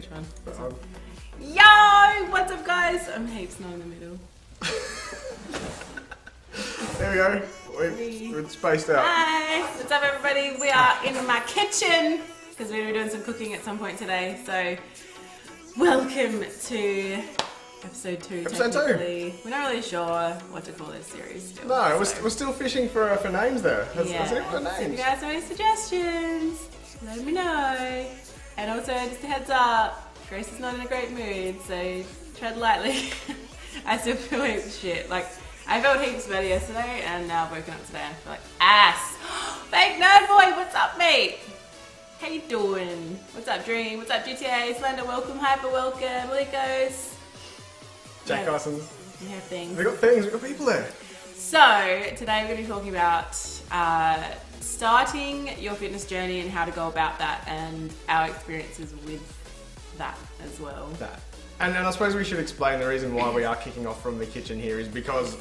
Which one? Yo! What's up, guys? I'm heaps not in the middle. There we go. We're spaced out. Hi! What's up, everybody? We are in my kitchen because we're doing some cooking at some point today. So, welcome to episode 2. Episode 2. We're not really sure what to call this series still. No, we're still fishing for names there. Has anyone got So if you names? guys have any suggestions, let me know. And also, just a heads up, Grace is not in a great mood, so tread lightly. I still feel heaps of shit. Like, I felt heaps better yesterday, and now I've woken up today and I feel like ass. Fake nerd boy, what's up, mate? How you doing? What's up, Dream? What's up, GTA? Slender, welcome. Hyper, welcome. Licos. Jack Carson's. We have things. We got things. We got people there. So, today we're going to be talking about starting your fitness journey and how to go about that, and our experiences with that as well. And I suppose we should explain the reason why we are kicking off from the kitchen here is because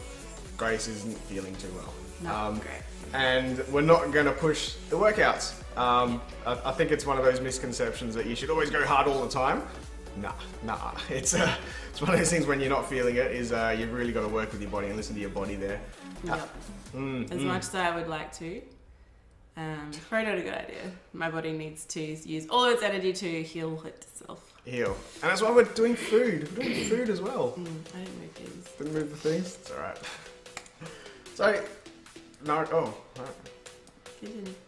Grace isn't feeling too well. Not great. And we're not going to push the workouts. I think it's one of those misconceptions that you should always go hard all the time. Nah. It's one of those things when you're not feeling it is you've really got to work with your body and listen to your body there. Yep. As much as I would like to, it's probably not a good idea. My body needs to use all its energy to heal itself. Heal. And that's why we're doing food. We're doing food as well. I didn't move things. Didn't move the things? It's alright. So, no, right.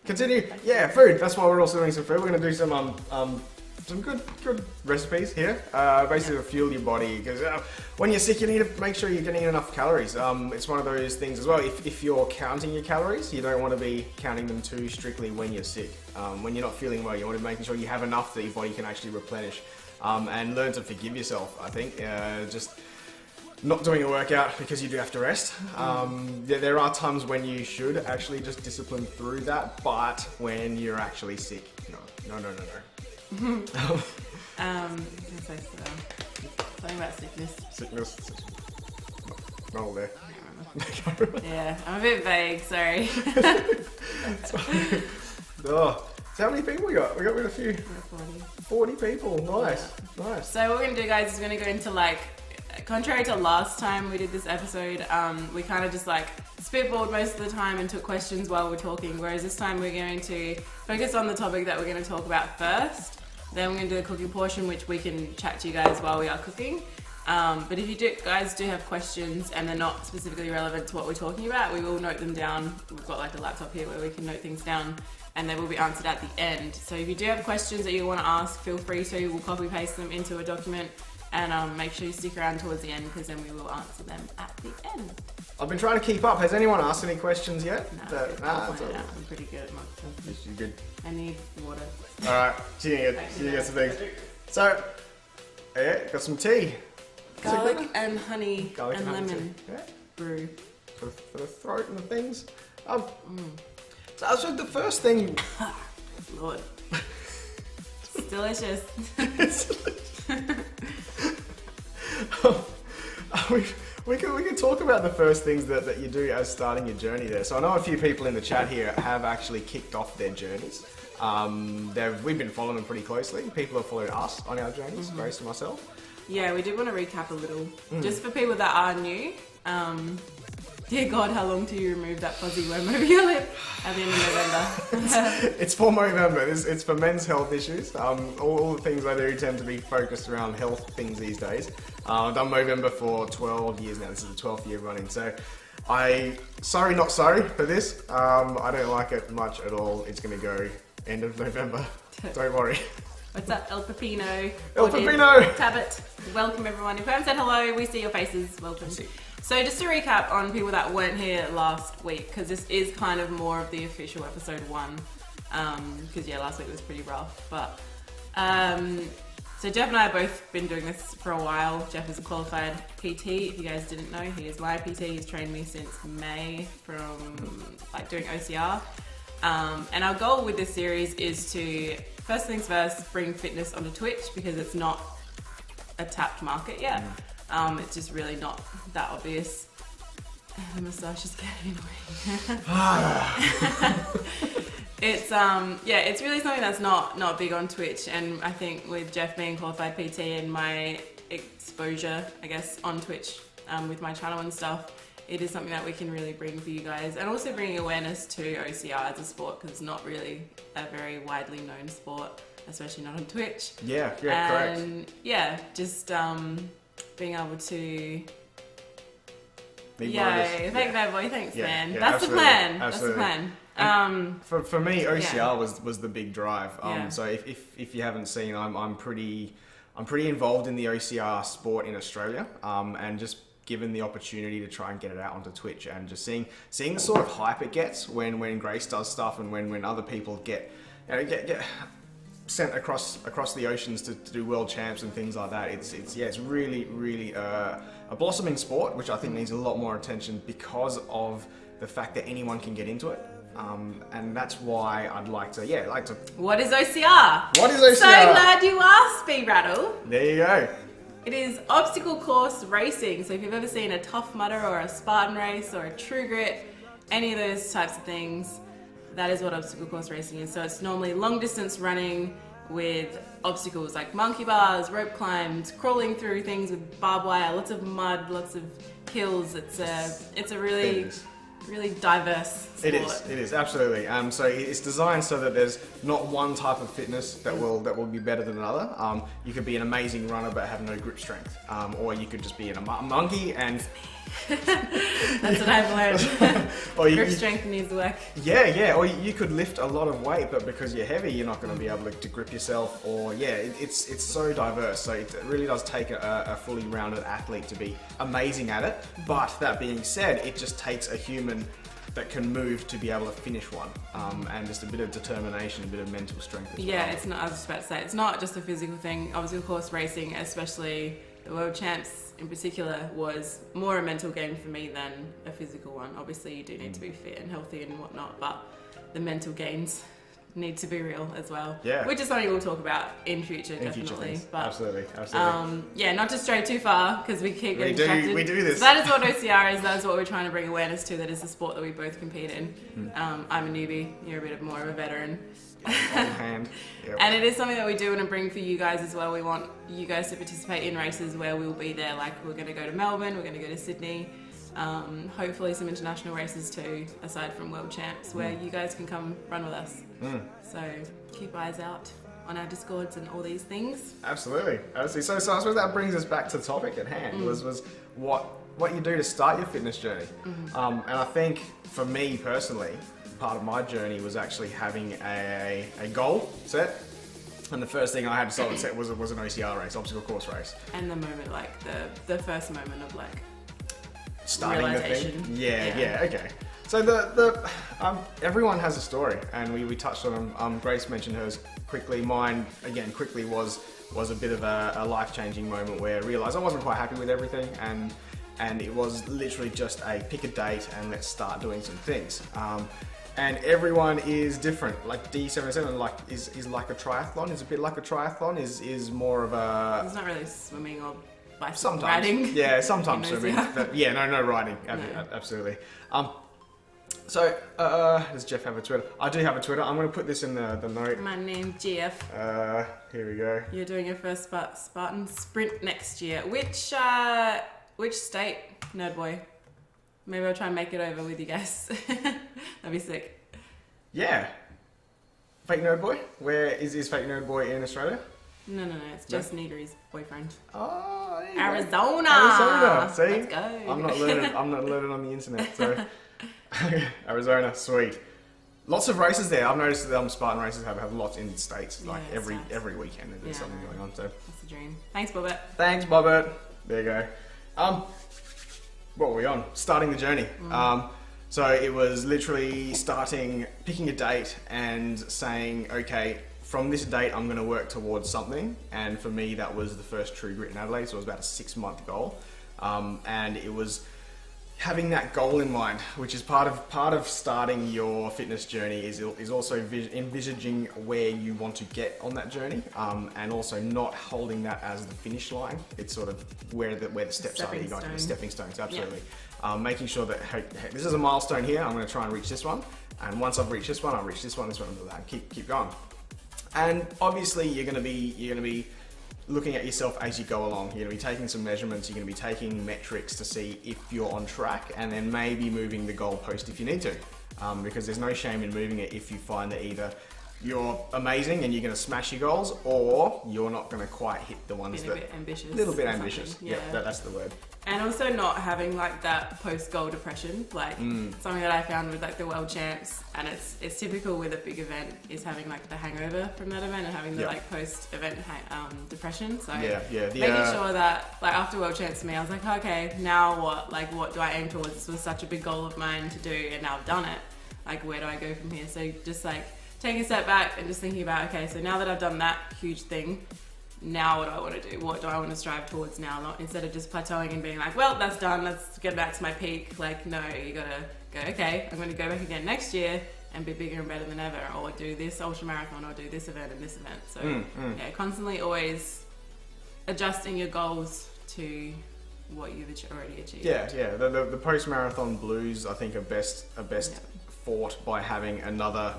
Continue. Yeah, food. That's why we're also doing some food. We're going to do some good recipes here. Basically to fuel your body, because when you're sick you need to make sure you're getting enough calories. It's one of those things as well, if you're counting your calories, you don't want to be counting them too strictly when you're sick. When you're not feeling well, you want to be making sure you have enough that your body can actually replenish. And learn to forgive yourself, I think. Just not doing a workout because you do have to rest. There are times when you should actually just discipline through that, but when you're actually sick, no. Something about sickness. Sickness. Not all there. I can't remember. Yeah, I'm a bit vague, sorry. Oh, so how many people we got? We got a few. 40 people. Nice. So what we're going to do, guys, is we're going to go into, like, contrary to last time we did this episode, we kind of just like spitballed most of the time and took questions while we're talking, whereas this time we're going to focus on the topic that we're going to talk about first. Then we're going to do the cooking portion, which we can chat to you guys while we are cooking. But if you guys do have questions and they're not specifically relevant to what we're talking about, we will note them down. We've got like a laptop here where we can note things down, and they will be answered at the end. So if you do have questions that you want to ask, feel free to. We'll copy paste them into a document, and make sure you stick around towards the end, because then we will answer them at the end. I've been trying to keep up. Has anyone asked any questions yet? No, I'm pretty good at my stuff. You're good. I need water. Alright, she gets some things. So, yeah, got some tea. Garlic and honey Garlic and honey lemon tea. Yeah. brew. For the throat and the things. So the first thing... Lord. It's delicious. We can talk about the first things that you do as starting your journey there. So I know a few people in the chat here have actually kicked off their journeys. We've been following them pretty closely. People have followed us on our journeys, Grace and myself. Yeah, we did want to recap a little. Just for people that are new, dear God, how long till you remove that fuzzy worm over your lip at the end of November? It's for Movember. It's for men's health issues. All the things I do tend to be focused around health things these days. I've done Movember for 12 years now. This is the 12th year running. So sorry not sorry for this. I don't like it much at all. It's going to go end of November. Don't worry. What's up, El Pepino? El Pepino! Tabit. Welcome, everyone. If you haven't said hello, we see your faces. Welcome. So just to recap on people that weren't here last week, because this is kind of more of the official episode 1, because last week was pretty rough. But so Jeff and I have both been doing this for a while. Jeff is a qualified PT. If you guys didn't know, he is my PT. He's trained me since May from like doing OCR. And our goal with this series is to, first things first, bring fitness onto Twitch, because it's not a tapped market yet. It's just really not that obvious. The moustache is getting annoying. It's it's really something that's not big on Twitch, and I think with Jeff being qualified PT and my exposure, I guess, on Twitch with my channel and stuff, it is something that we can really bring for you guys, and also bringing awareness to OCR as a sport, because it's not really a very widely known sport, especially not on Twitch. Yeah, correct. And just being able to. Thank Bad Boy, thanks man. That's the plan. Absolutely. That's the plan. For me, OCR was the big drive. So if you haven't seen, I'm pretty involved in the OCR sport in Australia, and just given the opportunity to try and get it out onto Twitch, and just seeing the sort of hype it gets when Grace does stuff, and when other people get sent across the oceans to do world champs and things like that. It's really a blossoming sport, which I think needs a lot more attention because of the fact that anyone can get into it. And that's why I'd like to. What is OCR? What is OCR? So glad you asked, Speed Rattle. There you go. It is obstacle course racing. So if you've ever seen a Tough Mudder or a Spartan race or a True Grit, any of those types of things, that is what obstacle course racing is. So it's normally long distance running with obstacles like monkey bars, rope climbs, crawling through things with barbed wire, lots of mud, lots of hills. It's a really diverse sport. It is absolutely. So it's designed so that there's not one type of fitness that will be better than another. You could be an amazing runner but have no grip strength, or you could just be a monkey and. That's what I've learned. Grip strength needs work. Yeah. Or you could lift a lot of weight, but because you're heavy, you're not going to be able to grip yourself. Or it's so diverse. So it really does take a fully rounded athlete to be amazing at it. But that being said, it just takes a human that can move to be able to finish one, and just a bit of determination, a bit of mental strength as well. It's not. I was just about to say, it's not just a physical thing. Obviously, of course, racing, especially the world champs in particular, was more a mental game for me than a physical one. Obviously, you do need to be fit and healthy and whatnot, but the mental gains need to be real as well. Yeah. Which is something we'll talk about in future, definitely. But absolutely. Not to stray too far, because we keep getting distracted. We do this. So that is what OCR is. That is what we're trying to bring awareness to. That is the sport that we both compete in. I'm a newbie. You're a bit more of a veteran. Hand. Yep. And it is something that we do want to bring for you guys as well. We want you guys to participate in races where we'll be there. Like, we're going to go to Melbourne, we're going to go to Sydney, hopefully some international races too, aside from world champs, where you guys can come run with us. So keep eyes out on our Discords and all these things. Absolutely. So I suppose that brings us back to the topic at hand, was what you do to start your fitness journey. And I think for me personally, part of my journey was actually having a goal set, and the first thing I had to set was an OCR race, obstacle course race. And the moment, like the first moment of like starting realization. The thing. Yeah, okay. So the everyone has a story, and we touched on them. Grace mentioned hers quickly. Mine again quickly was a bit of a life-changing moment where I realised I wasn't quite happy with everything, and it was literally just a pick a date and let's start doing some things. And everyone is different. Like D77 is like a triathlon. Is a bit like a triathlon. Is more of a. It's not really swimming or bicycle sometimes riding. Yeah, sometimes swimming. No riding. No. Absolutely. So does Jeff have a Twitter? I do have a Twitter. I'm going to put this in the note. My name's Jeff. Here we go. You're doing your first Spartan sprint next year. Which state, Nerd Boy? Maybe I'll try and make it over with you guys. That'd be sick. Yeah. Fake Nerd Boy? Where is Fake Nerd Boy in Australia? No. It's just Nidri's boyfriend. Oh, Arizona. See? Let's go. I'm not learning on the internet. So Arizona, sweet. Lots of races there. I've noticed that Spartan races have lots in the States. Like every weekend there's something going on. So that's the dream. Thanks, Bobbert. Thanks, Bobbert. There you go. What were we on? Starting the journey. So it was literally picking a date and saying, okay, from this date I'm going to work towards something. And for me that was the first True Grit in Adelaide, so it was about a 6-month goal. And it was having that goal in mind, which is part of starting your fitness journey, is also envisaging where you want to get on that journey, and also not holding that as the finish line. It's sort of where the steps are. You got stepping stones, absolutely. Yeah. Making sure that hey, this is a milestone here. I'm going to try and reach this one, And once I've reached this one, I'll reach this one, and keep going. And obviously, you're gonna be looking at yourself as you go along. You're gonna be taking some measurements. You're gonna be taking metrics to see if you're on track, and then maybe moving the goalpost if you need to, because there's no shame in moving it if you find that either you're amazing and you're going to smash your goals, or you're not going to quite hit the ones that... A bit ambitious. A little bit ambitious. Yeah, that's the word. And also not having like that post-goal depression, like something that I found with like the World Champs, and it's typical with a big event, is having like the hangover from that event and having the like post-event depression. So making sure that like after World Champs for me, I was like, okay, now what? Like what do I aim towards? This was such a big goal of mine to do, and now I've done it. Like where do I go from here? So just like taking a step back and just thinking about, okay, so now that I've done that huge thing, now what do I want to do? What do I want to strive towards now? Not instead of just plateauing and being like, well, that's done, let's get back to my peak. Like, no, you gotta go, okay, I'm going to go back again next year and be bigger and better than ever, or do this ultra marathon, or do this event and this event. So yeah, constantly always adjusting your goals to what you've already achieved. Yeah. The post-marathon blues, I think, are best fought by having another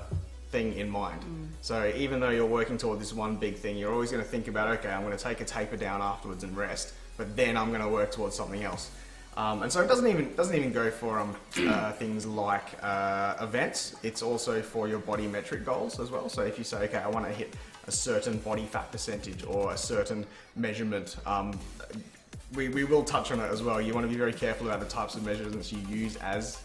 thing in mind. So even though you're working toward this one big thing, you're always going to think about, okay, I'm going to take a taper down afterwards and rest, but then I'm going to work towards something else. And so it doesn't even go for things like events. It's also for your body metric goals as well. So if you say, okay, I want to hit a certain body fat percentage or a certain measurement, we will touch on it as well. You want to be very careful about the types of measurements you use as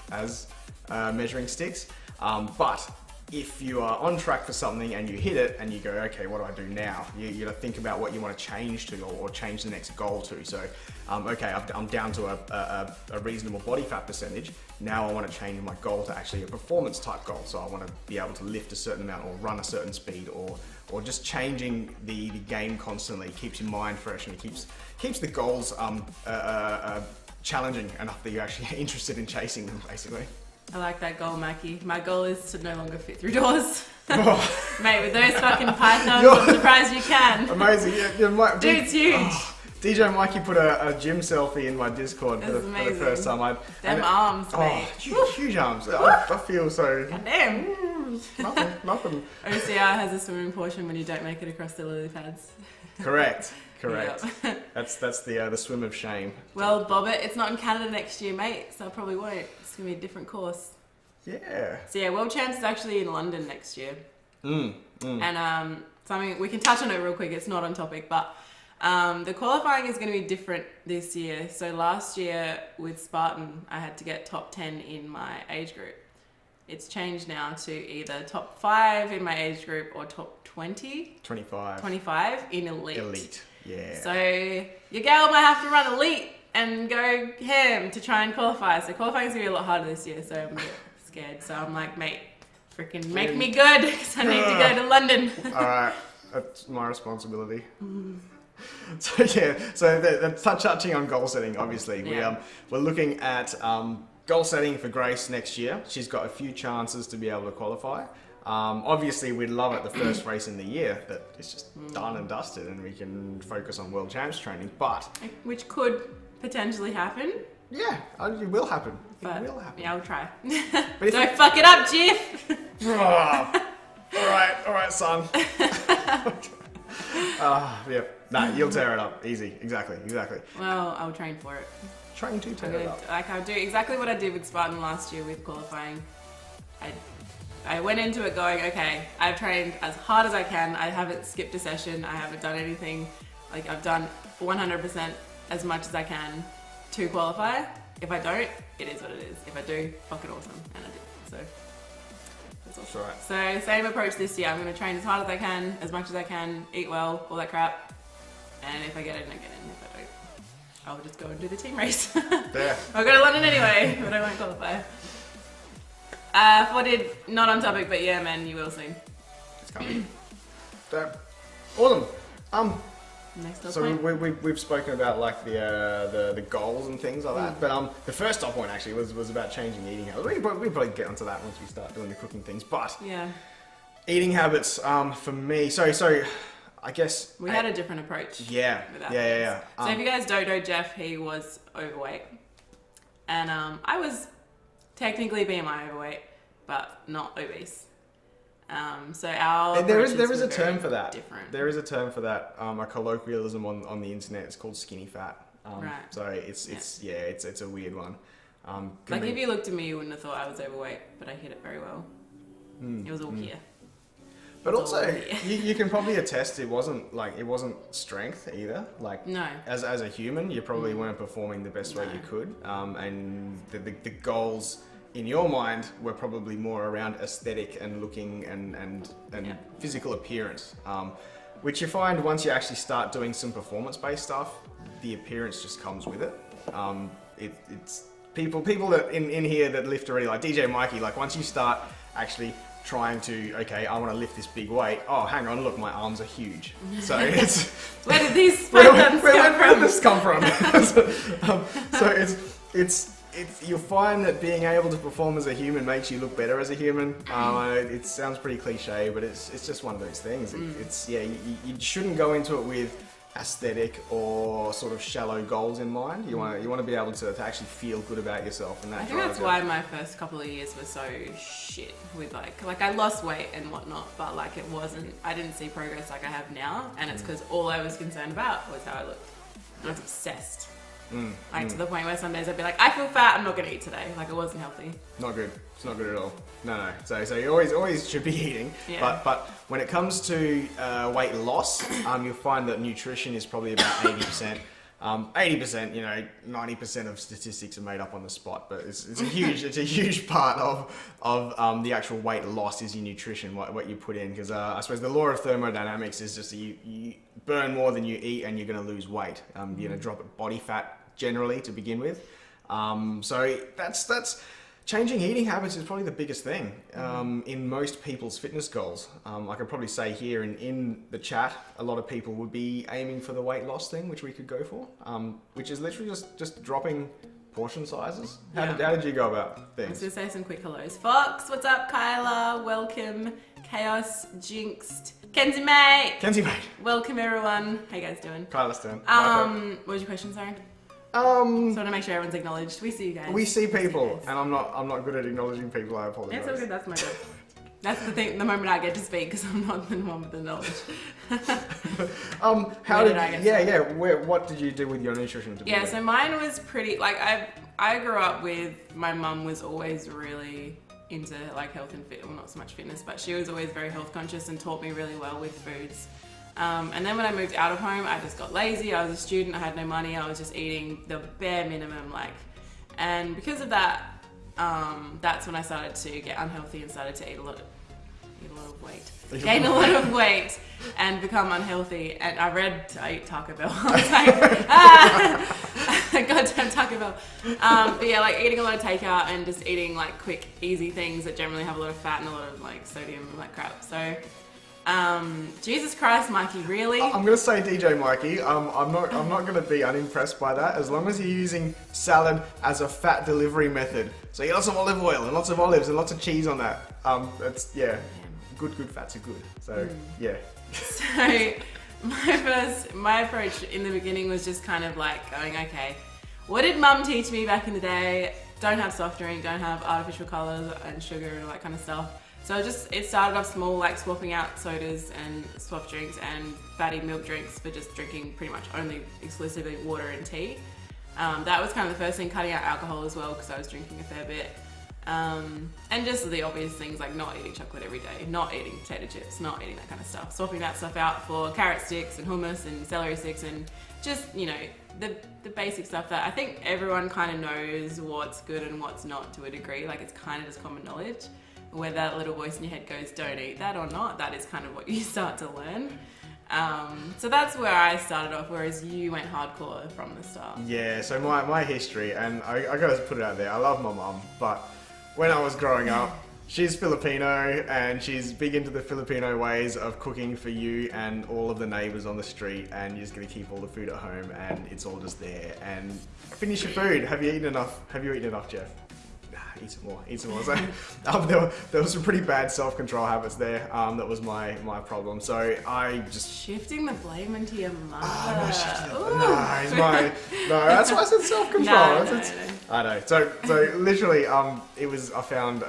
measuring sticks. But if you are on track for something and you hit it and you go, okay, what do I do now? You got to think about what you want to change to, or change the next goal to. So, okay, I'm down to a reasonable body fat percentage. Now I want to change my goal to actually a performance type goal. So I want to be able to lift a certain amount, or run a certain speed, or just changing the game constantly keeps your mind fresh, and it keeps the goals challenging enough that you're actually interested in chasing them, basically. I like that goal, Mackie. My goal is to no longer fit through doors. Mate, with those fucking pythons, I'm surprised you can. Amazing. Yeah, dude's huge. DJ Mikey put a gym selfie in my Discord for the first time. Them arms, mate. Huge arms. I feel so... Goddamn. Nothing. OCR has a swimming portion when you don't make it across the lily pads. Correct. Yep. That's the swim of shame. Well, Bobbit, it's not in Canada next year, mate, so I probably won't. It's going to be a different course. Yeah. So yeah, World Champs is actually in London next year. And something, we can touch on it real quick, it's not on topic, but the qualifying is going to be different this year. So last year with Spartan, I had to get top 10 in my age group. It's changed now to either top 5 in my age group or top 25 in elite. Yeah. So your girl might have to run elite and go ham to try and qualify. So qualifying is going to be a lot harder this year, so I'm a bit scared. So I'm like, mate, freaking make me good, because I need to go to London. Alright, that's my responsibility. So yeah, so touching on goal setting, obviously. Yeah. We're looking at goal setting for Grace next year. She's got a few chances to be able to qualify. Obviously, we'd love it the first race in the year that it's just done and dusted and we can focus on World Champs training, but... Which could potentially happen. Yeah, it will happen. But, it will happen. Yeah, I'll try. But don't fuck it up, Jiff! Alright, son. Yeah. Nah, you'll tear it up. Easy. Exactly. Well, I'll train for it. Train to tear it up. Like, I'll do exactly what I did with Spartan last year with qualifying. I went into it going, okay, I've trained as hard as I can. I haven't skipped a session. I haven't done anything. Like, I've done 100% as much as I can to qualify. If I don't, it is what it is. If I do, fucking awesome. And I did. So, that's awesome. Right. So, same approach this year. I'm going to train as hard as I can, as much as I can, eat well, all that crap. And if I get in, I get in. If I don't, I'll just go and do the team race. There. I'll go to London anyway, but I won't qualify. Not on topic, but yeah, man, you will soon. It's coming. Awesome. Next so we've spoken about like the goals and things like that, but the first top point actually was about changing eating habits. We probably get onto that once we start doing the cooking things. But yeah, eating habits for me. So I guess we had a different approach. Yeah. So if you guys don't know Jeff, he was overweight, and I was technically BMI overweight, but not obese. So our And there is approaches a were term very for that. different. There is a term for that. A colloquialism on the internet. It's called skinny fat. Right. So it's a weird one. Like if you looked at me, you wouldn't have thought I was overweight, but I hid it very well. It was all here. But It's also, all here. you can probably attest it wasn't strength either. Like No. as a human, you probably weren't performing the best way No. you could. And the goals in your mind were probably more around aesthetic and looking and physical appearance. Which you find once you actually start doing some performance-based stuff, the appearance just comes with it. It's people that in here that lift already, like DJ Mikey, like once you start actually trying to, okay, I want to lift this big weight. Oh, hang on, look, my arms are huge. So it's Where did these spread where did this come from? So it's you'll find that being able to perform as a human makes you look better as a human. It sounds pretty cliche, but it's just one of those things. You shouldn't go into it with aesthetic or sort of shallow goals in mind. You want to be able to actually feel good about yourself, and that I think that's why my first couple of years were so shit with like I lost weight and whatnot, but like I didn't see progress like I have now, and it's because all I was concerned about was how I looked. I was obsessed. To the point where some days I'd be like, I feel fat, I'm not gonna eat today. Like it wasn't healthy. Not good. It's not good at all. No. So you always should be eating. Yeah. But when it comes to weight loss, you'll find that nutrition is probably about 80%. 80%, 90% of statistics are made up on the spot, but it's a huge part of the actual weight loss is your nutrition, what you put in, because I suppose the law of thermodynamics is just that you burn more than you eat and you're going to lose weight. You're going to drop body fat generally to begin with. So that's changing eating habits is probably the biggest thing in most people's fitness goals. I could probably say here in the chat, a lot of people would be aiming for the weight loss thing, which we could go for, which is literally just dropping portion sizes. How did you go about things? I was gonna say some quick hellos. Fox, what's up? Kyla, welcome. Chaos, Jinxed, Kenzie mate. Welcome everyone. How you guys doing? Kyla's turn. What was your question, sorry? So I want to make sure everyone's acknowledged. We see you guys. We see people, and I'm not good at acknowledging people. I apologize. It's all good. That's my job. That's the thing. The moment I get to speak, because I'm not the one with the knowledge. What did you do with your nutrition? So mine was pretty. Like I grew up with my mum was always really into like health and fit. Well, not so much fitness, but she was always very health conscious and taught me really well with foods. And then when I moved out of home, I just got lazy. I was a student. I had no money. I was just eating the bare minimum, and because of that, that's when I started to get unhealthy and started to eat a lot of weight, gain a lot of weight, and become unhealthy. And I eat Taco Bell. I was like, goddamn Taco Bell. But yeah, like eating a lot of takeout and just eating like quick, easy things that generally have a lot of fat and a lot of like sodium and like crap. So. Jesus Christ, Mikey, really? I'm gonna say DJ Mikey. I'm not gonna be unimpressed by that as long as you're using salad as a fat delivery method. So you get lots of olive oil and lots of olives and lots of cheese on that. Good fats are good. So yeah. So my approach in the beginning was just kind of like going, okay, what did Mum teach me back in the day? Don't have soft drink, don't have artificial colours and sugar and all that kind of stuff. So it started off small, like swapping out sodas and soft drinks and fatty milk drinks for just drinking pretty much only exclusively water and tea. That was kind of the first thing, cutting out alcohol as well because I was drinking a fair bit. And just the obvious things like not eating chocolate every day, not eating potato chips, not eating that kind of stuff. Swapping that stuff out for carrot sticks and hummus and celery sticks and just, the basic stuff that I think everyone kind of knows what's good and what's not to a degree. Like it's kind of just common knowledge. Where that little voice in your head goes, don't eat that or not, that is kind of what you start to learn. So that's where I started off, whereas you went hardcore from the start. Yeah, so my history, and I gotta put it out there, I love my mum, but when I was growing up, she's Filipino and she's big into the Filipino ways of cooking for you and all of the neighbours on the street, and you're just gonna keep all the food at home and it's all just there. And finish your food. Have you eaten enough, Jeff? Eat some more. So there was some pretty bad self-control habits there. That was my problem. So I just shifting the blame into your mother. No, that's why I said self-control. No. I know. So literally, I found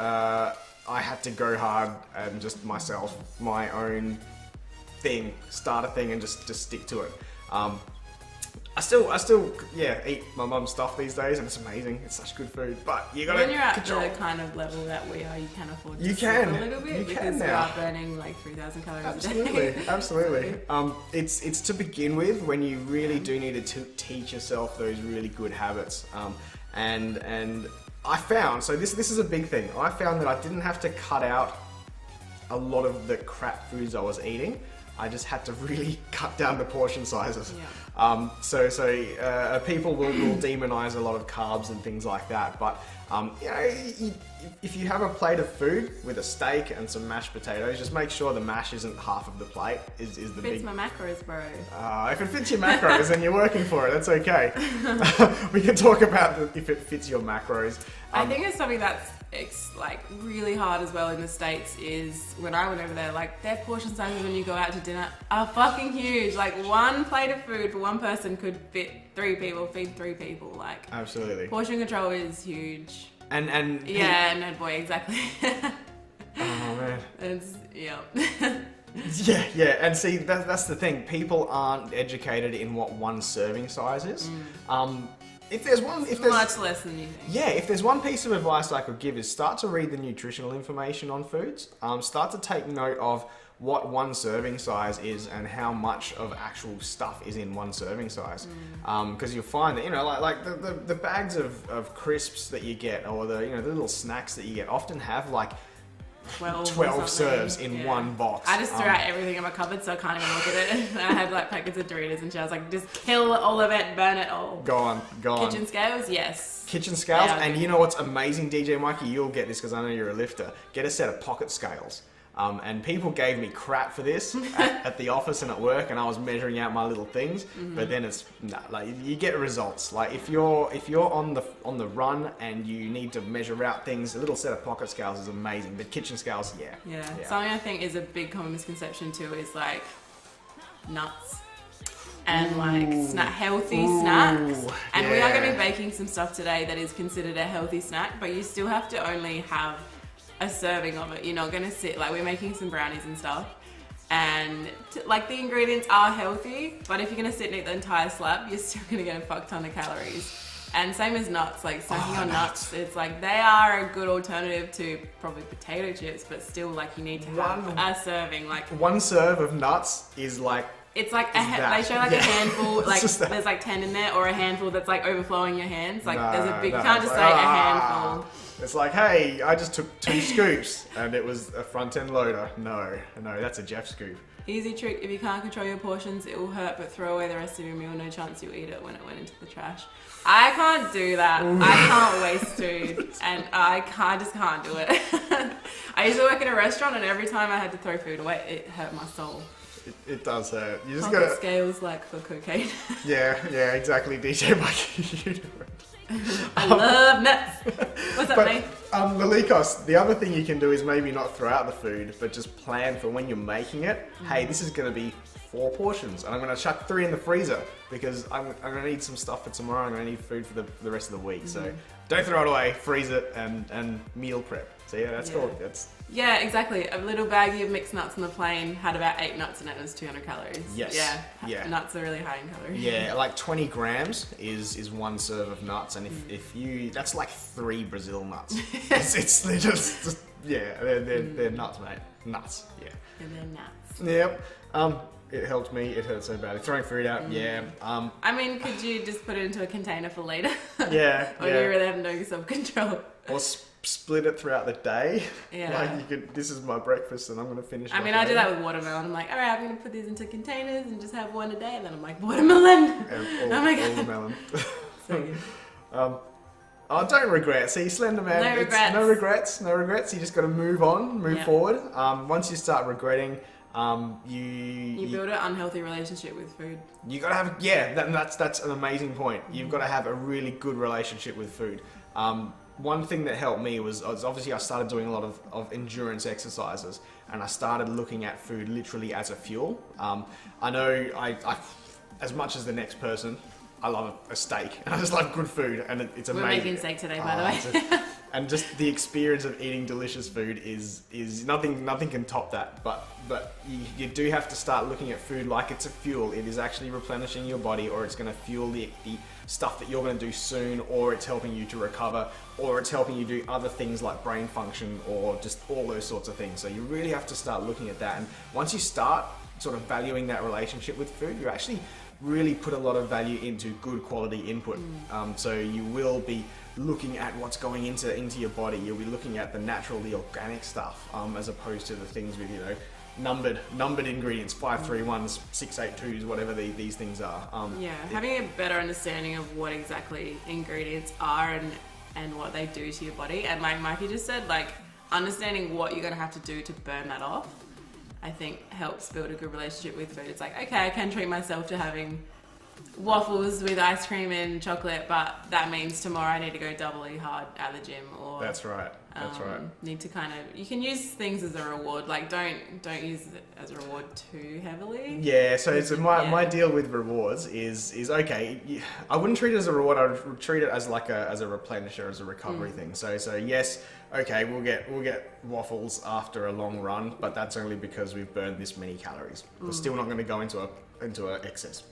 I had to go hard and just myself, my own thing, start a thing and just stick to it. I still, eat my mum's stuff these days, and it's amazing. It's such good food, but you gotta when you're at control. the kind of level that we are, you can afford to You skip can. a little bit You because can we now. are burning like 3,000 calories a Absolutely, day. absolutely. It's to begin with when you really do need to teach yourself those really good habits. And I found, so this is a big thing. I found that I didn't have to cut out a lot of the crap foods I was eating. I just had to really cut down the portion sizes. Yeah. So people will demonize a lot of carbs and things like that, but if you have a plate of food with a steak and some mashed potatoes, just make sure the mash isn't half of the plate. Is the Fits big. my macros, bro. If it fits your macros, then you're working for it. That's okay. We can talk about if it fits your macros. I think it's something that's like really hard as well in the States is when I went over there, like their portion sizes when you go out to dinner are fucking huge. Like one plate of food for one person could fit 3 people, feed 3 people. Like Absolutely. portion control is huge. And Yeah, no boy, exactly. Oh man. It's, yeah. Yeah, and see that's the thing. People aren't educated in what one serving size is. If there's Much less than you think. Yeah, if there's one piece of advice I could give is start to read the nutritional information on foods. Start to take note of what one serving size is and how much of actual stuff is in one serving size. Because you'll find that, like the bags of crisps that you get or the little snacks that you get often have like 12 serves in one box. I just threw out everything in my cupboard so I can't even look at it. And I had like packets of Doritos and she was like, just kill all of it, burn it all. Go on. Kitchen scales, yes. Kitchen scales, Yeah, and you know what's amazing, DJ Mikey? You'll get this because I know you're a lifter. Get a set of pocket scales. And people gave me crap for this at the office and at work, and I was measuring out my little things. But then like you get results. Like if you're on the run and you need to measure out things, a little set of pocket scales is amazing. But kitchen scales, Yeah. Something I think is a big common misconception too is like nuts and like healthy snacks. And we are going to be baking some stuff today that is considered a healthy snack, but you still have to only have a serving of it. You're not gonna sit like we're making some brownies and stuff, and like the ingredients are healthy, but if you're gonna sit and eat the entire slab, you're still gonna get a fuck ton of calories. And same as nuts, like snacking on nuts, it's like they are a good alternative to probably potato chips, but still like you need to have a serving. Like one serve of nuts is like. It's like they show like a handful, like there's like 10 in there, or a handful that's like overflowing your hands. Like there's a big, you can't just say a handful. It's like, hey, I just took 2 scoops and it was a front end loader. No, that's a Jeff scoop. Easy trick, if you can't control your portions, it will hurt, but throw away the rest of your meal, no chance you'll eat it when it went into the trash. I can't do that. I can't waste food, and I just can't do it. I used to work in a restaurant, and every time I had to throw food away, it hurt my soul. It does hurt. You just Pocket gotta scales like for cocaine. Yeah, exactly. DJ Mikey, you do it. I love nuts. What's up, mate? The Lycos, the other thing you can do is maybe not throw out the food, but just plan for when you're making it. Hey, this is going to be 4 portions, and I'm going to chuck 3 in the freezer because I'm going to need some stuff for tomorrow. I'm going to need food for the rest of the week. So don't throw it away. Freeze it and meal prep. So yeah, that's cool. Yeah, exactly. A little baggie of mixed nuts on the plane had about 8 nuts in it. It was 200 calories. Yes. Yeah. Nuts are really high in calories. Yeah, like 20 grams is 1 serve of nuts, and if you, that's like 3 Brazil nuts. they're just they're nuts, mate. Nuts. Yeah. And they're nuts. Yep. It helped me. It hurt so badly. Throwing food out. Yeah. I mean, could you just put it into a container for later? Yeah. Or do you really have no self-control? Or split it throughout the day. Yeah. Like you could. This is my breakfast, and I'm gonna finish. I mean, I do that with watermelon. I'm like, all right, I'm gonna put these into containers and just have one a day, and then I'm like, watermelon. Oh my god. Watermelon. So good. Don't regret. See, Slender Man. No regrets. You just got to move on, move forward. Once you start regretting, you build an unhealthy relationship with food. You got to have that's an amazing point. You've got to have a really good relationship with food. One thing that helped me was obviously I started doing a lot of endurance exercises, and I started looking at food literally as a fuel. I know I as much as the next person, I love a steak, and I just love good food, and it's amazing. We're making steak today, by the way. and just the experience of eating delicious food is nothing can top that. But you do have to start looking at food like it's a fuel. It is actually replenishing your body, or it's going to fuel the stuff that you're going to do soon, or it's helping you to recover, or it's helping you do other things like brain function, or just all those sorts of things. So you really have to start looking at that. And once you start sort of valuing that relationship with food, you actually really put a lot of value into good quality input. So you will be looking at what's going into your body. You'll be looking at the natural, the organic stuff, as opposed to the things with, numbered ingredients, 531s, 682s, whatever these things are. Having a better understanding of what exactly ingredients are and what they do to your body. And like Mikey just said, like understanding what you're going to have to do to burn that off, I think helps build a good relationship with food. It's like, okay, I can treat myself to having waffles with ice cream and chocolate, but that means tomorrow I need to go doubly hard at the gym, or that's right. Need to kind of, you can use things as a reward. Like don't use it as a reward too heavily. Yeah. So my deal with rewards is okay. I wouldn't treat it as a reward. I would treat it as like as a replenisher, as a recovery thing. So yes, okay, we'll get waffles after a long run, but that's only because we've burned this many calories. We're still not going to go into a excess.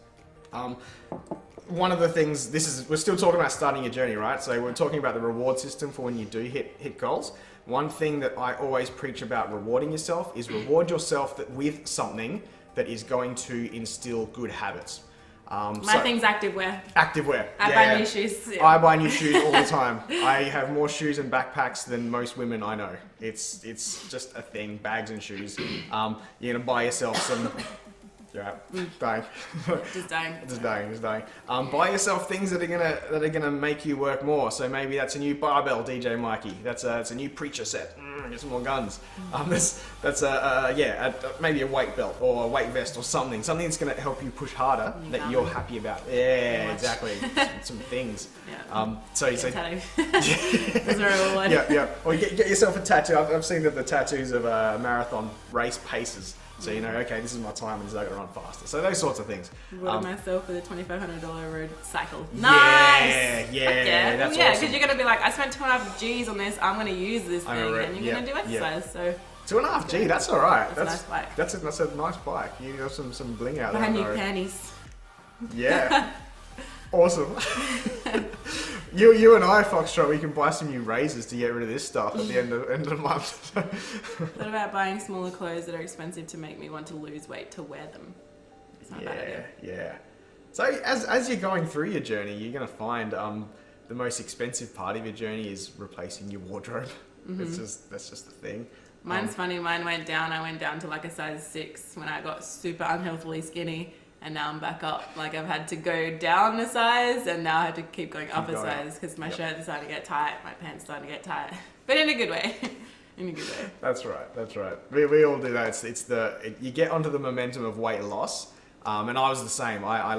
One of the things, we're still talking about starting your journey, right? So we're talking about the reward system for when you do hit goals. One thing that I always preach about rewarding yourself is reward yourself with something that is going to instill good habits. My thing's activewear. Activewear. I buy new shoes. Yeah. I buy new shoes all the time. I have more shoes and backpacks than most women I know. It's just a thing. Bags and shoes. You're gonna buy yourself some. Yeah, dying. Just dying. Buy yourself things that are gonna make you work more. So maybe that's a new barbell, DJ Mikey. It's a new preacher set. Get some more guns. Maybe a weight belt or a weight vest or something that's gonna help you push harder that you're happy about. Yeah, exactly. some things. Yeah. So tattoo. That's a real one. Yeah. Or get yourself a tattoo. I've seen that the tattoos of marathon race paces. So okay, this is my time and I gotta run faster. So those sorts of things. Rewarded myself with a $2,500 road cycle. Nice! Yeah, that's because awesome. you're gonna be like, I spent 2.5 G's on this, I'm gonna use this thing, and you're gonna do exercise. So 2.5 G, that's alright. That's a nice bike. That's a nice bike. You have some bling out there. Brand new panties. Yeah. Awesome. You and I, Foxtrot, we can buy some new razors to get rid of this stuff at the end of the month. What about buying smaller clothes that are expensive to make me want to lose weight to wear them? It's not a bad idea. Yeah. So as you're going through your journey, you're going to find the most expensive part of your journey is replacing your wardrobe. That's just the thing. Mine's funny. Mine went down. I went down to like a size 6 when I got super unhealthily skinny. And now I'm back up. Like I've had to go down a size, and now I have to keep going up a size because my shirt is starting to get tight, my pants starting to get tight, but in a good way. That's right. We all do that. You get onto the momentum of weight loss, and I was the same. I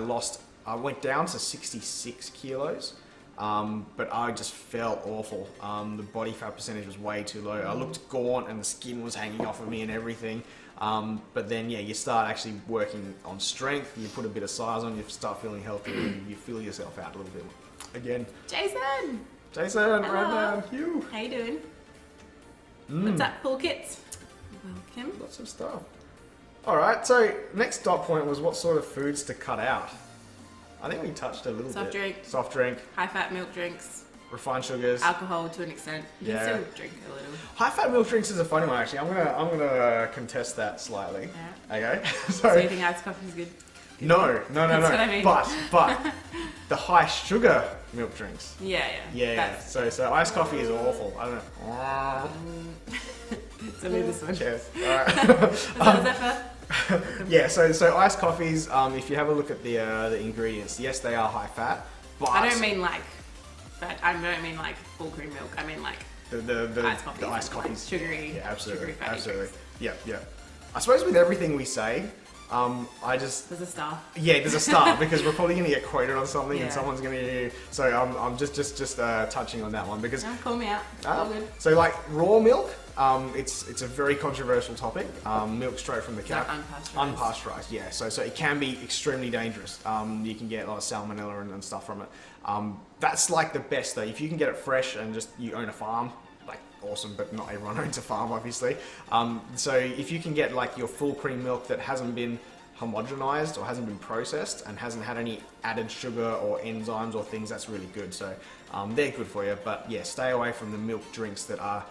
went down to 66 kilos, but I just felt awful. The body fat percentage was way too low. I looked gaunt, and the skin was hanging off of me and everything. But then, you start actually working on strength, you put a bit of size on, you start feeling healthy, and you fill yourself out a little bit again. Jason, Brandon, Hugh. How you doing? What's up, cool kids? Welcome. Lots of stuff. Alright, so next dot point was what sort of foods to cut out. I think we touched a little bit. Soft drink. High-fat milk drinks. Refined sugars, alcohol to an extent. You can still drink a little. High-fat milk drinks is a funny one, actually. I'm gonna contest that slightly. Yeah. Okay. So you think iced coffee is good? No. That's what I mean. But the high sugar milk drinks. Yeah. So iced coffee is awful. I don't know. So maybe this one. Cheers. All right. Was that yeah. So iced coffees. If you have a look at the ingredients, yes, they are high fat. But I don't mean like. But I don't mean like full cream milk. I mean like the iced coffees. Sugary. Yeah, absolutely. Sugary fatty drinks. Yeah. I suppose with everything we say, there's a star. Yeah, there's a star because we're probably going to get quoted on something and someone's going to. So I'm just touching on that one because. Call me out. All good. So like raw milk, It's a very controversial topic. Milk straight from the cow. Unpasteurized. Unpasteurized, yeah. So it can be extremely dangerous. You can get a lot of salmonella and stuff from it. That's like the best though. If you can get it fresh and just you own a farm, like awesome, but not everyone owns a farm, obviously. So if you can get like your full cream milk that hasn't been homogenized or hasn't been processed and hasn't had any added sugar or enzymes or things, that's really good. So they're good for you, but yeah, stay away from the milk drinks that are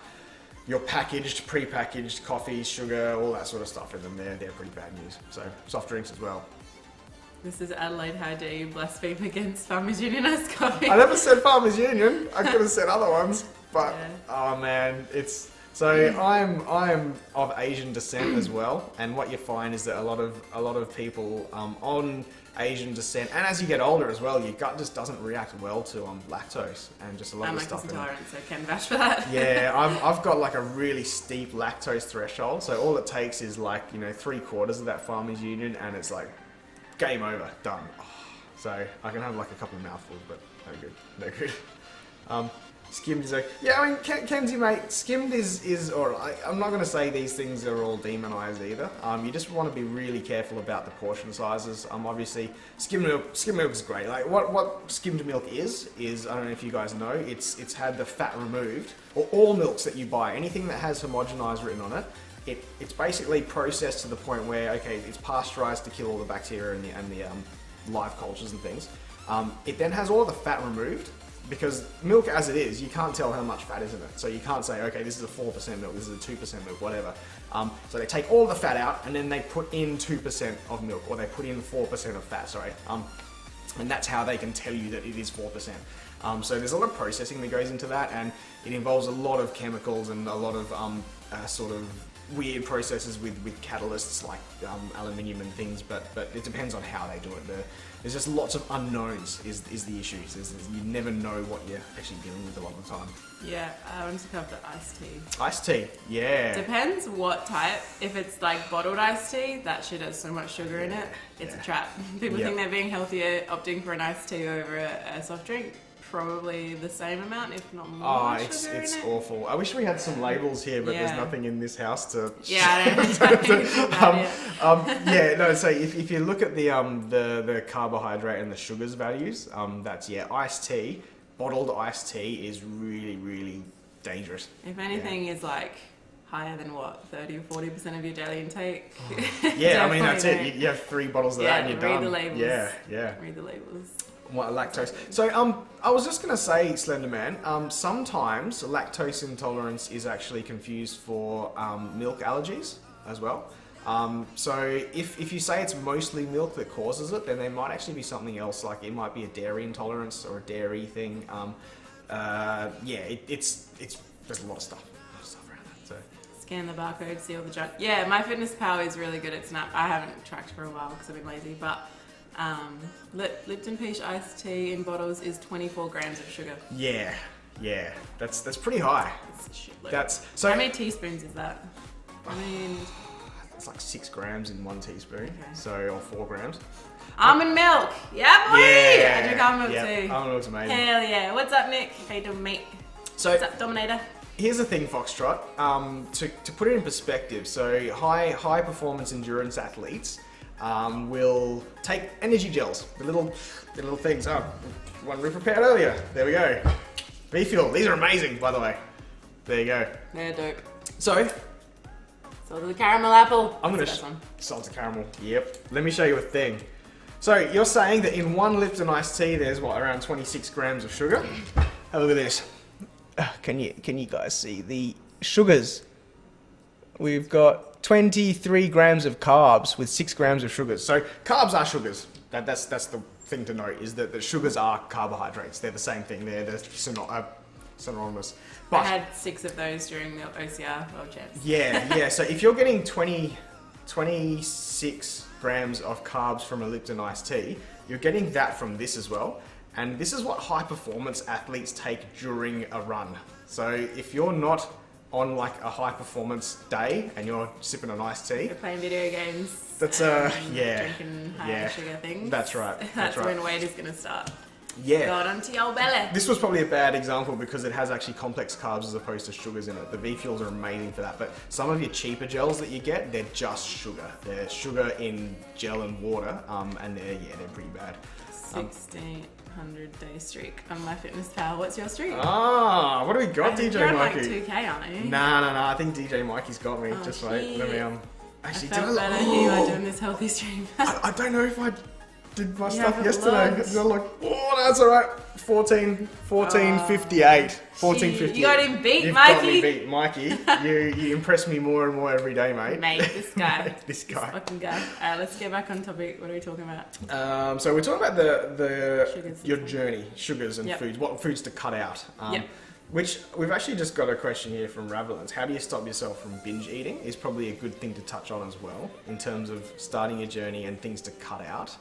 your packaged, pre-packaged coffee, sugar, all that sort of stuff in them. They're pretty bad news. So soft drinks as well. This is Adelaide. How dare you blaspheme against Farmers Union iced coffee? I never said Farmers Union. I could have said other ones, but oh man, it's so I'm of Asian descent as well, and what you find is that a lot of people on Asian descent, and as you get older as well, your gut just doesn't react well to lactose and just a lot of the stuff. I'm lactose intolerant, so can vouch for that. Yeah, I've got like a really steep lactose threshold, so all it takes is like 3/4 of that Farmers Union, and it's like game over, done. Oh, so I can have like a couple of mouthfuls, but no good. Skimmed is like, yeah, I mean, Kenzie, mate, skimmed is alright. I'm not going to say these things are all demonized either. You just want to be really careful about the portion sizes. Obviously, skimmed milk is great. Like, what skimmed milk is, I don't know if you guys know, it's had the fat removed, or all milks that you buy, anything that has homogenized written on it, it's basically processed to the point where, okay, it's pasteurized to kill all the bacteria and the live cultures and things. It then has all of the fat removed, because milk as it is, you can't tell how much fat is in it. So you can't say, okay, this is a 4% milk, this is a 2% milk, whatever. So they take all the fat out and then they put in 2% of milk, or they put in 4% of fat, sorry. And that's how they can tell you that it is 4%. So there's a lot of processing that goes into that, and it involves a lot of chemicals and a lot of sort of weird processes with catalysts like aluminium and things, but it depends on how they do it. There's just lots of unknowns is the issue. You never know what you're actually dealing with a lot of the time. Yeah, I wanted to cover the iced tea. Iced tea, yeah. Depends what type. If it's like bottled iced tea, that shit has so much sugar in it. It's a trap. People think they're being healthier opting for an iced tea over a soft drink. Probably the same amount, if not more. It's awful. I wish we had some labels here, but there's nothing in this house to. Yeah, I no. So if you look at the carbohydrate and the sugars values, that's iced tea, bottled iced tea is really, really dangerous. If anything is like higher than what, 30 or 40% of your daily intake. Yeah, I mean that's it. You have 3 bottles of that and you're done. Read the labels. Yeah. Read the labels. What, lactose? So I was just gonna say, Slenderman, sometimes lactose intolerance is actually confused for milk allergies as well. So if you say it's mostly milk that causes it, then there might actually be something else, like it might be a dairy intolerance or a dairy thing. It's there's a lot of stuff around that. So scan the barcode, see all the junk. Yeah, MyFitnessPal is really good at Snap. I haven't tracked for a while because I've been lazy, but Lipton Peach iced tea in bottles is 24 grams of sugar. Yeah, that's pretty high. It's a shitload. How many teaspoons is that? I mean, it's like 6 grams in 1 teaspoon. Okay. Or 4 grams. Almond milk, yeah, boy. Yeah, I drink almond milk too. Almond milk's amazing. Hell yeah! What's up, Nick? How you doing, mate? So, what's up, Dominator? Here's the thing, Foxtrot. To put it in perspective, so high performance endurance athletes will take energy gels, the little things. Oh, one we prepared earlier. There we go. B-Fuel. These are amazing, by the way. There you go. They're dope. So the caramel apple. I'm gonna salted caramel. Yep. Let me show you a thing. So you're saying that in 1 Lipton iced tea, there's what, around 26 grams of sugar? Have a look at this. Can you guys see the sugars? We've got 23 grams of carbs with 6 grams of sugars. So carbs are sugars. That's the thing to note, is that the sugars are carbohydrates. They're the same thing. They're synonymous. But I had 6 of those during the OCR World Champs. Yeah. So if you're getting 26 grams of carbs from a Lipton iced tea, you're getting that from this as well. And this is what high performance athletes take during a run. So if you're not on like a high performance day and you're sipping an iced tea, you're playing video games. That's drinking high sugar things. That's right. That's when weight is going to start. Yeah. Got onto your belly. This was probably a bad example because it has actually complex carbs as opposed to sugars in it. The V Fuels are amazing for that, but some of your cheaper gels that you get, they're just sugar. They're sugar in gel and water, and they're pretty bad. 1600 day streak on MyFitnessPal. What's your streak? What do we got, DJ You're on Mikey? like 2K, aren't you? Nah. I think DJ Mikey's got me. Oh, Just wait. Let me actually I felt better here you are doing this healthy stream. I don't know if I did my stuff haven't yesterday. looked. Did I look? Oh, that's all right. 14:58. 14:58. You got him beat, You've Mikey. got me beat, Mikey. you impress me more and more every day, mate. Mate, this guy. This guy. Fucking guy. Alright, let's get back on topic. What are we talking about? So we're talking about Sugars. your journey, sugars and Yep. foods, what foods to cut out. Yep. Which we've actually just got a question here from Ravelins. How do you stop yourself from binge eating? Is probably a good thing to touch on as well in terms of starting your journey and things to cut out.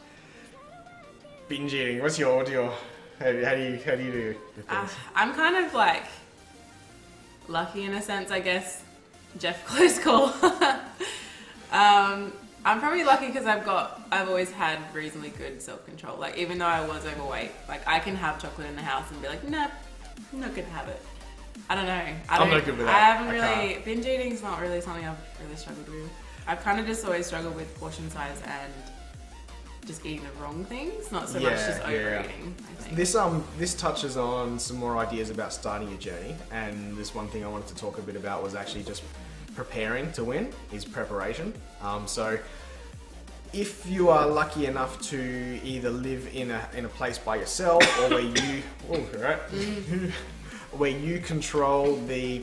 Binge eating. How do you do things? I'm kind of like lucky in a sense, I guess. Jeff, close call. I'm probably lucky because I've always had reasonably good self-control. Like even though I was overweight, like I can have chocolate in the house and be like, nah, I'm not gonna have it. I don't know. I'm not good with that. I haven't I really can't. binge eating's not really something I've really struggled with. I've kind of just always struggled with portion size and just eating the wrong things, not so much just overeating. I think. This touches on some more ideas about starting your journey, and this one thing I wanted to talk a bit about was actually just preparing to win, is preparation. So if you are lucky enough to either live in a place by yourself or where you where you control the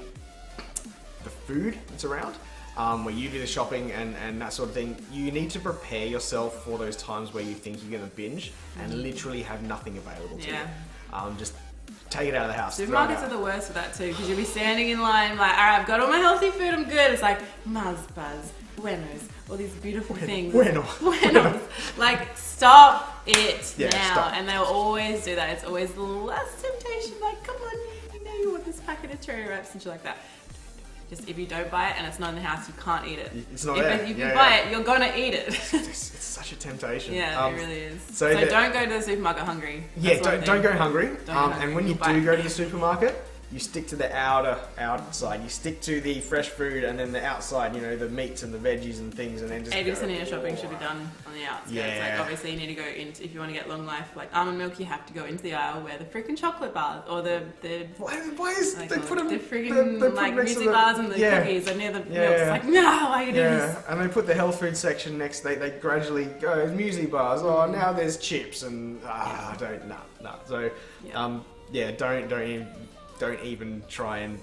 food that's around, where you do the shopping and that sort of thing, you need to prepare yourself for those times where you think you're going to binge and literally have nothing available to you. Just take it out of the house. Supermarkets are the worst for that too, because you'll be standing in line like, alright, I've got all my healthy food, I'm good. It's like, Mars Buzz, Buenos, all these beautiful things. Buenos. Like, stop it now. Stop. And they'll always do that. It's always the last temptation, like, come on, you know you want this packet of cherry wraps and shit like that. Just if you don't buy it and it's not in the house, you can't eat it. It's not there. If you buy it, you're gonna eat it. It's such a temptation. Yeah, it really is. So don't go to the supermarket hungry. Yeah, don't go hungry. Don't go hungry. And when you Buy do it. go to the supermarket, you stick to the outside. You stick to the fresh food, and then the outside, you know, the meats and the veggies and things, and then just 80% of your shopping should be done on the outskirts. Yeah. Like obviously you need to go into, if you want to get long life, like almond milk, you have to go into the aisle where the freaking chocolate bars or the Why is they put them the freaking like muesli bars and the cookies are near the milk. It's like, no, why are you doing this? And they put the health food section next. They gradually go muesli bars. Oh, now there's chips and no. So don't even try and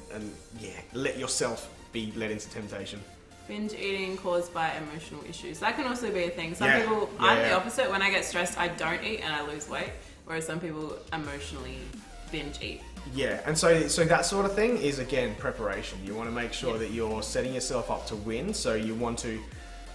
let yourself be led into temptation. Binge eating caused by emotional issues. That can also be a thing. Some Yeah. people, Yeah, I'm yeah. the opposite. When I get stressed, I don't eat and I lose weight. Whereas some people emotionally binge eat. Yeah, and so that sort of thing is, again, preparation. You want to make sure that you're setting yourself up to win, so you want to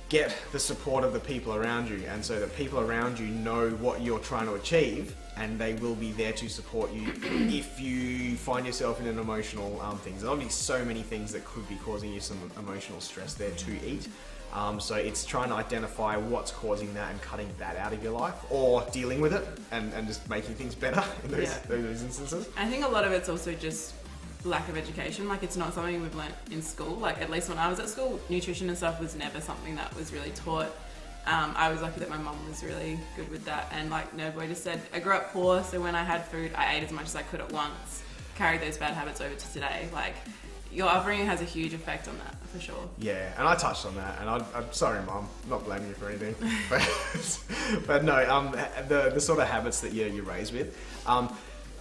get the support of the people around you, and so that people around you know what you're trying to achieve, and they will be there to support you if you find yourself in an emotional thing. There's obviously so many things that could be causing you some emotional stress there to eat. So it's trying to identify what's causing that and cutting that out of your life, or dealing with it and just making things better in those instances. I think a lot of it's also just lack of education. Like it's not something we've learnt in school. Like at least when I was at school, nutrition and stuff was never something that was really taught. I was lucky that my mum was really good with that, and like Nerdboy just said, I grew up poor, so when I had food, I ate as much as I could at once. Carried those bad habits over to today. Like your upbringing has a huge effect on that, for sure. Yeah, and I touched on that, and I'm sorry, Mum, I'm not blaming you for anything, but no, the sort of habits that you're raised with.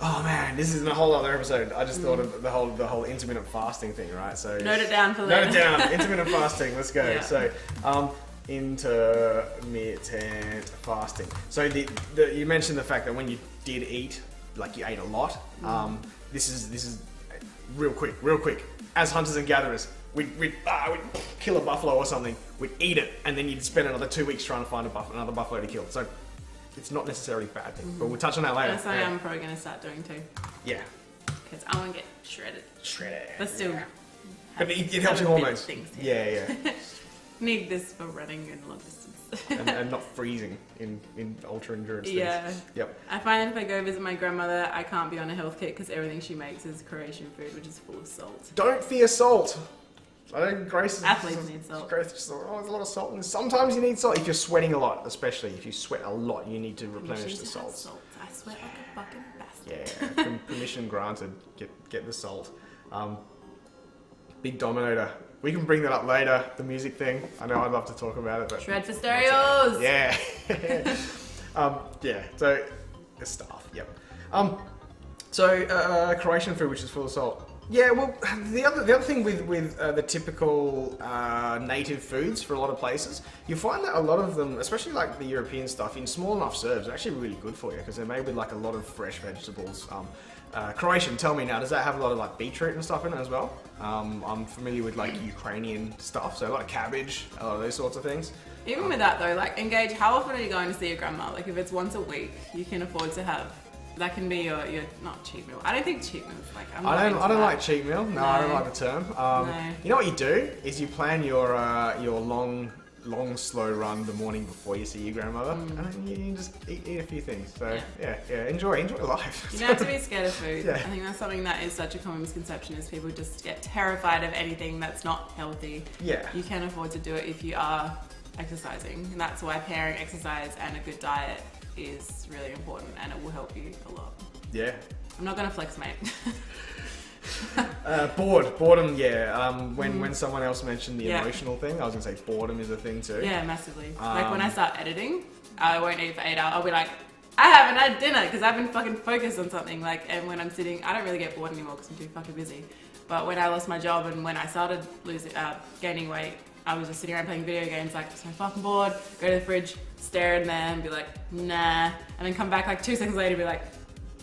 Oh man, this is a whole other episode. I just thought of the whole intermittent fasting thing, right? So Note it down for later. Note it down. Intermittent fasting. Let's go. Yeah. So, intermittent fasting. So you mentioned the fact that when you did eat, like you ate a lot. This is real quick. As hunters and gatherers, we'd kill a buffalo or something. We'd eat it, and then you'd spend another 2 weeks trying to find another buffalo to kill. So it's not necessarily a bad thing, but we'll touch on that later. That's something I'm probably going to start doing too. Yeah. Because I want to get shredded. Shredded. But still. But it helps have your a bit of hormones. things, Yeah. Need this for running in long distance. and not freezing in ultra endurance things. Yeah. Yep. I find if I go visit my grandmother, I can't be on a health kit because everything she makes is Croatian food, which is full of salt. Don't fear salt. I think Grace. Athletes need salt. Grace just thought, there's a lot of salt. And sometimes you need salt if you're sweating a lot, especially if you sweat a lot, you need to replenish the salt. I sweat like a fucking bastard. Yeah, permission granted. Get the salt. Big Dominator. We can bring that up later. The music thing. I know I'd love to talk about it, but Shred for stereos. yeah. Yeah. So the stuff. Yep. So Croatian food, which is full of salt. Yeah. Well, the other thing with the typical native foods for a lot of places, you find that a lot of them, especially like the European stuff, in small enough serves, are actually really good for you because they're made with like a lot of fresh vegetables. Croatian, tell me now, does that have a lot of like beetroot and stuff in it as well? I'm familiar with like Ukrainian stuff, so a lot of cabbage, a lot of those sorts of things. Even with that though, like Engage, how often are you going to see your grandma? Like if it's once a week, you can afford to have. That can be your not cheat meal. I don't think cheat meals like. I don't like cheat meal. No, I don't like the term. No. You know what you do is you plan your long slow run the morning before you see your grandmother, and then you just eat a few things. So yeah, enjoy life. You don't have to be scared of food. Yeah. I think that's something that is such a common misconception is people just get terrified of anything that's not healthy. Yeah. You can afford to do it if you are exercising, and that's why pairing exercise and a good diet is really important, and it will help you a lot. Yeah. I'm not gonna flex, mate. Boredom, yeah. When someone else mentioned the emotional thing, I was gonna say boredom is a thing too. Yeah, massively. Like when I start editing, I won't eat for 8 hours. I'll be like, I haven't had dinner because I've been fucking focused on something. Like, and when I'm sitting, I don't really get bored anymore because I'm too fucking busy. But when I lost my job and when I started gaining weight, I was just sitting around playing video games, like, so fucking bored, go to the fridge, stare in there and be like, nah. And then come back like 2 seconds later and be like,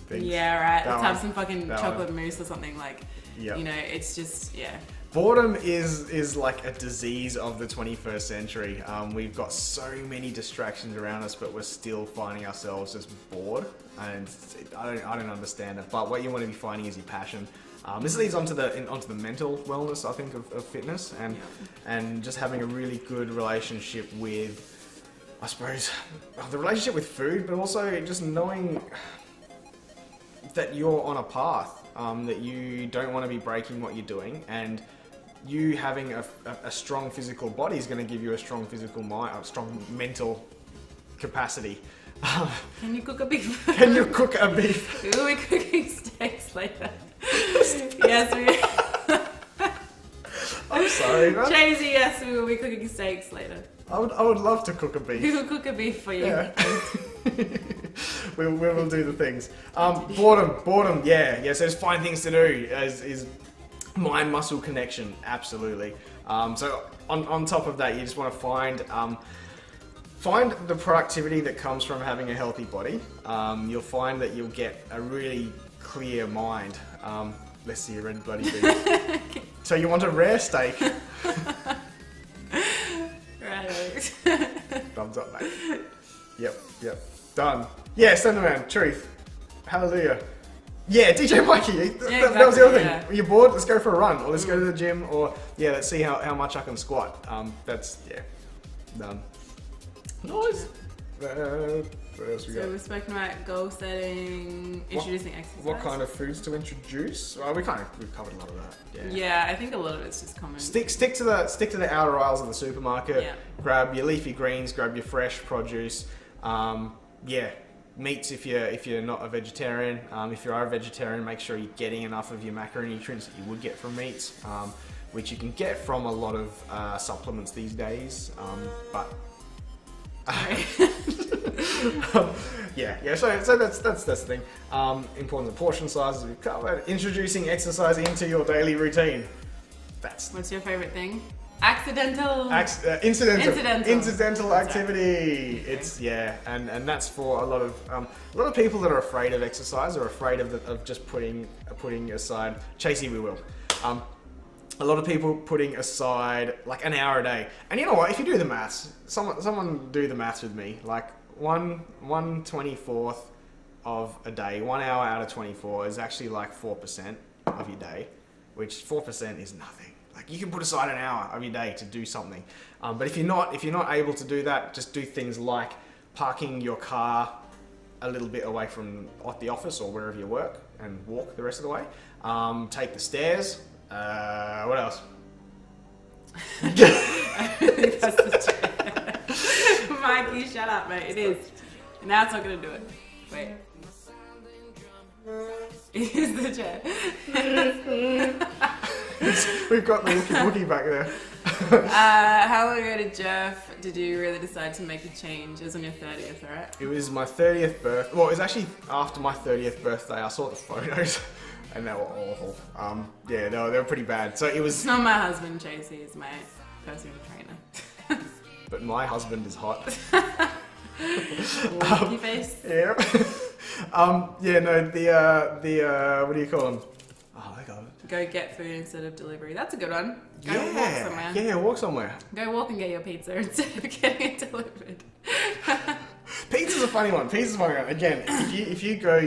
yeah, right, let's have some fucking chocolate mousse or something. Like, you know, it's just, yeah. Boredom is like a disease of the 21st century. We've got so many distractions around us, but we're still finding ourselves just bored. And I don't understand it. But what you want to be finding is your passion. This leads onto the mental wellness, I think, of fitness and just having a really good relationship with, I suppose, the relationship with food, but also just knowing that you're on a path, that you don't want to be breaking what you're doing, and you having a strong physical body is going to give you a strong physical mind, a strong mental capacity. Can you cook a beef? Can you cook a beef? We'll be cooking steaks later. Yes, we. I'm sorry, man. Jay-Z, yes, we will be cooking steaks later. I would love to cook a beef. We will cook a beef for you. Yeah. we will do the things. Boredom, yeah. So just find things to do is mind-muscle connection, absolutely. So on top of that, you just want to find the productivity that comes from having a healthy body. You'll find that you'll get a really clear mind. Let's see a red bloody beef. So you want a rare steak. Right. Thumbs up, mate. Yep. Done. Yeah, Slenderman, truth. Hallelujah. Yeah, DJ Mikey. That was the other thing. Yeah. You're bored? Let's go for a run, or let's go to the gym, or let's see how much I can squat. That's done. Nice. What else we got? So we've spoken about goal setting, introducing exercise. What kind of foods to introduce? Well, we've covered a lot of that. Yeah, I think a lot of it's just common. Stick to the outer aisles of the supermarket. Yeah. Grab your leafy greens. Grab your fresh produce. Meats if you're not a vegetarian. If you are a vegetarian, make sure you're getting enough of your macronutrients that you would get from meats, which you can get from a lot of supplements these days. So that's the thing. Important portion sizes we've covered. Introducing exercise into your daily routine. What's your favorite thing? Accidental. Incidental activity. Okay. It's and that's for a lot of people that are afraid of exercise or afraid of just putting aside. Chasey, we will. A lot of people putting aside like an hour a day, and you know what? If you do the maths, someone do the maths with me. Like 1/24th of a day, 1 hour out of 24 is actually like 4% of your day, which 4% is nothing. Like you can put aside an hour of your day to do something. But if you're not able to do that, just do things like parking your car a little bit away from the office or wherever you work and walk the rest of the way. Take the stairs. What else? I think that's the chair. Mikey, shut up, mate. It is. Now it's not going to do it. Wait. It is the chair. We've got the Wookie back there. How long ago did Jeff, did you really decide to make a change? It was on your 30th, right? It was my 30th birthday. Well, it was actually after my 30th birthday. I saw the photos and they were awful. Yeah, they were pretty bad. So it was... It's not my husband, Chase. He's my personal trainer. But my husband is hot. Wookie face? Yeah. Yeah, no, the what do you call them? Oh, I got it. Go get food instead of delivery. That's a good one. Go Yeah, walk somewhere. yeah, walk somewhere. Go walk and get your pizza instead of getting it delivered. Pizza's a funny one. Again, if you go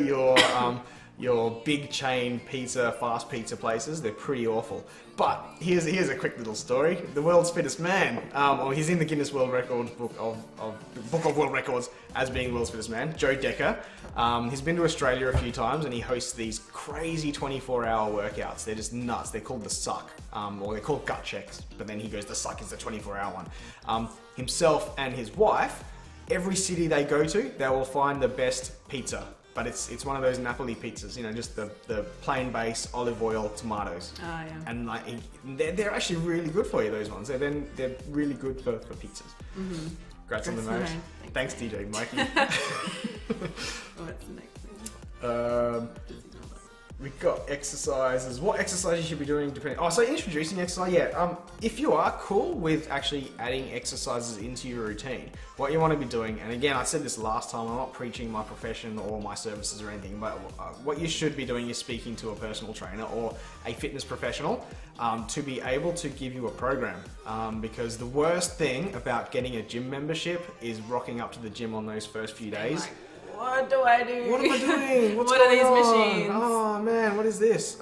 your big chain pizza, fast pizza places, they're pretty awful. But here's a quick little story. The world's fittest man, he's in the Guinness World Records Book of World Records as being the world's fittest man, Joe Decker. He's been to Australia a few times and he hosts these crazy 24-hour workouts. They're just nuts. They're called the Suck, or they're called gut checks. But then he goes, the Suck is the 24-hour one. Himself and his wife, every city they go to, they will find the best pizza. But it's one of those Napoli pizzas, you know, just the plain base, olive oil, tomatoes. Oh, yeah. And like they're actually really good for you, those ones. They're really good for pizzas. Mm-hmm. Congrats on the Congrats, marriage. mate. Thanks, DJ Mikey. What's the next thing? We've got exercises. What exercise you should be doing depending... Oh, so introducing exercise, yeah. If you are cool with actually adding exercises into your routine, what you want to be doing, and again, I said this last time, I'm not preaching my profession or my services or anything, but what you should be doing is speaking to a personal trainer or a fitness professional to be able to give you a program. Because the worst thing about getting a gym membership is rocking up to the gym on those first few days. What do I do? What am I doing? What's what are going these on? machines? Oh man, what is this?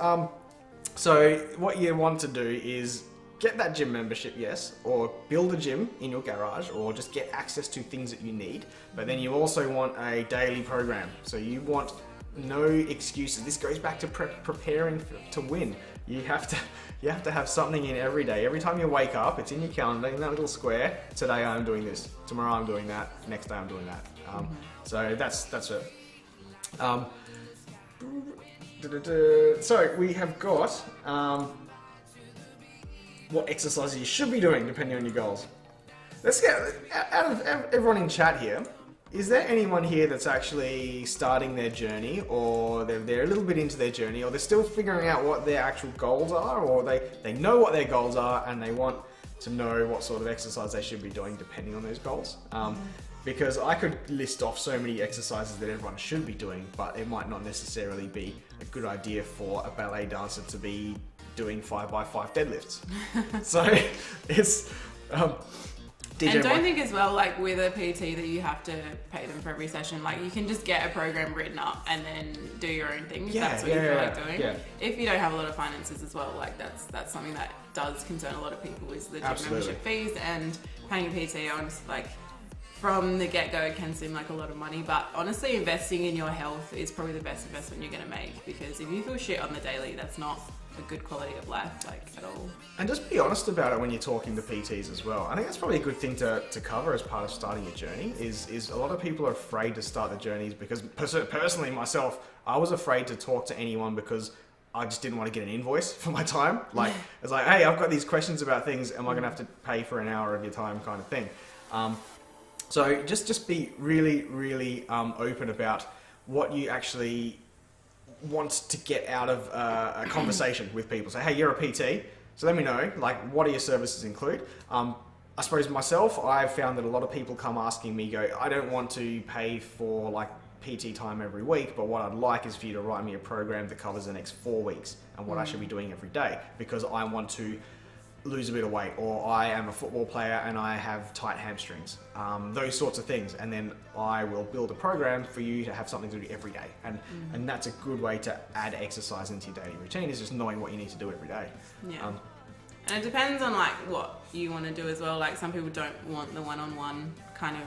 So what you want to do is get that gym membership, yes, or build a gym in your garage, or just get access to things that you need. But then you also want a daily program. So you want no excuses. This goes back to preparing to win. You have to have something in every day. Every time you wake up, it's in your calendar, in that little square. Today I'm doing this. Tomorrow I'm doing that. Next day I'm doing that. So that's it. So we have got what exercises you should be doing depending on your goals. Let's get out of everyone in chat here. Is there anyone here that's actually starting their journey, or they're a little bit into their journey, or they're still figuring out what their actual goals are, or they know what their goals are and they want to know what sort of exercise they should be doing depending on those goals? Because I could list off so many exercises that everyone should be doing, but it might not necessarily be a good idea for a ballet dancer to be doing 5x5 deadlifts. So it's... DJ and don't think as well, like with a PT, that you have to pay them for every session. Like you can just get a program written up and then do your own thing if that's what you feel like doing. Yeah. If you don't have a lot of finances as well, like that's something that does concern a lot of people, is the gym membership fees and paying a PT. Honestly, like from the get-go, it can seem like a lot of money, but honestly, investing in your health is probably the best investment you're going to make, because if you feel shit on the daily, that's not a good quality of life, like, at all. And just be honest about it when you're talking to PTs as well. I think that's probably a good thing to cover as part of starting a journey, is a lot of people are afraid to start the journeys, because personally myself, I was afraid to talk to anyone because I just didn't want to get an invoice for my time. Like, it's like, hey, I've got these questions about things, am I going to have to pay for an hour of your time, kind of thing. So just be really, really open about what you actually want to get out of a conversation with people. So, hey, you're a PT, so let me know, like, what do your services include? I suppose myself, I've found that a lot of people come asking me, I don't want to pay for like PT time every week, but what I'd like is for you to write me a program that covers the next 4 weeks and what I should be doing every day, because I want to lose a bit of weight, or I am a football player and I have tight hamstrings, those sorts of things, and then I will build a program for you to have something to do every day, and that's a good way to add exercise into your daily routine, is just knowing what you need to do every day. And it depends on like what you want to do as well. Like some people don't want the one-on-one kind of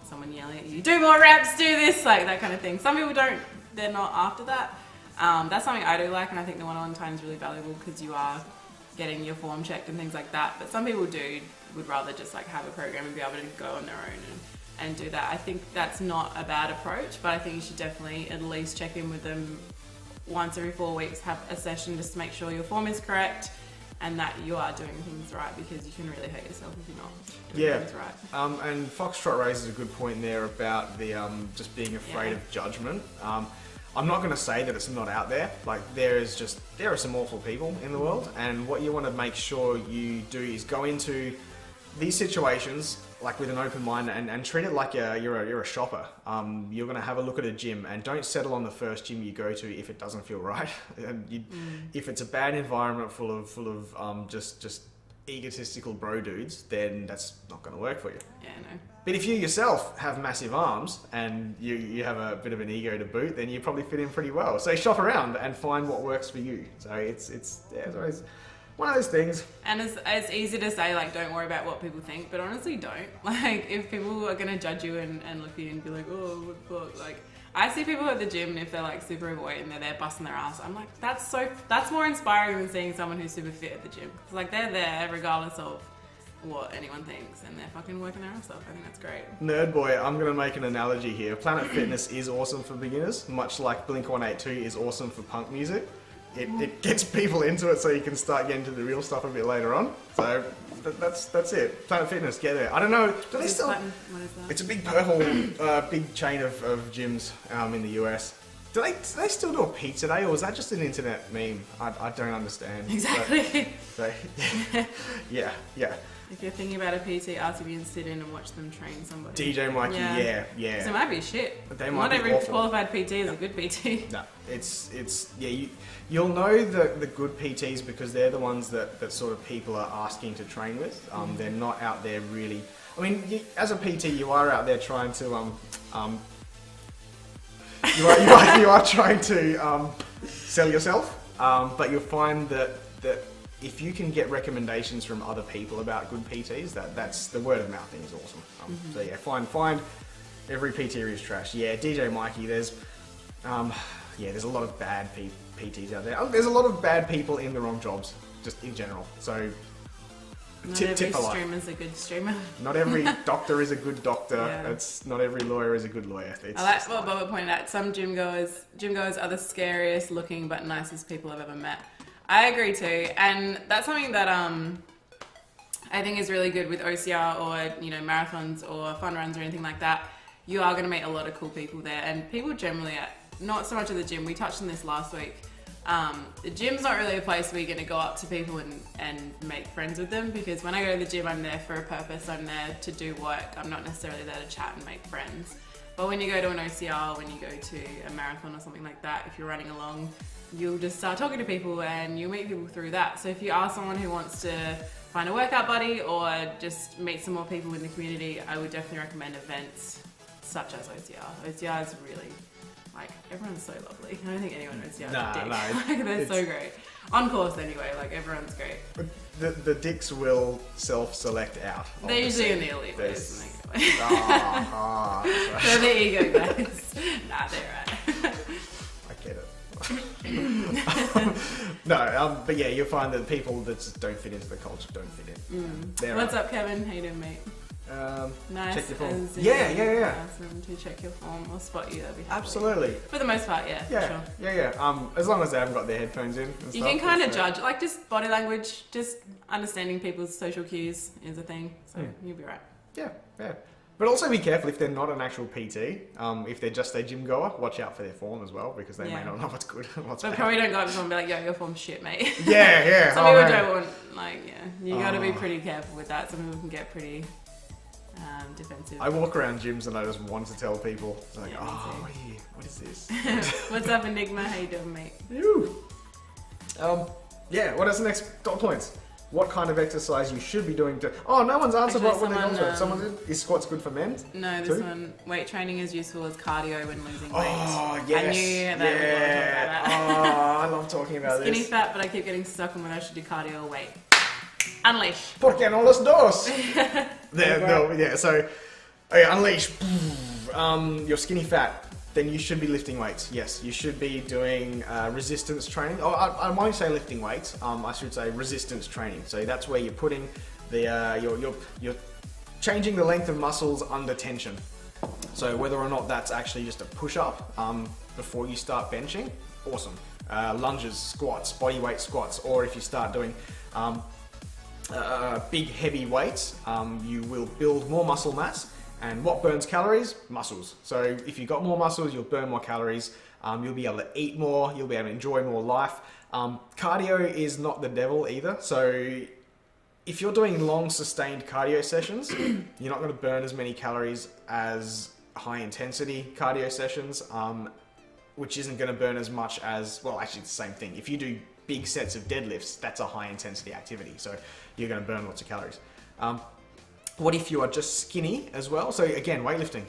someone yelling at you, do more reps, do this, like that kind of thing. Some people don't, they're not after that. That's something I do like, and I think the one-on-one time is really valuable because you are getting your form checked and things like that. But some people would rather just like have a program and be able to go on their own and do that. I think that's not a bad approach, but I think you should definitely at least check in with them once every 4 weeks, have a session just to make sure your form is correct and that you are doing things right, because you can really hate yourself if you're not doing things right. And Foxtrot raises a good point there about the just being afraid of judgment. I'm not going to say that it's not out there. Like there are some awful people in the world, and what you want to make sure you do is go into these situations like with an open mind and treat it like you're a shopper. You're going to have a look at a gym and don't settle on the first gym you go to if it doesn't feel right. If it's a bad environment full of just egotistical bro dudes, then that's not going to work for you. Yeah, no. But if you yourself have massive arms and you have a bit of an ego to boot, then you probably fit in pretty well. So shop around and find what works for you. So it's always one of those things. And it's easy to say, like, don't worry about what people think, but honestly don't. Like, if people are going to judge you and look at you and be like, oh, what the fuck? Like, I see people at the gym, and if they're, like, super overweight and they're there busting their ass, I'm like, that's more inspiring than seeing someone who's super fit at the gym. Because, like, they're there regardless of what anyone thinks, and they're fucking working their ass off. I think that's great. Nerd boy, I'm going to make an analogy here. Planet Fitness is awesome for beginners, much like Blink-182 is awesome for punk music. It gets people into it so you can start getting to the real stuff a bit later on. So that's it. Planet Fitness, get there. I don't know. Do they still? What is that? It's a big purple, big chain of gyms in the US. Do they still do a pizza day, or is that just an internet meme? I don't understand. Exactly. Yeah. If you're thinking about a PT, ask if you can sit in and watch them train somebody. DJ Mikey, yeah. So it might be shit. They might Not be every awful. qualified PT is a good PT. No, you'll know the good PTs because they're the ones that sort of people are asking to train with. They're not out there really. I mean, as a PT, you are out there trying to you are trying to sell yourself, but you'll find that if you can get recommendations from other people about good PTs, that's the word of mouth thing is awesome. So yeah, find every PT is trash. Yeah, DJ Mikey, there's a lot of bad PTs out there. There's a lot of bad people in the wrong jobs, just in general. So Not every streamer's a good streamer. not every doctor is a good doctor. Yeah. It's not every lawyer is a good lawyer. I like what Boba pointed out. Some gym goers are the scariest looking but nicest people I've ever met. I agree too, and that's something that I think is really good with OCR or marathons or fun runs or anything like that. You are going to meet a lot of cool people there, and people generally not so much at the gym. We touched on this last week. The gym's not really a place where you're going to go up to people and make friends with them, because when I go to the gym, I'm there for a purpose. I'm there to do work. I'm not necessarily there to chat and make friends. But when you go to an OCR, when you go to a marathon or something like that, if you're running along, you'll just start talking to people and you'll meet people through that. So if you are someone who wants to find a workout buddy or just meet some more people in the community, I would definitely recommend events such as OCR. OCR is really, like, everyone's so lovely. I don't think anyone knows OCR is a dick. Like, they're so great. On course anyway, like, everyone's great. The dicks will self-select out. They're usually in the elite ways. They're Sorry. the ego guys. Nah, they're right. I get it. No, but yeah, you'll find that people that just don't fit into the culture don't fit in. What's up, Kevin? How you doing, mate? Nice. Check your form. As Yeah. Awesome to check your form or spot you. That'd be Absolutely. For the most part, yeah. Yeah, for sure. yeah. As long as they haven't got their headphones in. And You can kind of judge, like, just body language, just understanding people's social cues is a thing. So you'll be right. Yeah. But also be careful if they're not an actual PT. If they're just a gym goer, watch out for their form as well, because they may not know what's good and what's But bad. probably don't go up to someone and be like, yo, your form's shit, mate. Yeah. Some people don't want, like, you gotta be pretty careful with that. Some people can get pretty defensive. I walk around gyms and I just want to tell people, like, Yeah, me too. what is this? What's up, Enigma? How you doing, mate? What is the next dot points? What kind of exercise you should be doing to... Oh, no one's answered Actually, what they answered. Someone did? Is squats good for men? No, this one, weight training is useful as cardio when losing weight. Oh, yes. I knew that we were talking about that. Oh, I love talking about Skinny this. fat, but I keep getting stuck on when I should do cardio or weight. Unleash. ¿Por qué no los dos? Yeah, so unleash. You're skinny fat. Then you should be lifting weights. Yes, you should be doing resistance training. Oh, I won't say lifting weights. I should say resistance training. So that's where you're putting the you're changing the length of muscles under tension. So whether or not that's actually just a push-up before you start benching, awesome. Lunges, squats, body weight squats, or if you start doing big heavy weights, you will build more muscle mass. And what burns calories? Muscles. So if you've got more muscles, you'll burn more calories. You'll be able to eat more. You'll be able to enjoy more life. Cardio is not the devil either. So if you're doing long sustained cardio sessions, you're not going to burn as many calories as high intensity cardio sessions, which isn't going to burn as much as, well, actually it's the same thing. If you do big sets of deadlifts, that's a high intensity activity. So you're going to burn lots of calories. What if you are just skinny as well? So again, weightlifting,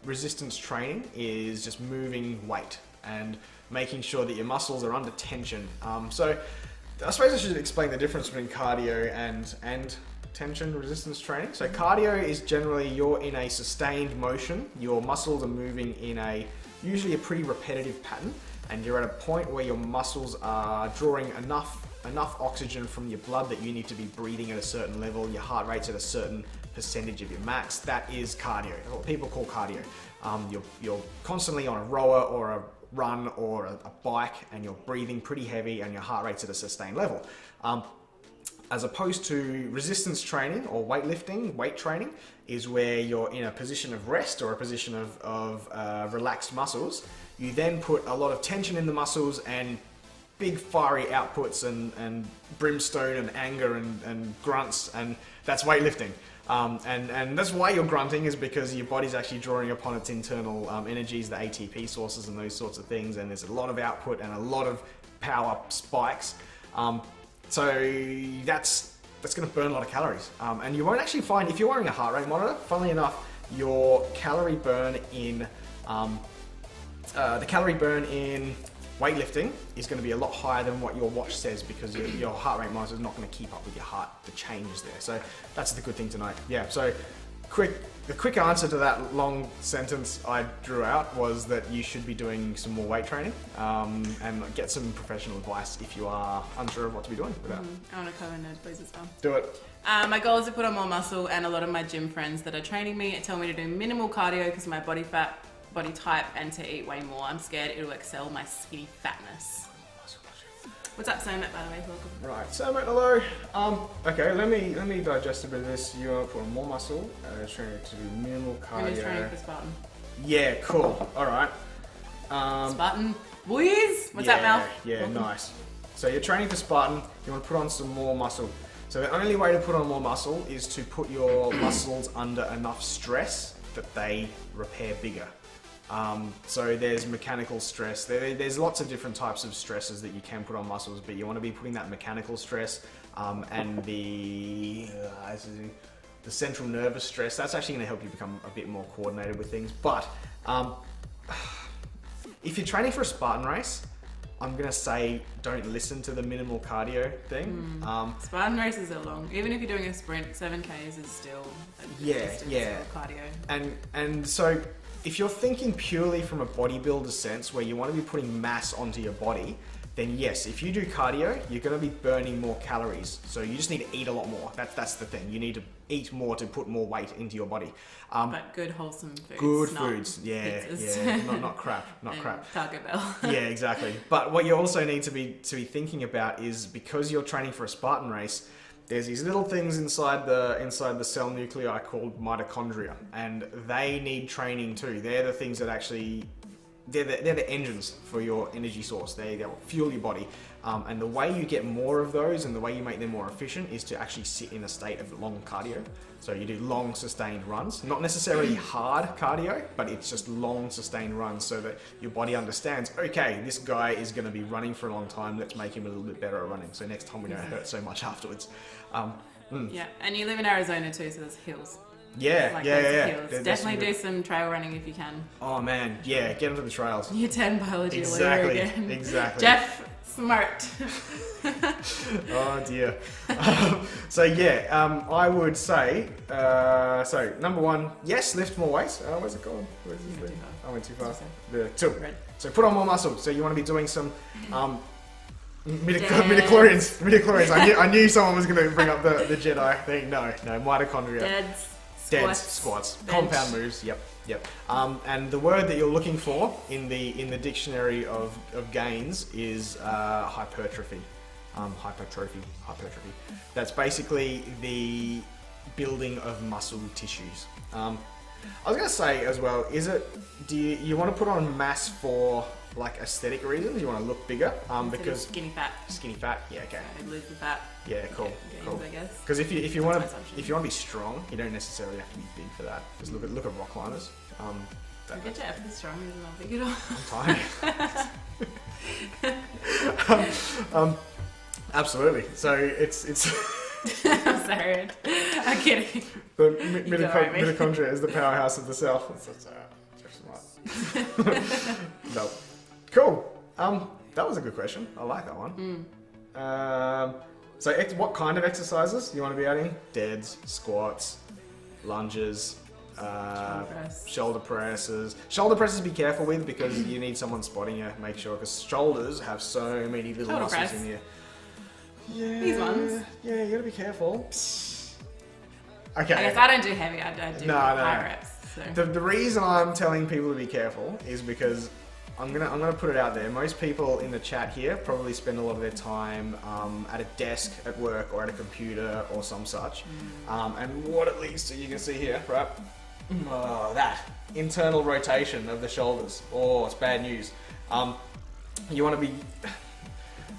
resistance training is just moving weight and making sure that your muscles are under tension. So I suppose I should explain the difference between cardio and tension resistance training. So cardio is generally you're in a sustained motion, your muscles are moving in usually a pretty repetitive pattern, and you're at a point where your muscles are drawing enough oxygen from your blood that you need to be breathing at a certain level, your heart rate's at a certain percentage of your max. That is cardio, what people call cardio. You're constantly on a rower or a run or a bike, and you're breathing pretty heavy and your heart rate's at a sustained level. As opposed to resistance training or weightlifting, weight training is where you're in a position of rest or a position of relaxed muscles. You then put a lot of tension in the muscles and big fiery outputs and brimstone and anger and grunts, and that's weightlifting. And that's why you're grunting, is because your body's actually drawing upon its internal energies, the ATP sources and those sorts of things, and there's a lot of output and a lot of power spikes. So that's going to burn a lot of calories. And you won't actually find, if you're wearing a heart rate monitor, funnily enough, your calorie burn in weightlifting is going to be a lot higher than what your watch says, because your heart rate monitor is not going to keep up with your heart, the changes there. So that's the good thing to note. Yeah, so the quick answer to that long sentence I drew out was that you should be doing some more weight training and get some professional advice if you are unsure of what to be doing with that. I want to cover nerd please as well. Do it. My goal is to put on more muscle, and a lot of my gym friends that are training me tell me to do minimal cardio because of my body type, and to eat way more. I'm scared it'll excel my skinny fatness. What's up, Somat, by the way? Welcome. Right, Somat, hello. Okay, let me digest a bit of this. You want to put on more muscle, training to do minimal cardio. We're just training for Spartan. Yeah, cool. All right. Spartan boys. What's up, Mal? Yeah, Welcome. nice. So you're training for Spartan. You want to put on some more muscle. So the only way to put on more muscle is to put your muscles under enough stress that they repair bigger. So there's mechanical stress. There's lots of different types of stresses that you can put on muscles, but you want to be putting that mechanical stress and the central nervous stress. That's actually going to help you become a bit more coordinated with things. But if you're training for a Spartan race, I'm going to say don't listen to the minimal cardio thing. Spartan races are long. Even if you're doing a sprint, 7Ks is still a distance of cardio. And so if you're thinking purely from a bodybuilder sense, where you want to be putting mass onto your body, then yes, if you do cardio, you're going to be burning more calories. So you just need to eat a lot more. That's the thing. You need to eat more to put more weight into your body. But good, wholesome foods. Good foods, yeah. Not crap, not crap. Taco Bell. Yeah, exactly. But what you also need to be thinking about is, because you're training for a Spartan race, there's these little things inside the cell nuclei called mitochondria, and they need training too. They're the things that actually, they're the engines for your energy source. They'll fuel your body. And the way you get more of those and the way you make them more efficient is to actually sit in a state of long cardio. So you do long sustained runs, not necessarily hard cardio, but it's just long sustained runs so that your body understands, okay, this guy is going to be running for a long time. Let's make him a little bit better at running. So next time we don't hurt so much afterwards. Yeah, and you live in Arizona too, so there's hills. Yeah. Hills. Definitely do some trail running if you can. Oh man, yeah, get into the trails. Year 10 biology Exactly, all over again. exactly. Jeff Smart. Oh dear. I would say, so number one, yes, lift more weights. Where's it gone? Where's this thing? I went too fast. So put on more muscle. So you want to be doing some midichlorians. I knew someone was going to bring up the Jedi thing. No, mitochondria. Deads, squats, compound moves. Yep. And the word that you're looking for in the dictionary of gains is hypertrophy. Hypertrophy. That's basically the building of muscle tissues. I was gonna say as well, do you want to put on mass for like aesthetic reasons? You want to look bigger? Because skinny fat. Yeah, okay. So lose the fat. Yeah, cool. I guess. Because if you want to be strong, you don't necessarily have to be big for that. Just look at rock climbers. Get your effort strong as well, big at all. I'm tiny. Absolutely. So it's. I'm sorry. I'm kidding. The mitochondria is the powerhouse of the cell. That's smart. No. Cool. That was a good question. I like that one. So what kind of exercises you want to be adding? Deads, squats, lunges, shoulder presses. Shoulder presses, be careful with because you need someone spotting you. Make sure because shoulders have so many little shoulder muscles press. in here. Yeah, these ones. Yeah, you gotta be careful. Okay. I guess I don't do heavy. I do high reps. So. The reason I'm telling people to be careful is because I'm gonna put it out there. Most people in the chat here probably spend a lot of their time at a desk at work or at a computer or some such. And what it leads to, you can see here, right? That internal rotation of the shoulders. Oh, it's bad news. You want to be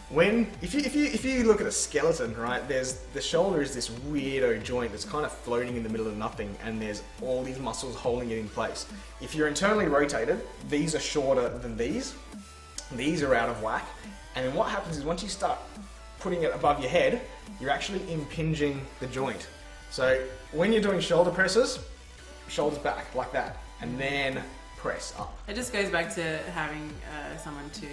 if you look at a skeleton, right? The shoulder is this weirdo joint that's kind of floating in the middle of nothing, and there's all these muscles holding it in place. If you're internally rotated, these are shorter than these. These are out of whack, and then what happens is once you start putting it above your head, you're actually impinging the joint. So when you're doing shoulder presses, shoulders back like that, and then press up. It just goes back to having someone to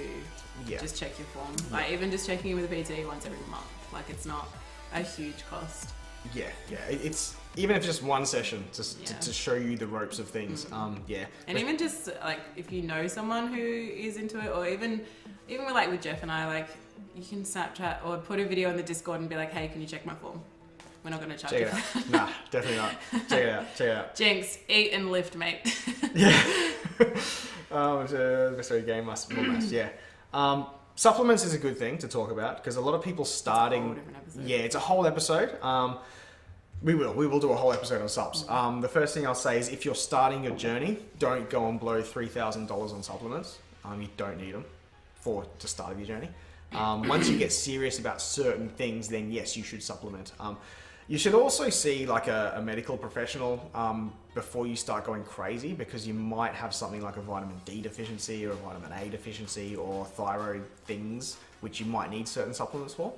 just check your form. Like even just checking in with a PT once every month. Like it's not a huge cost. Yeah. It's even if just one session to show you the ropes of things. And even just like if you know someone who is into it, or even with Jeff and I, like you can Snapchat or put a video in the Discord and be like, hey, can you check my form? We're not going to charge you for that. Nah, definitely not. Check it out. Jinx, eat and lift, mate. Yeah. Sorry, gain mass. Yeah. Supplements is a good thing to talk about because a lot of people starting. It's a whole episode. We will do a whole episode on subs. The first thing I'll say is if you're starting your journey, don't go and blow $3,000 on supplements. You don't need them to start your journey. Once you get serious about certain things, then yes, you should supplement. You should also see like a medical professional before you start going crazy because you might have something like a vitamin D deficiency or a vitamin A deficiency or thyroid things which you might need certain supplements for.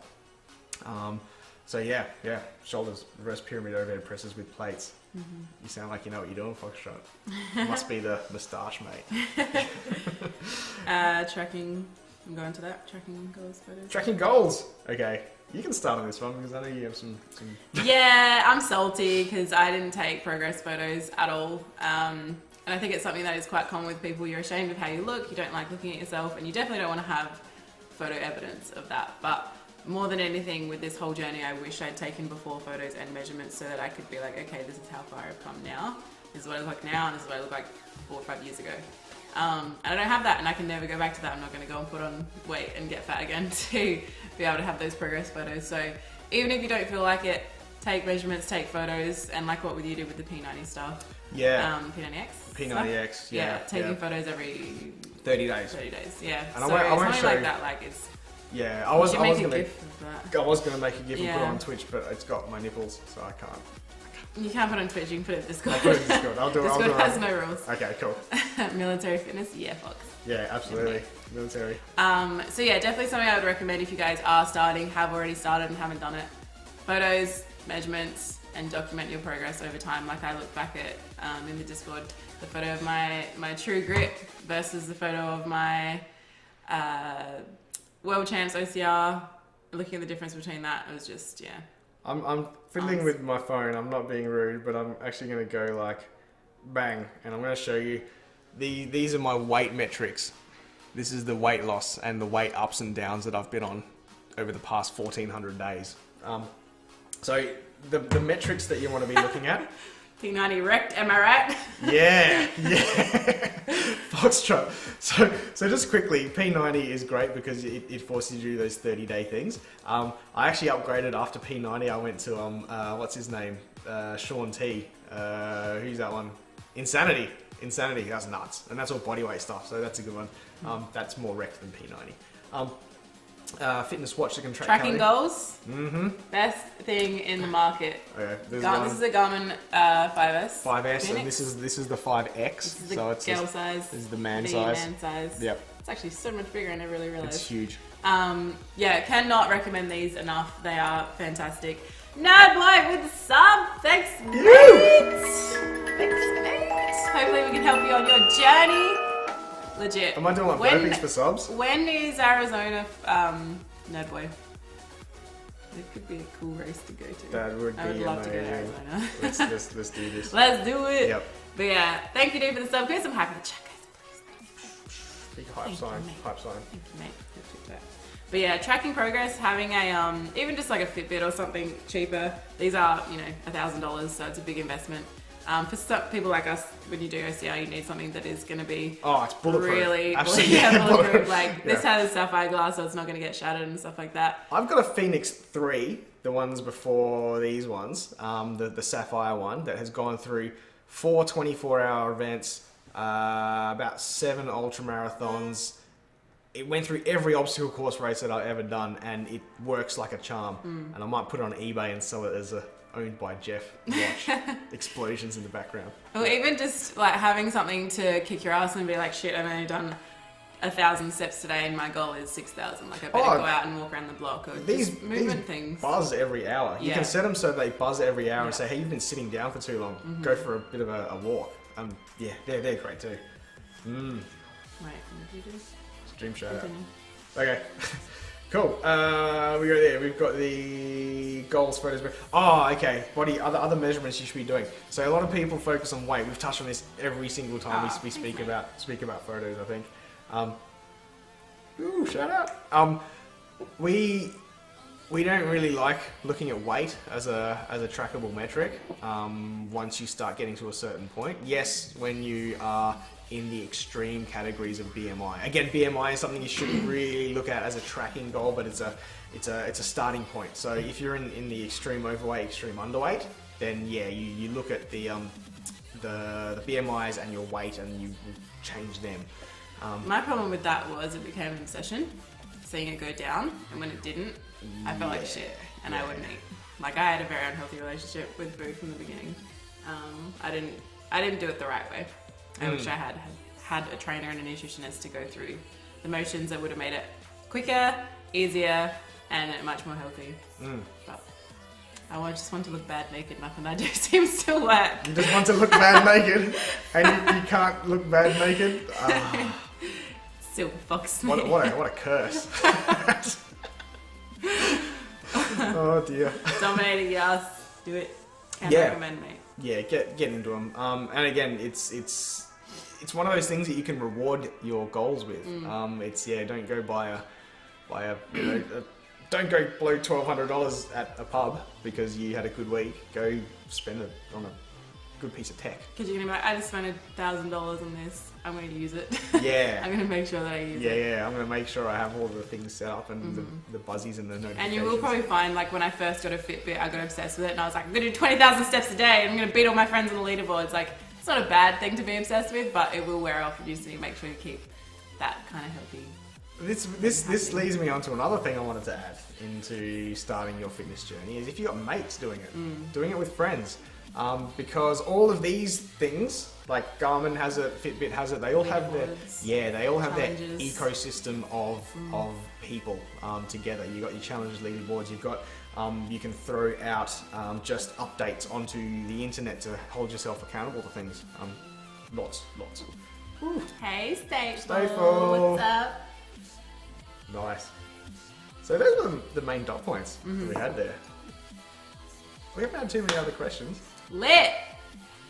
Shoulders, reverse pyramid overhead presses with plates. Mm-hmm. You sound like you know what you're doing, Foxtrot. Must be the moustache, mate. Tracking. I'm going to that. Tracking goals, photos. Tracking goals. Okay. You can start on this one because I know you have some... Yeah, I'm salty because I didn't take progress photos at all. And I think it's something that is quite common with people. You're ashamed of how you look, you don't like looking at yourself, and you definitely don't want to have photo evidence of that. But more than anything with this whole journey, I wish I'd taken before photos and measurements so that I could be like, okay, this is how far I've come now. This is what I look like now, and this is what I look like 4 or 5 years ago. And I don't have that, and I can never go back to that. I'm not going to go and put on weight and get fat again to be able to have those progress photos. So even if you don't feel like it, take measurements, take photos, and like what you did with the P90 stuff. Yeah. P90X. P90X. Yeah. Taking photos every 30 days. 30 days. Yeah. And so I won't it's show like you. that. Like it's. Yeah, I was gonna make. I was gonna make a GIF and put it on Twitch, but it's got my nipples, so I can't. You can't put it on Twitch. You can put it in Discord. I'll put it in Discord. I'll do it. Discord has no rules. Okay, cool. Military fitness, yeah, Fox. Yeah, absolutely. Military. So yeah, definitely something I would recommend if you guys are starting, have already started and haven't done it. Photos, measurements, and document your progress over time. Like I look back at in the Discord, the photo of my true grip versus the photo of my World Champs OCR, looking at the difference between that, it was just, yeah. I'm fiddling with my phone. I'm not being rude, but I'm actually going to go like bang, and I'm going to show you. These are my weight metrics. This is the weight loss and the weight ups and downs that I've been on over the past 1,400 days. So the metrics that you want to be looking at. P90 wrecked, am I right? Yeah. Foxtrot. So just quickly, P90 is great because it forces you to do those 30-day things. I actually upgraded after P90. I went to what's his name? Sean T. Who's that one? Insanity. That's nuts, and that's all bodyweight stuff. So that's a good one. That's more wrecked than P90. Fitness watch that can track Tracking calories. goals. Mm-hmm. Best thing in the market. Okay, This is a Garmin 5S. 5S, Phoenix. and this is the 5X. This is the so it's girl size. This is the man the size. man size. Yep. It's actually so much bigger, I never really realized. It's huge. Yeah, cannot recommend these enough. They are fantastic. Nerd Boy with the sub. Thanks, mate. Hopefully we can help you on your journey. Legit. Am I doing like burpees for subs? When is Arizona, Nerd Boy? It could be a cool race to go to. That would be I would love to go to amazing. Arizona. Let's do this. Let's do it. Yep. But yeah, thank you, dude, for the sub. Give us some hype in the chat, guys, please. Big hype Thank sign. you, mate. Hype sign. Thank you, mate. Appreciate that. But yeah, tracking progress, having a even just like a Fitbit or something cheaper. These are $1,000, so it's a big investment. For some people like us, when you do OCR, you need something that is going to be it's bulletproof. really Absolutely. bulletproof. Like this Yeah. has sapphire glass, so it's not going to get shattered and stuff like that. I've got a Phoenix 3, the ones before these ones, the Sapphire one that has gone through 4 24-hour events, about 7 ultra marathons. It went through every obstacle course race that I've ever done, and it works like a charm. And I might put it on eBay and sell it as a owned by Jeff watch. Explosions in the background. Or even just like having something to kick your ass and be like, shit, I've only done 1,000 steps today and my goal is 6,000. Like I better go out and walk around the block. Or These movement things. buzz every hour. You Yeah. can set them so they buzz every hour and say, hey, you've been sitting down for too long. Go for a bit of a walk. Yeah, they're great too. Wait, what did you do? Dream shout out. Continue. Okay. Cool. We go there. We've got the goals, photos. Okay. Other measurements you should be doing. So a lot of people focus on weight. We've touched on this every single time we speak about photos. I think. Shout out. We don't really like looking at weight as a trackable metric. Once you start getting to a certain point, yes, when you are in the extreme categories of BMI. Again, BMI is something you shouldn't really look at as a tracking goal, but it's a starting point. So if you're in the extreme overweight, extreme underweight, then yeah, you look at the BMIs and your weight, and you change them. My problem with that was it became an obsession, seeing it go down, and when it didn't, I felt like shit, and I wouldn't eat. Like I had a very unhealthy relationship with food from the beginning. I didn't do it the right way. I wish I had a trainer and a nutritionist to go through the motions that would have made it quicker, easier, and much more healthy. But I just want to look bad naked. Nothing I do seems to work. You just want to look bad naked, and you can't look bad naked. Silver fox. What a curse. Oh dear. Dominating, yes. Do it. Can't Yeah. recommend, mate. Yeah, get into them. And again, it's one of those things that you can reward your goals with. Don't go buy a don't go blow $1,200 at a pub because you had a good week. Go spend it on a good piece of tech. Because you're gonna be like, I just spent $1,000 on this. I'm gonna use it. Yeah. I'm gonna make sure that I use it. Yeah. I'm gonna make sure I have all the things set up and the buzzies and the notifications. And you will probably find, like, when I first got a Fitbit, I got obsessed with it, and I was like, I'm gonna do 20,000 steps a day, and I'm gonna beat all my friends on the leaderboard. It's like, it's not a bad thing to be obsessed with, but it will wear off, and you just need to make sure you keep that kind of healthy. This leads me on to another thing I wanted to add into starting your fitness journey is if you got mates doing it with friends, because all of these things like Garmin has it, Fitbit has it, they all have their Challenges. ecosystem of people together. You got your challenges, leaderboards. You've got you can throw out just updates onto the internet to hold yourself accountable to things. Lots. Hey, Stateful. Stateful. What's up? Nice. So those are the main dot points that we had there. We haven't had too many other questions. Lit!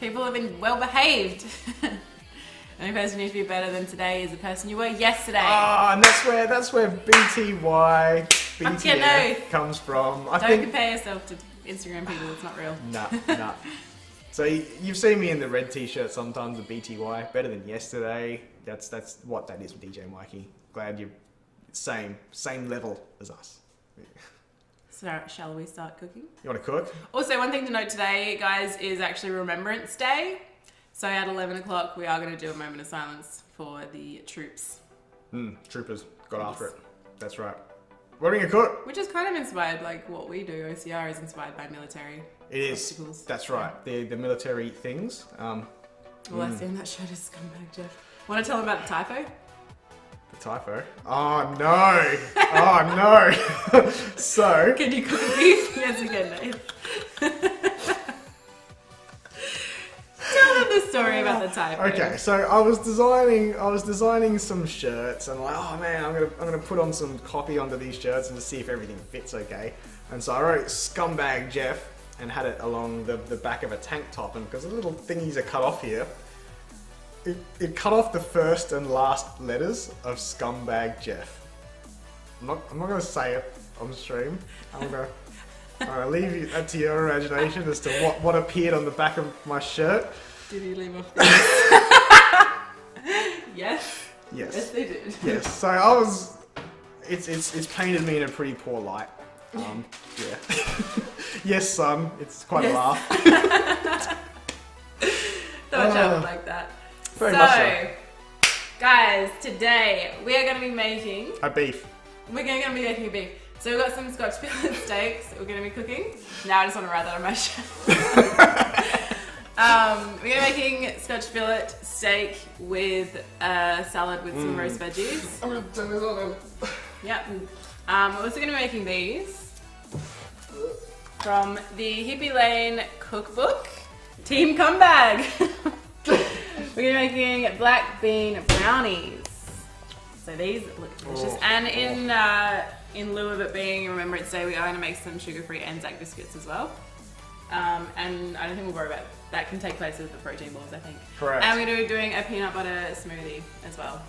People have been well behaved. The only person who's been better than today is the person you were yesterday. Oh, and that's where BTY comes from. Don't compare yourself to Instagram people, it's not real. Nah. So you've seen me in the red t-shirt sometimes, the BTY, better than yesterday. That's what that is with DJ Mikey. Glad you're same level as us. So shall we start cooking? You want to cook? Also, one thing to note today, guys, is actually Remembrance Day. So at 11 o'clock, we are going to do a moment of silence for the troops. Troopers got after it. That's right. What are we going to cook? Which is kind of inspired, like what we do. OCR is inspired by military. It is. Obstacles. That's right. The military things. Well, I see in that shirt is scumbag Jeff. Want to tell him about the typo? The typo? Oh no! Oh no! So. Can you cook beef? Yes, we can, Dave. Tell them the story about the typo. Okay, so I was designing some shirts, and I'm like, oh man, I'm gonna put on some copy onto these shirts and just see if everything fits okay. And so I wrote "Scumbag Jeff" and had it along the back of a tank top, and because the little thingies are cut off here. It cut off the first and last letters of Scumbag Jeff. I'm not going to say it on stream. I'm going to leave that to your imagination as to what appeared on the back of my shirt. Did he leave off? Yes. Yes, they did. Yes. So I was. It's painted me in a pretty poor light. Yeah. Yes, son. It's quite a laugh. Thought I would like that. Very much so. Guys, today we are going to be making a beef. We're going to be making a beef. So we've got some Scotch fillet steaks that we're going to be cooking. Now I just want to write that on my shirt. We're going to be making Scotch fillet steak with a salad with some roast veggies. I'm going to turn this on. Yep. We're also going to be making these from the Hippie Lane cookbook, Team Cumbag. We're going to be making black bean brownies. So these look delicious. Oh. And in lieu of it being Remembrance Day, we are going to make some sugar-free Anzac biscuits as well. And I don't think we'll worry about it. That can take place with the protein balls, I think. Correct. And we're going to be doing a peanut butter smoothie as well.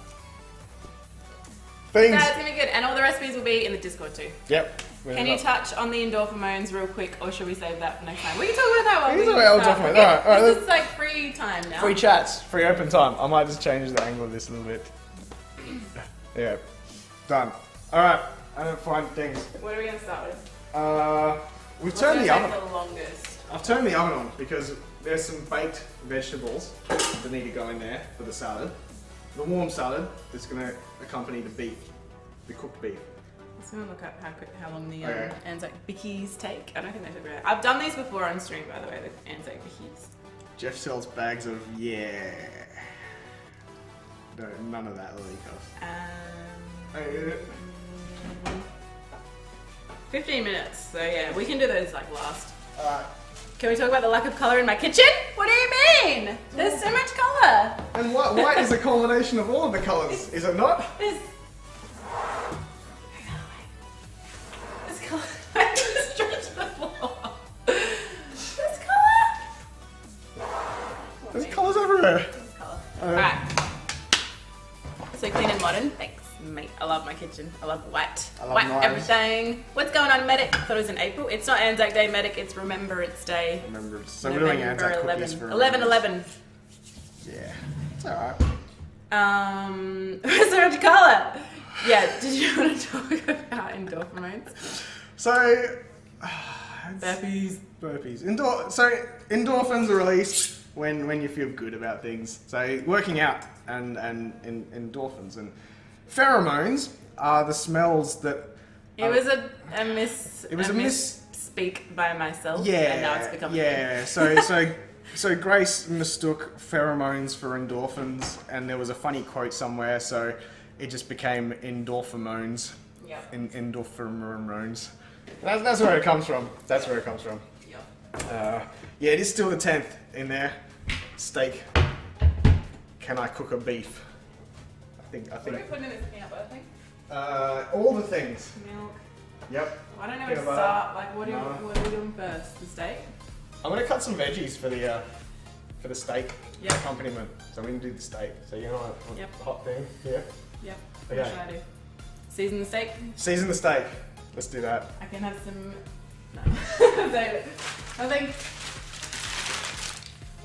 Things. That's going to be good. And all the recipes will be in the Discord too. Yep. Can you touch on the endorphins real quick, or should we save that for next time? We can talk about that while We we can talk about start. endorphins. All right. This is like free time now. Free chats, free open time. I might just change the angle of this a little bit. Yeah. Done. Alright, I don't find things. What are we going to start with? We've turned the oven. The longest. I've turned the oven on because there's some baked vegetables that need to go in there for the salad. The warm salad that's going to accompany the beef, the cooked beef. I'm just going to look up how long the Okay. Anzac bickies take. I don't think they took very. I've done these before on stream, by the way, the Anzac bickies. Jeff sells bags of No, none of that really costs. 15 minutes. So yeah, we can do those like last. Alright. Can we talk about the lack of colour in my kitchen? What do you mean? There's so much colour. And white is a culmination of all of the colours, is it not? There's colour. I just stretched the floor. There's colour. There's colours everywhere. There's colour. Alright. So clean and modern. Thanks, mate. I love my kitchen. I love white. I love white knives. everything. What's going on, Medic? I thought it was in April. It's not Anzac Day, Medic. It's Remembrance Day. Remember, so we're doing Anzac cookies for 11/11. Yeah, it's alright. There's so much colour. Yeah, did you want to talk about endorphins? So, Burpees. So endorphins are released when you feel good about things. So working out and endorphins and pheromones are the smells that. It was a misspeak by myself. Yeah, And now it's become a thing. So Grace mistook pheromones for endorphins, and there was a funny quote somewhere, so it just became endorphimones. Yeah. Endorphimones. That's where it comes from. That's where it comes from. Yeah. Yeah, it is still the 10th in there. Steak. Can I cook a beef? I think. What are we putting in this peanut butter thing? All the things. Milk. Yep. I don't know where to start. Like, what are we doing first? The steak? I'm gonna cut some veggies for the steak Yep. accompaniment. So we can do the steak. So you know what? Yep. Hot thing. Yeah. Yep. Okay. What should I do? Season the steak? Season the steak. Let's do that. I can have some. No. I think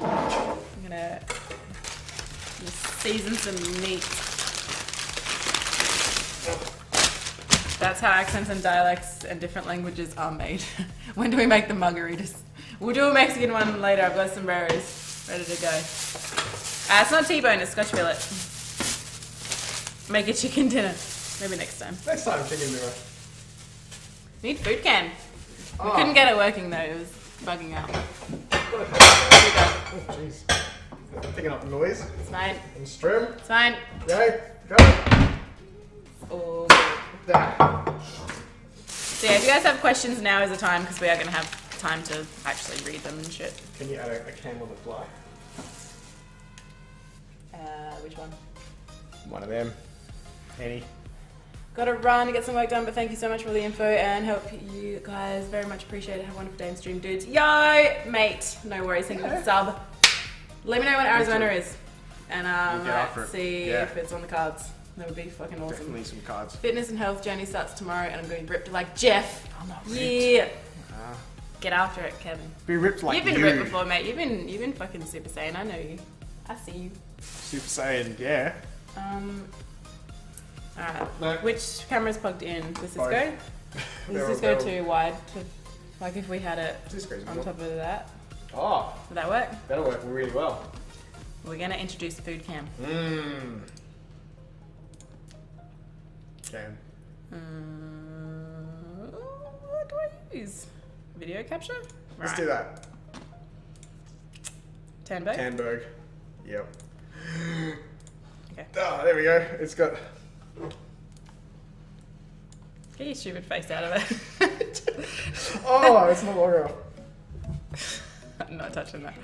I'm gonna season some meat. That's how accents and dialects and different languages are made. When do we make the margaritas? We'll do a Mexican one later. I've got sombreros ready to go. It's not T-bone, it's Scotch fillet. Make a chicken dinner. Maybe next time. Next time, chicken dinner. Need food can. We Oh. couldn't get it working though, it was bugging out. Oh, jeez. Picking up noise. It's fine. And strum. It's fine. Okay, go. Oh. There. So yeah, if you guys have questions, now is the time because we are going to have time to actually read them and shit. Can you add a cam on the fly? Which one? One of them. Any. Gotta run to get some work done, but thank you so much for all the info and help you guys. Very much appreciate it. Have a wonderful day in stream, dudes. Yo, mate. No worries. Thank you for the sub. Let me know when Arizona is. And We'll get after it. see Yeah. if it's on the cards. That would be fucking awesome. Definitely some cards. Fitness and health journey starts tomorrow and I'm going ripped like Jeff. I'm not ripped. Yeah. Ah. Get after it, Kevin. Be ripped like You've been you. ripped before, mate. You've been fucking Super Saiyan. I know you. I see you. Super Saiyan, yeah. Alright. No. Which camera's plugged in? Does this Both. go? They're Does this all- go they're too wide? Like if we had it This goes on well. top of that, Oh, would that work? that'll work really well. We're gonna introduce the food cam. Mmm. Cam. What do I use? Video capture? Let's do that. Tanberg? Tanberg. Yep. Okay. Oh, there we go. It's got. Get your stupid face out of it. Oh, it's no longer. I'm not touching that.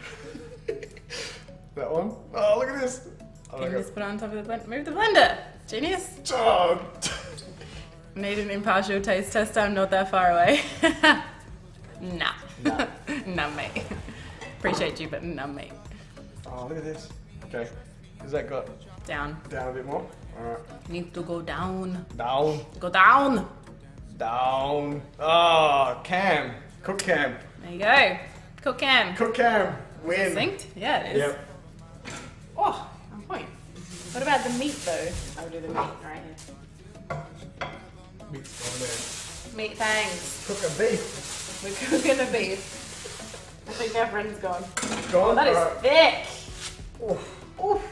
That one. Oh, look at this. Oh You my can god. just put it on top of the blender. Move the blender. Genius. Oh. Need an impartial taste test. I'm not that far away. Nah. Nah. Nah, mate. Appreciate you, but nah, mate. Oh, look at this. Okay. Has that got Down. down a bit more? Alright. Need to go down. Down. Go down. Down. Oh, Cam. Cook Cam. There you go. Cook cam. Cook Cam. Is Win. it synced? Yeah, it is. Yep. Oh, on point. What about the meat though? I'll do the meat right here. Meat's Meat fangs. on there. Cook a beef. We're cooking the beef. I think our friend's gone. Gone. Oh, that is Alright. thick. Oof. Oof.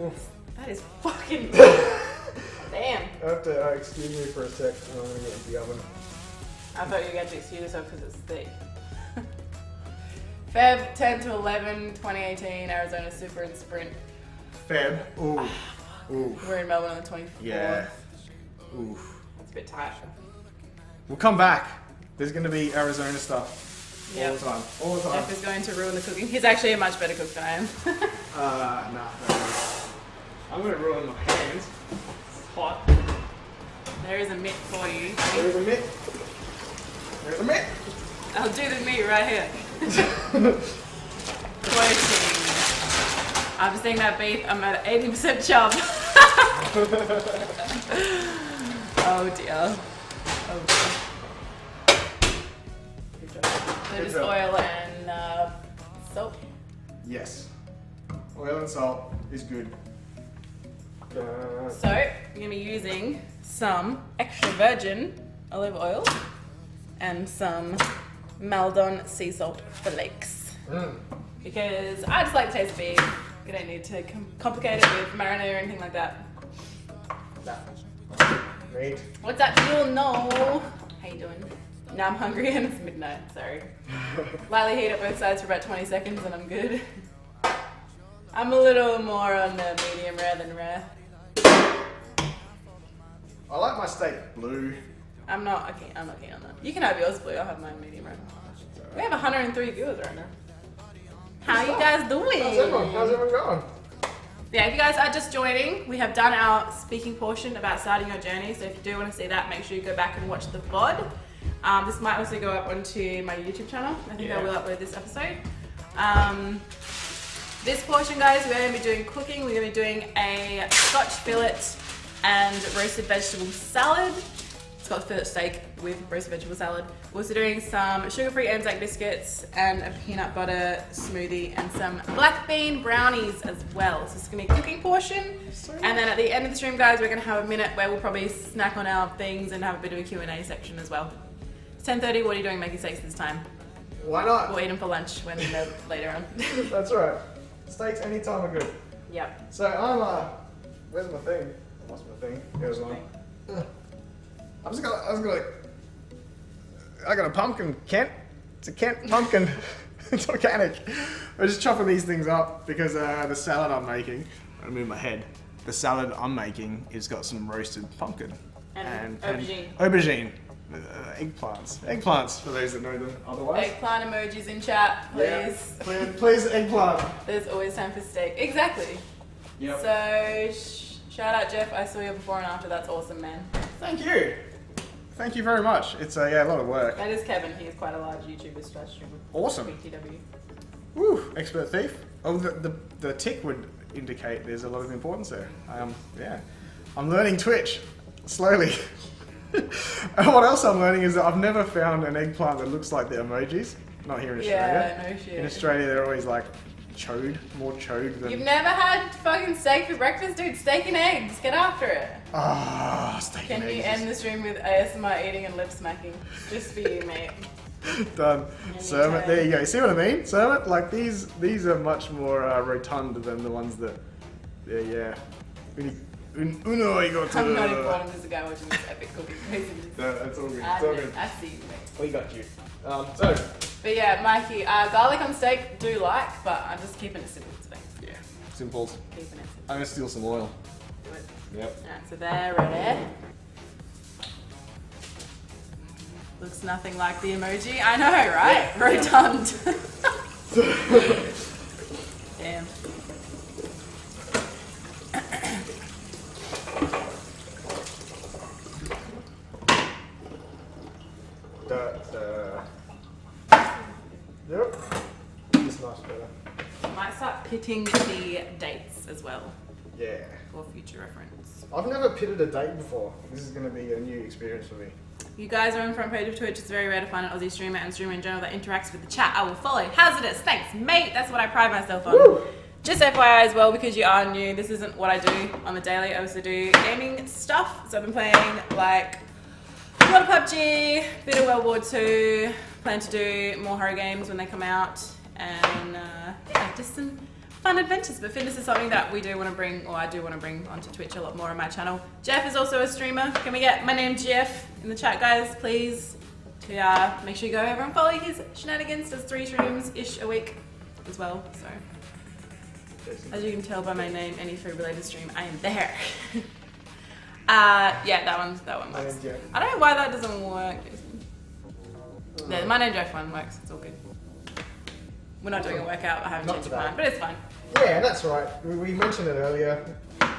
Oof. That is fucking damn. I have to excuse me for a sec. I'm gonna get into the oven. I thought you had to excuse yourself because it's thick. Feb 10 to 11, 2018, Arizona Super and Sprint. Feb. Ooh. Ooh. We're in Melbourne on the 24th. Yeah. Oof. It's a bit tight. We'll come back. There's gonna be Arizona stuff. All Yep. the time. All the time. Jeff is going to ruin the cooking. He's actually a much better cook than I am. Nah. I'm gonna ruin my hands. It's hot. There is a mitt for you. There's a mitt. There's a mitt. I'll do the meat right here. Protein. I'm seeing that beef. I'm at 80% chub. Oh dear. Oh dear. Good job. So Good just job. oil and salt. Yes. Oil and salt is good. So you're gonna be using some extra virgin olive oil and some Maldon sea salt flakes. Because I just like the taste of beef. You don't need to complicate it with marinade or anything like that. Great. What's up, you'll know? How you doing? Now I'm hungry and it's midnight, sorry. Lightly heat up both sides for about 20 seconds and I'm good. I'm a little more on the medium rare than rare. I like my steak blue. I'm not keen on that. You can have yours blue, I'll have mine medium rare. We have 103 viewers right now. How you guys doing? How's everyone going? Yeah, if you guys are just joining, we have done our speaking portion about starting your journey. So if you do want to see that, make sure you go back and watch the VOD. This might also go up onto my YouTube channel. I think I will upload this episode. This portion, guys, we're going to be doing cooking. We're going to be doing a Scotch fillet and roasted vegetable salad. Scotch fillet steak with roasted vegetable salad. We're also doing some sugar-free Anzac biscuits and a peanut butter smoothie and some black bean brownies as well. So it's going to be a cooking portion. And then at the end of the stream, guys, we're going to have a minute where we'll probably snack on our things and have a bit of a Q&A section as well. It's 10:30. What are you doing making steaks this time? Why not? We'll eat them for lunch when they're later on. That's right. Steaks any time are good. Yep. So I'm where's my thing? I lost my thing. It was on. I got a pumpkin, Kent. It's a Kent pumpkin. It's organic. I'm just chopping these things up because the salad I'm making, I move my head. The salad I'm making has got some roasted pumpkin And aubergine. Aubergine. Eggplants. Eggplants for those that know them otherwise. Eggplant emojis in chat, please. Yeah. Please eggplant. There's always time for steak. Exactly. Yep. So, shout out Jeff. I saw you before and after. That's awesome, man. Thank you. Thank you very much. It's a lot of work. That is Kevin. He's quite a large YouTuber / streamer. Awesome. BTW. Woo, expert thief. Oh, the tick would indicate there's a lot of importance there. Yeah. I'm learning Twitch slowly. And what else I'm learning is that I've never found an eggplant that looks like the emojis. Not here in Australia. Yeah, no shit. In Australia, they're always like more chode than. You've never had fucking steak for breakfast, dude? Steak and eggs. Get after it. Steak Can and you eggs. end the stream with ASMR eating and lip smacking? Just for you, mate. Done. Anytime. Sermon. There you go. See what I mean? Sermon. Like these are much more rotund than the ones that. Yeah. Uno, I got to. I'm not important as a guy watching this epic cooking craziness. No, that's all good. It's all good. I see you, mate. We got you. But yeah, Mikey, garlic on steak do like, but I'm just keeping it simple today. Yeah, simples. Keeping it simple. I'm gonna steal some oil. Do it. Yep. Alright, so they're ready. Looks nothing like the emoji. I know, right? Rotund. Damn. Yep. It's much better. Might start pitting the dates as well Yeah. for future reference. I've never pitted a date before. This is gonna be a new experience for me. You guys are on the front page of Twitch. It's very rare to find an Aussie streamer and streamer in general that interacts with the chat. I will follow. Hazardous. Thanks, mate. That's what I pride myself on. Woo! Just FYI as well, because you are new, this isn't what I do on the daily. I also do gaming stuff. So I've been playing like a lot of PUBG, bit of World War II. Plan to do more horror games when they come out. And yeah, just some fun adventures. But fitness is something that we do want to bring, or I do want to bring onto Twitch a lot more on my channel. Jeff is also a streamer. Can we get my name Jeff in the chat, guys, please? To make sure you go over and follow his shenanigans. Does 3 streams-ish a week as well. So as you can tell by my name, any food related stream, I am there. Yeah, that one works. I don't know why that doesn't work. Yeah, my name Jeff one works. It's all good. We're not doing a workout. I haven't changed my mind, but it's fine. Yeah, that's right. We mentioned it earlier.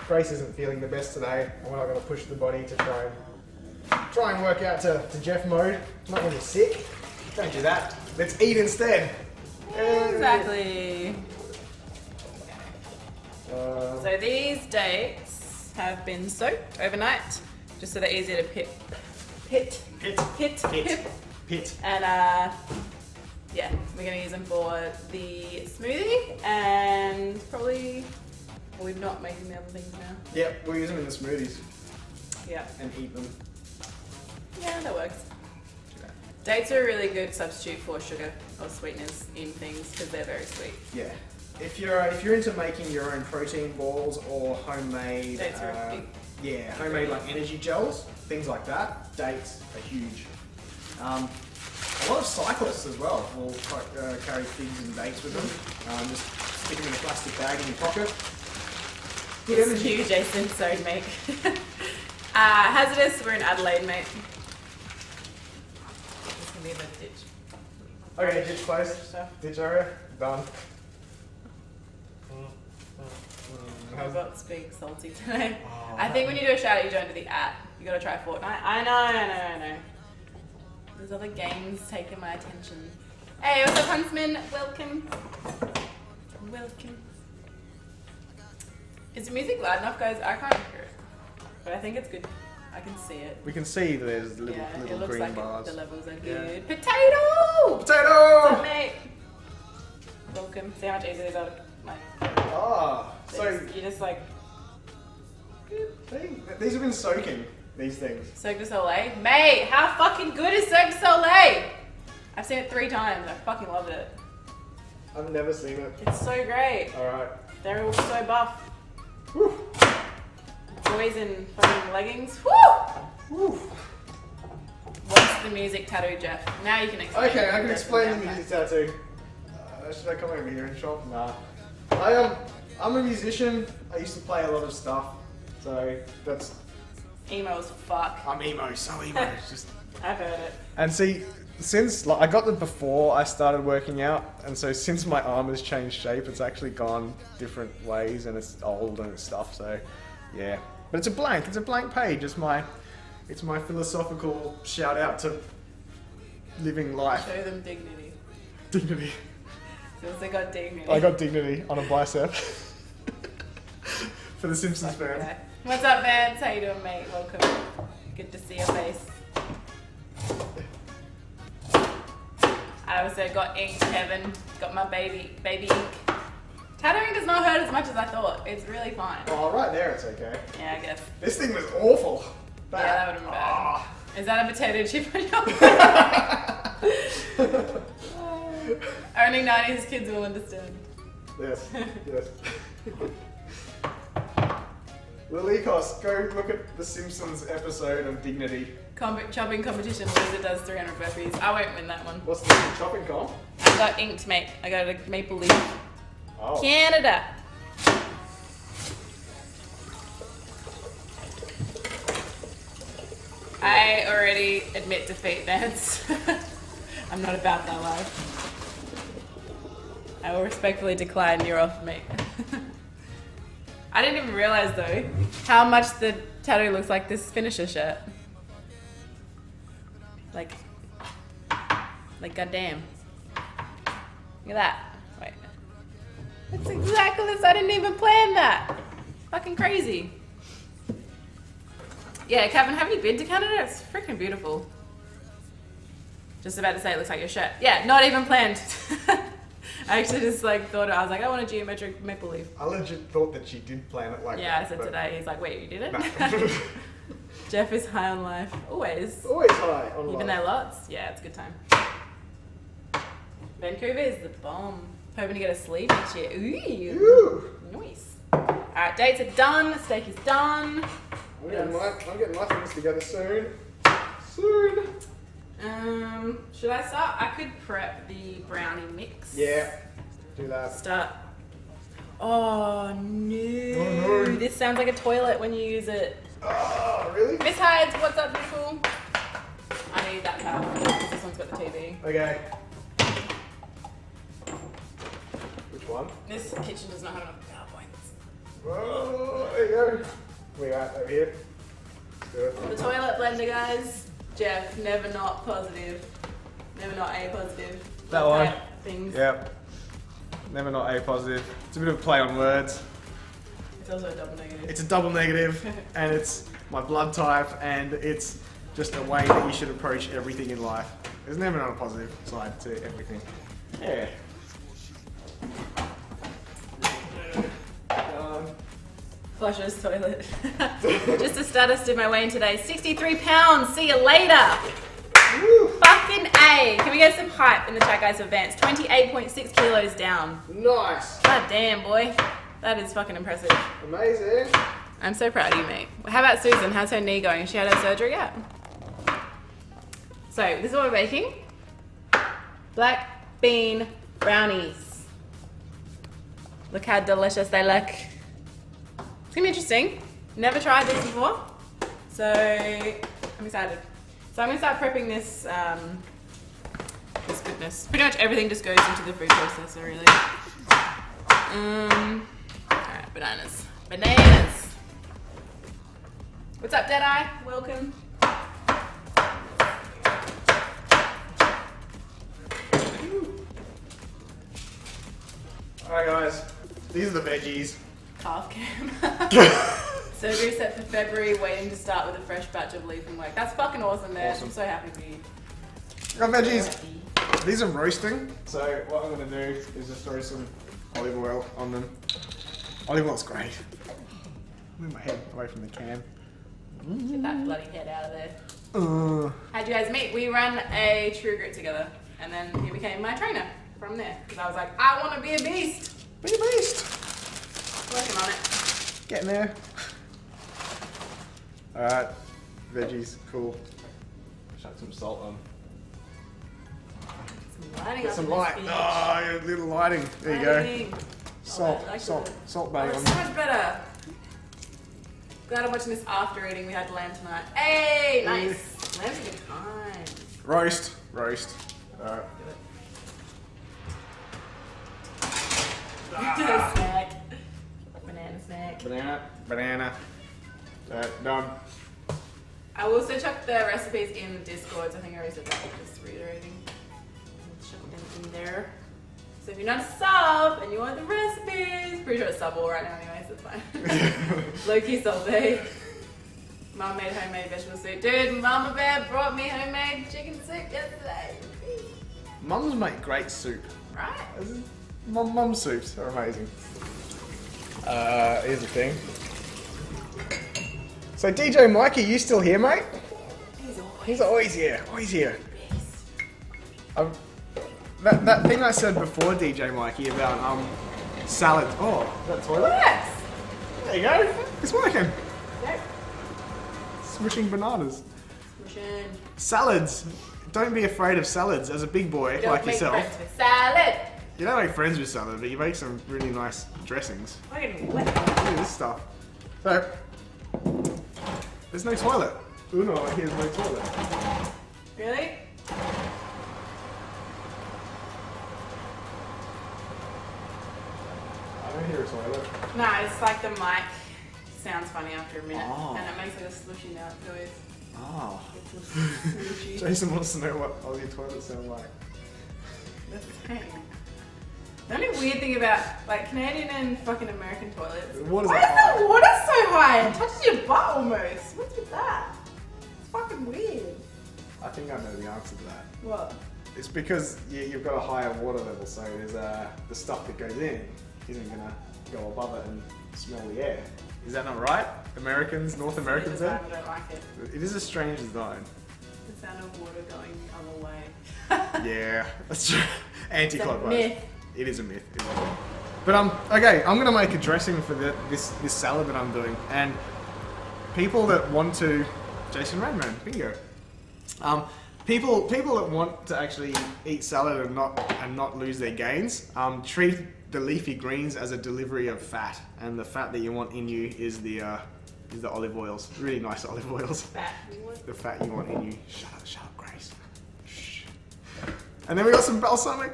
Grace isn't feeling the best today, and we're not going to push the body to try and work out to Jeff mode. Not when you're sick. Don't do that. Let's eat instead. Exactly. Uh, So these dates have been soaked overnight, just so they're easier to pit. And yeah, we're gonna use them for the smoothie and probably, well, we're not making the other things now. Yep, we'll use them in the smoothies Yeah, and eat them. yeah, that works. Dates are a really good substitute for sugar or sweeteners in things because they're very sweet. Yeah. If you're into making your own protein balls or homemade, Dates are big. homemade like energy gels, things like that, dates are huge. A lot of cyclists as well will carry figs and dates with them. Just stick them in a plastic bag in your pocket. Good It's energy. you, Jason. Sorry, mate. Hazardous. We're in Adelaide, mate. This can be the ditch. Okay, ditch place. Stuff. Ditch area. Done. Robot's being salty today. Oh, I think when you do a shout out, you don't do the @ You gotta try Fortnite. I know. There's other games taking my attention. Hey, what's up, Huntsman? Welcome. Is the music loud enough, guys? I can't hear it. But I think it's good. I can see it. We can see there's little It looks green like bars. the levels are Yeah. good. Potato! Potato! What's up, mate? Welcome. See how much easier it is out of my... Ah, so you just like... these have been soaking, these things. Cirque du Soleil? Mate, how fucking good is Cirque du Soleil? I've seen it 3 times. I fucking loved it. I've never seen it. It's so great. Alright. They're all so buff. Woo. Boys in fucking leggings. Woo! Woo. What's the music tattoo, Jeff? Now you can explain. Okay, I can That's explain the down music tattoo. Should I come over here and shop? Nah. I'm a musician. I used to play a lot of stuff. So that's... Emo as fuck. I'm emo, so emo. It's just... I've heard it. And see, since I got them before I started working out, and so since my arm has changed shape, it's actually gone different ways, and it's old and it's stuff. So, yeah. But it's a blank page. It's my philosophical shout out to living life. Show them dignity. Dignity. Since they got dignity. I got dignity on a bicep. For the Simpsons Fucking fans. guy. What's up, Vance? How you doing, mate? Welcome. Good to see your face. I also got ink, Kevin. Got my baby ink. Tattooing does not hurt as much as I thought. It's really fine. Oh, right there it's okay. Yeah, I guess. This thing was awful. Yeah, that would have been bad. Ah. Is that a potato chip on your Only 90s kids will understand. Yes, yes. Lilikos, go look at the Simpsons episode of Dignity. Chopping competition, Loser does 300 burpees. I won't win that one. What's the chopping comp? I got inked, mate. I got a Maple Leaf. Oh. Canada. I already admit defeat, Vance. I'm not about that life. I will respectfully decline your offer, mate. I didn't even realize though how much the tattoo looks like this finisher shirt. Like goddamn. Look at that. Wait. That's exactly this. I didn't even plan that. Fucking crazy. Yeah, Kevin, have you been to Canada? It's freaking beautiful. Just about to say it looks like your shirt. Yeah, not even planned. I actually just thought I was like, I want a geometric maple leaf. I legit thought that she did plan it like that. Yeah, I said today. He's like, wait, you did it? No. Jeff is high on life. Always. Always high on Even life. though lots. Yeah, it's a good time. Vancouver is the bomb. Hoping to get a sleep next year. Ooh. Ooh. Nice. Alright, dates are done. Steak is done. I'm getting my things together soon. Soon. Should I start? I could prep the brownie mix. Yeah. Do that. Start. Oh no. Oh, no. This sounds like a toilet when you use it. Oh, really? Miss Hydes, what's up, beautiful? I need that power because this one's got the TV. Okay. Which one? This kitchen does not have enough PowerPoints. Oh, there you go. We are over here. Let's do it. The toilet blender, guys. Jeff, never not positive. Never not A positive. That one. Type Things. Yep. Never not A positive. It's a bit of a play on words. It's also a double negative. It's a double negative, and it's my blood type, and it's just a way that you should approach everything in life. There's never not a positive side to everything. Yeah. Flusher's toilet. Just a status, did my weigh in today. 63 pounds. See you later. Woo. Fucking A. Can we get some hype in the chat, guys, for Vance? 28.6 kilos down. Nice. God damn, boy. That is fucking impressive. Amazing. I'm so proud of you, mate. How about Susan? How's her knee going? Has she had her surgery yet? So, this is what we're making. Black bean brownies. Look how delicious they look. It's gonna be interesting. Never tried this before. So, I'm excited. So I'm gonna start prepping this, this goodness. Pretty much everything just goes into the food processor, really. Alright, Bananas. Bananas! What's up, Deadeye? Welcome. Alright guys, these are the veggies. Calf cam. Surgery set for February, waiting to start with a fresh batch of leaf and work. That's fucking awesome, man. Awesome. I'm so happy for you. Got veggies. These are roasting, so what I'm going to do is just throw some olive oil on them. Olive oil's great. Move my head away from the can. Get that bloody head out of there. How'd you guys meet? We ran a True Grit together, and then he became my trainer from there. Because I was like, I want to be a beast. Be a beast. Working on it. Getting there. Alright, veggies, cool. Chuck some salt on. Some lighting Get up some in this light. bitch. Oh, yeah, little lighting. There you go. Lighting. Salt, I like salt, it. salt Oh, bang it's on. so much better. Glad I'm watching this after eating. We had lamb tonight. Hey, nice. Lamb's a good time. Roast, roast. Alright. Snack. Banana snack. Banana, banana. Done. I will also chuck the recipes in the Discord. So I think I already said that. Just reiterating. Chuck them in there. So if you're not a sub and you want the recipes, pretty sure it's subbable right now anyway, so it's fine. Low-key salty. Mum made homemade vegetable soup. Dude, Mama Bear brought me homemade chicken soup yesterday. Mums make great soup. Right? Mum soups are amazing. Here's the thing. So DJ Mikey, you still here, mate? He's always here. Always here. That thing I said before, DJ Mikey, about salad. Oh, is that toilet? Yes! There you go. It's working. Yep. Smishing bananas. Smishing. Salads. Don't be afraid of salads. As a big boy Don't like make yourself, friends with salad. you don't make friends with salad, but you make some really nice dressings. Fucking wet. Look at this stuff. So, there's no toilet. Uno, here's no toilet. Really? I don't hear a toilet. No, it's like the mic sounds funny after a minute. Oh. And it makes like a slushy noise. Oh. It's a slushy. Jason wants to know what Aussie toilets sound like. That's insane. The only weird thing about like Canadian and fucking American toilets. What is Why that? is the water so high? It touches your butt almost. What's with that? It's fucking weird. I think I know the answer to that. What? It's because you've got a higher water level, so there's the stuff that goes in isn't gonna go above it and smell the air. Is that not right? Americans, North Americans I there? don't like it. It is a strange design. The sound of water going the other way. Yeah, that's true. Anti-clockwise. myth. It is a myth. It is a myth. But okay, I'm gonna make a dressing for this salad that I'm doing, and people that want to, Jason Redman, bingo. People that want to actually eat salad and not lose their gains, treat the leafy greens as a delivery of fat, and the fat that you want in you is the olive oils, really nice olive oils. Fat. The fat you want in you. Shut up, Grace. Shh. And then we got some balsamic.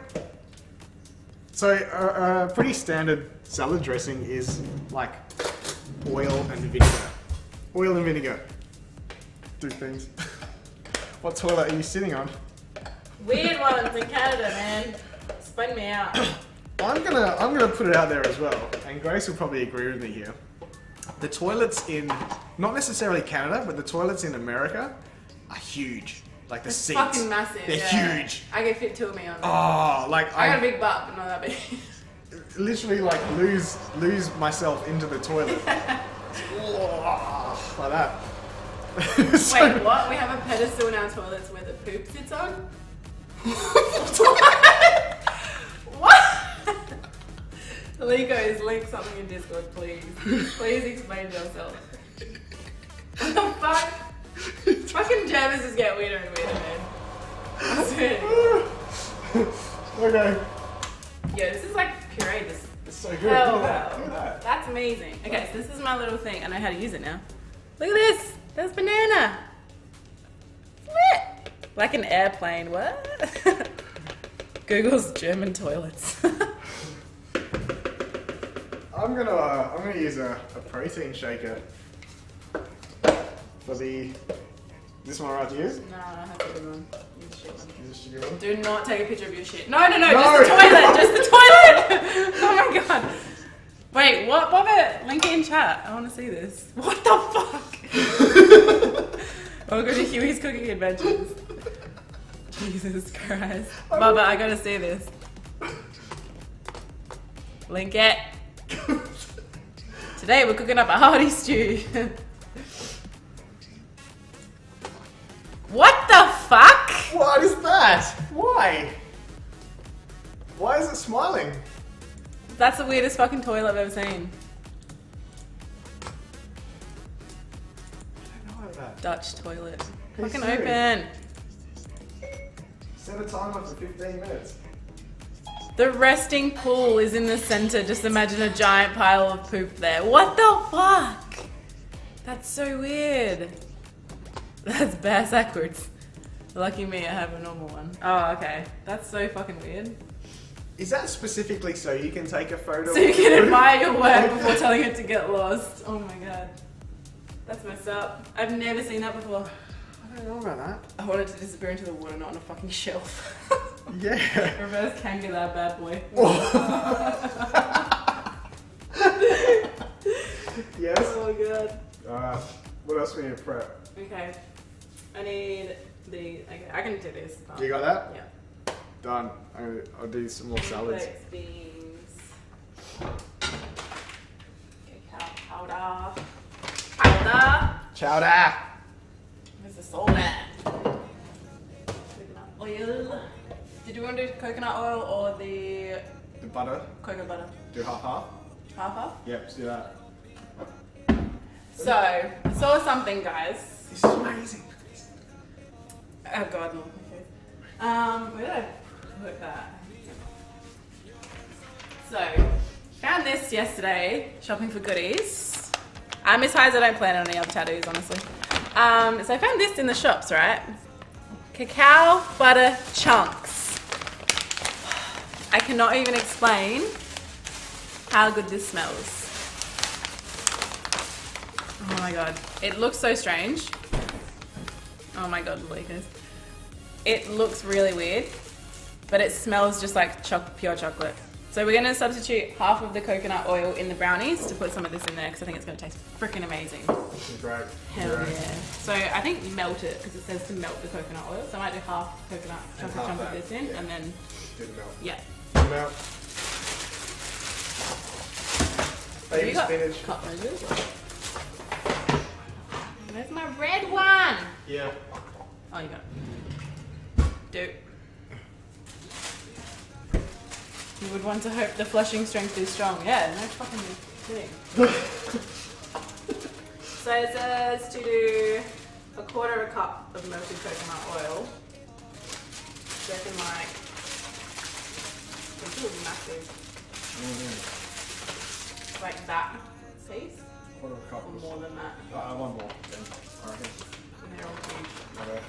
So a pretty standard salad dressing is like oil and vinegar. Oil and vinegar. Two things. What toilet are you sitting on? Weird ones in Canada, man. Spun me out. I'm gonna put it out there as well, and Grace will probably agree with me here. The toilets in, not necessarily Canada, but the toilets in America are huge. Like the It's seats. fucking massive. They're yeah. huge. I could fit two of me on there. Oh, like I got a big butt, but not that big. literally like lose myself into the toilet. Like that. So- Wait, what? We have a pedestal in our toilets where the poop sits on? What? Legos, link something in Discord, please. Please explain yourself. What the fuck? Fucking jammers just get weirder and weirder, man. I swear. Okay. Yeah, this is like puree. This. It's so good. Oh, Look at that. wow. Look at that. That's amazing. Okay, so this is my little thing. I know how to use it now. Look at this. There's banana. What? Like an airplane. What? Google's German toilets. I'm gonna use a protein shaker for the. This one right to use? No, I have to do one. Use the shit one. Use the sugar one? Do not take a picture of your shit. No, just the toilet, just the toilet. Oh my god. Wait, what? Bob it. Link it in chat. I want to see this. What the fuck? Welcome to Huey's Cooking Adventures. Jesus Christ. Bubba, I gotta see this. Link it. Today we're cooking up a hearty stew. What the fuck? What is that? Why? Why is it smiling? That's the weirdest fucking toilet I've ever seen. I don't know about that. Dutch toilet. Are you Fucking serious? open. Set a timer for 15 minutes. The resting pool is in the center. Just imagine a giant pile of poop there. What the fuck? That's so weird. That's bass backwards. Lucky me, I have a normal one. Oh, okay. That's so fucking weird. Is that specifically so you can take a photo? So you can admire your work before telling it to get lost. Oh my god. That's messed up. I've never seen that before. I don't know about that. I want it to disappear into the water, not on a fucking shelf. Yeah. Reverse kangaroo that bad boy. Yes. Oh god. What else we need to prep? Okay. I need the. Okay, I can do this. You got that? Yeah. Done. I'll do some more salads. Complex beans. Cacao powder. Powder. Chowder. Where's the salt at? Coconut oil. Did you want to do coconut oil or the The butter. coconut butter? Do half. Half. Yep, let's do that. So, I saw something, guys. This is amazing. Oh god, no. Okay. Where did I put that? So, found this yesterday, shopping for goodies. Miss Heiser, I don't plan on any other tattoos, honestly. So I found this in the shops, right? Cacao butter chunks. I cannot even explain how good this smells. Oh my god. It looks so strange. Oh my god, Lucas. It looks really weird, but it smells just like pure chocolate. So we're going to substitute half of the coconut oil in the brownies to put some of this in there because I think it's going to taste freaking amazing. This is great. Hell yeah. So I think melt it because it says to melt the coconut oil. So I might do half coconut chocolate chunk of this in and then, Do the melt. yeah. Do the melt. Have Baby you got spinach. cup measures? Where's my red one? Yeah. Oh, you got it. Do. You would want to hope the flushing strength is strong. Yeah, no fucking kidding. So it says to do 1/4 cup of melted coconut oil. So I can like, this is massive. Like that, see? 1/4 cup. Or more than that. One more. Then. I reckon. And they're all huge. Okay.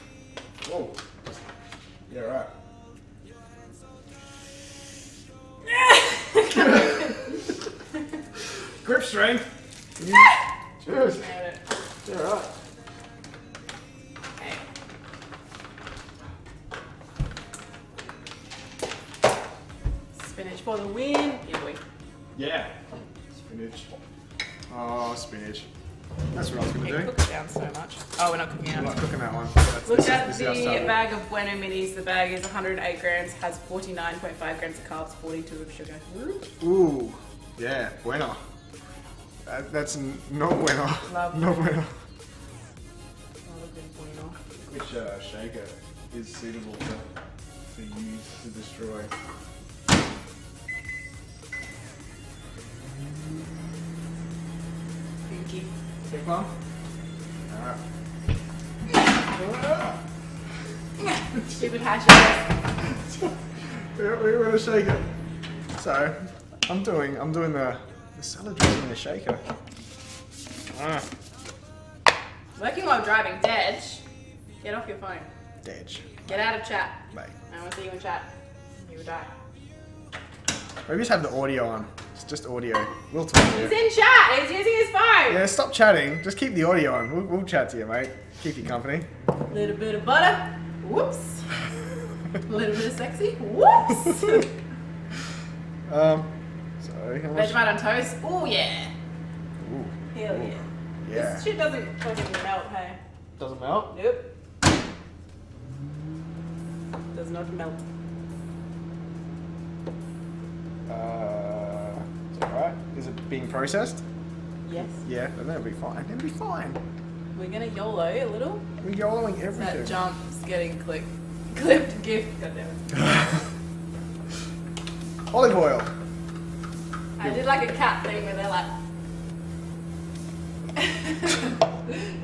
Whoa. Yeah, right. Grip strength. Cheers. Nailed it. Yeah, right. Okay. Spinach for the win. Yeah, boy. Yeah. Spinach. Oh, spinach. That's what I was going It to do. cooks down so much. Oh, we're not cooking I'm out. not cooking that one. That's, Look at this the is our salad. bag of Bueno Minis. The bag is 108 grams, has 49.5 grams of carbs, 42 of sugar. Ooh. Yeah, bueno. That's no bueno. Love. No bueno. Oh, look at Bueno. Which shaker is suitable for use to destroy? Pinky. Take one. Alright. Stupid hashes. We're gonna shake it. So, I'm doing the salad dressing in a shaker. Ah, Working while driving. Dej, get off your phone. Dej. Get out of chat. Mate. I want to see you in chat. You would die. Maybe just have the audio on. It's just audio. We'll talk to He's you. in chat. He's using his phone. Yeah, stop chatting. Just keep the audio on. We'll chat to you, mate. Keep you company. Little bit of butter. Whoops. A little bit of sexy. Whoops. Sorry. How much? Vegemite on toast. Oh yeah. Ooh. Hell Ooh. yeah. Yeah. This shit doesn't fucking melt, hey. Doesn't melt? Nope. Does not melt. Is that right? Is it being processed? Yes. Yeah, then that'll be fine. It'll be fine. We're gonna YOLO a little. We're YOLOing everything. That jump's getting clipped gift. God damn it. Olive oil. I did like a cat thing where they're like.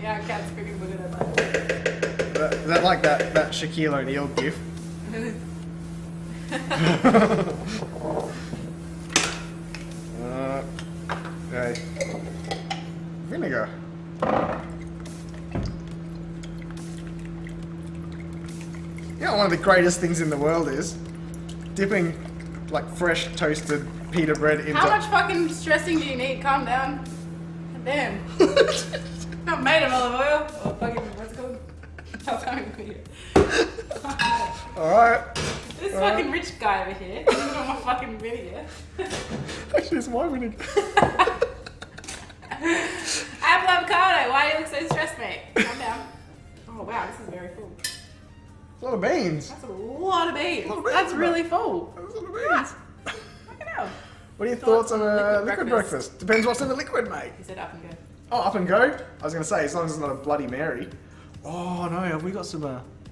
Yeah, cat's freaking good at that. Is that like that Shaquille O'Neal gif? Okay. Vinegar. You know, one of the greatest things in the world is dipping like fresh toasted pita bread into. How much fucking stressing do you need? Calm down. God damn. Not made of olive oil. Or fucking, what's it called? Balsamic vinegar. Alright. This fucking rich guy over here. He's on my fucking vinegar. Actually, it's my vinegar. Apple avocado. Why do you look so stressed, mate? Calm down. Oh wow, this is very full. A lot of beans. That's a lot of beans. A lot of beans, That's mate. really full. That's a lot of beans. Fucking hell. What are your thoughts on a liquid liquid breakfast? breakfast? Depends what's in the liquid, mate. He said up and go. Oh, up and go. I was gonna say, as long as it's not a Bloody Mary. Oh no, have we got some?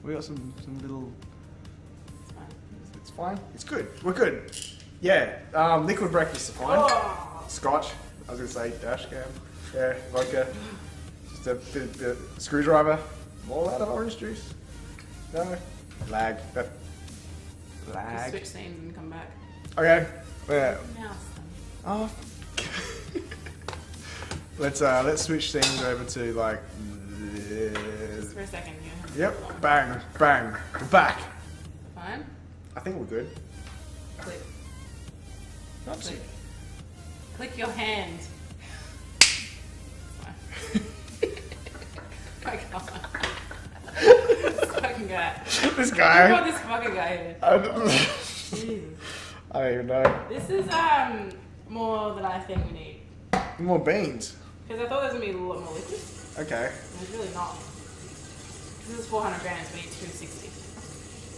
We got some little. It's fine. It's fine. It's good. We're good. Yeah. Liquid breakfast is fine. Oh. Scotch. I was gonna say dash cam. Yeah. Vodka. Just a bit screwdriver. All out of orange juice. No. Lag. Just Lag. switch scenes and come back. Okay. Yeah. Mouse. Oh. Let's switch things over to like. Just for a second, yeah. Yep. Bang. Bang. We're back. Fine. I think we're good. Click. Oops. Click. Click your hand. Fine. My God. This fucking guy. This Who guy. brought this fucking guy here? I don't Jesus. even know. This is more than I think we need. More beans. Because I thought there was gonna be a lot more liquid. Okay. And it's really not. This is 400 grams, we need 260.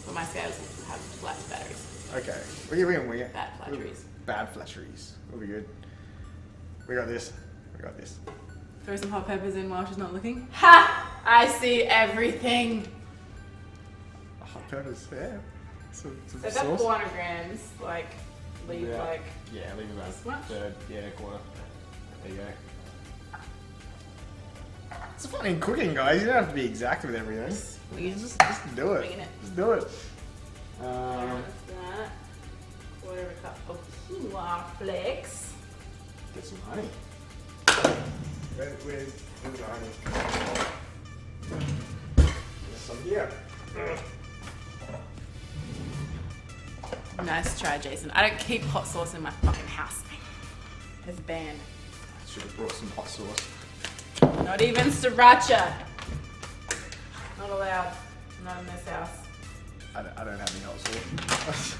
But my scales have flat batteries. Okay. We can wing it. Bad flatteries. Bad flatteries. We'll be good. We got this. We got this. Throw some hot peppers in while she's not looking. Ha! I see everything. Hot peppers. Yeah. Some So that's sauce. 400 grams. Like, leave Yeah. like. Yeah, leave about This much? third. Yeah, quarter. There you go. It's fun in cooking, guys. You don't have to be exact with everything. Wing it. Just do it. Winging it. Just do it. That's that. Quarter of a cup of quinoa flakes. Get some honey. Where's the honey? There's some here. Nice try, Jason. I don't keep hot sauce in my fucking house. It's banned. I should have brought some hot sauce. Not even sriracha. Not allowed. Not in this house. I don't have any hot sauce.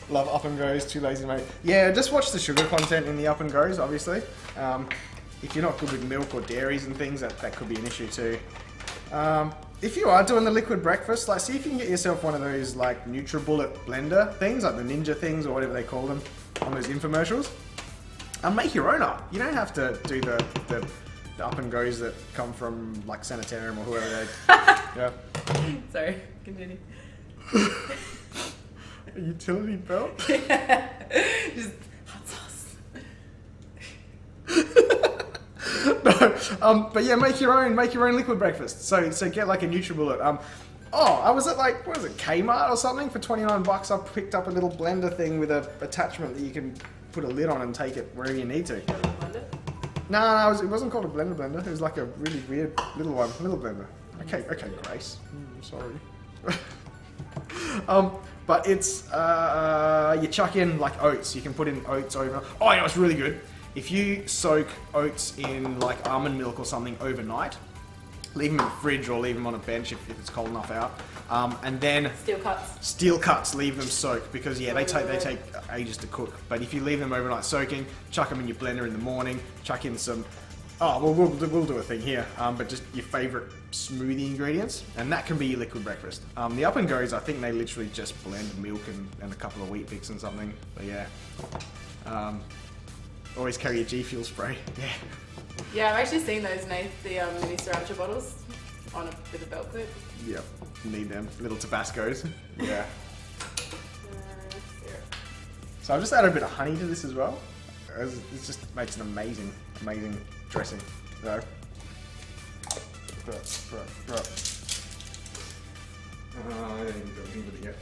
Love up and goes, too lazy to make. Yeah, just watch the sugar content in the up and goes, obviously. If you're not good with milk or dairies and things, that could be an issue too. If you are doing the liquid breakfast, like see if you can get yourself one of those like NutriBullet blender things, like the Ninja things or whatever they call them on those infomercials. Make your own up. You don't have to do the up and goes that come from like Sanitarium or whoever they. Yeah. Sorry, continue. A utility belt. Just hot sauce. No, but yeah, make your own liquid breakfast. So get like a NutriBullet. I was at like, what was it, Kmart or something for $29. I picked up a little blender thing with a attachment that you can put a lid on and take it wherever you need to. No, it wasn't called a blender. It was like a really weird little one, little blender. Okay, Grace. Sorry. But it's, you chuck in like oats. You can put in oats over. Oh, you know, it's really good. If you soak oats in like almond milk or something overnight, leave them in the fridge or leave them on a bench if it's cold enough out. And then steel cuts, leave them soaked because they take ages to cook. But if you leave them overnight soaking, chuck them in your blender in the morning, chuck in some. We'll do a thing here. But just your favourite smoothie ingredients, and that can be your liquid breakfast. The up and goes, I think they literally just blend milk and a couple of wheat bix and something. But yeah, always carry your G Fuel spray. Yeah. Yeah, I've actually seen those mini sriracha bottles on a bit of belt clip. Yep, need them little Tabascos. Yeah. So I've just added a bit of honey to this as well. It just makes an amazing dressing. So, I didn't even do anything with it yet.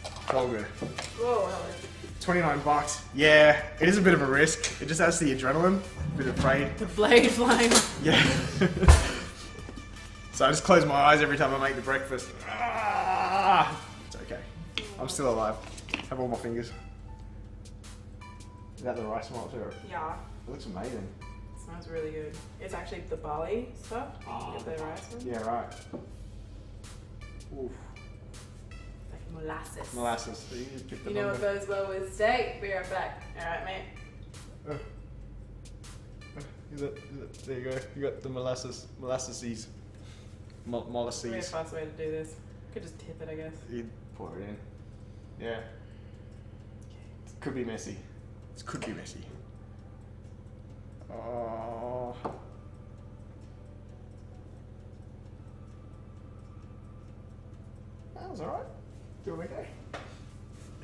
It's all good. Whoa, $29. Yeah, it is a bit of a risk. It just adds to the adrenaline. A bit afraid. the blade flying. Yeah. So I just close my eyes every time I make the breakfast. It's okay. I'm still alive. Have all my fingers. Is that the rice malt or? Yeah. It looks amazing. It smells really good. It's actually the barley stuff. Get the rice one. Yeah, right. Oof. Like molasses. Molasses. So you just pick You know what goes well with steak? Be right back. Alright, mate. There you go. You got the molasses. Molasses. Molasses. Maybe a fast way to do this. Could just tip it, I guess. You pour it in. Yeah. It could be messy. It could be messy. Oh. That was alright. Doing okay.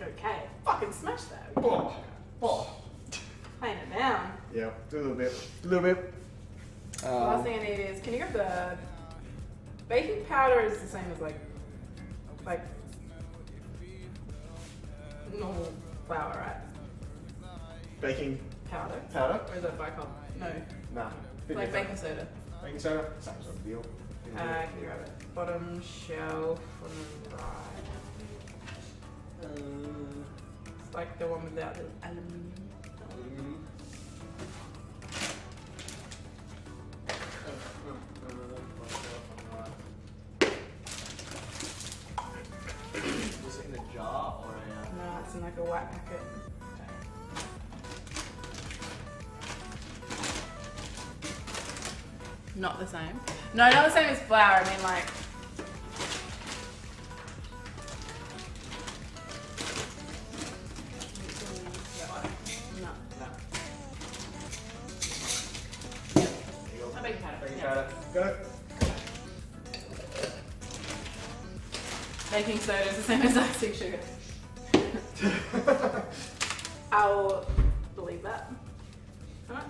Okay. Fucking smash that. Oh. Playing it down. Yeah, do a little bit. A little bit. The last thing I need is, can you grab the baking powder? Is the same as like normal flour, right? Baking Powder. powder? Or is that bicarbonate? No. Nah. Like baking soda. Baking soda? Same sort of deal. Can you grab it? Bottom shelf on the right. It's like the one without the aluminium. Was it in a jar or a... No, it's in like a white packet. Not the same. No, not the same as flour. I mean like. No. Not baking powder. Yeah. Got it? Baking soda is the same as icing sugar. I'll believe that. How much?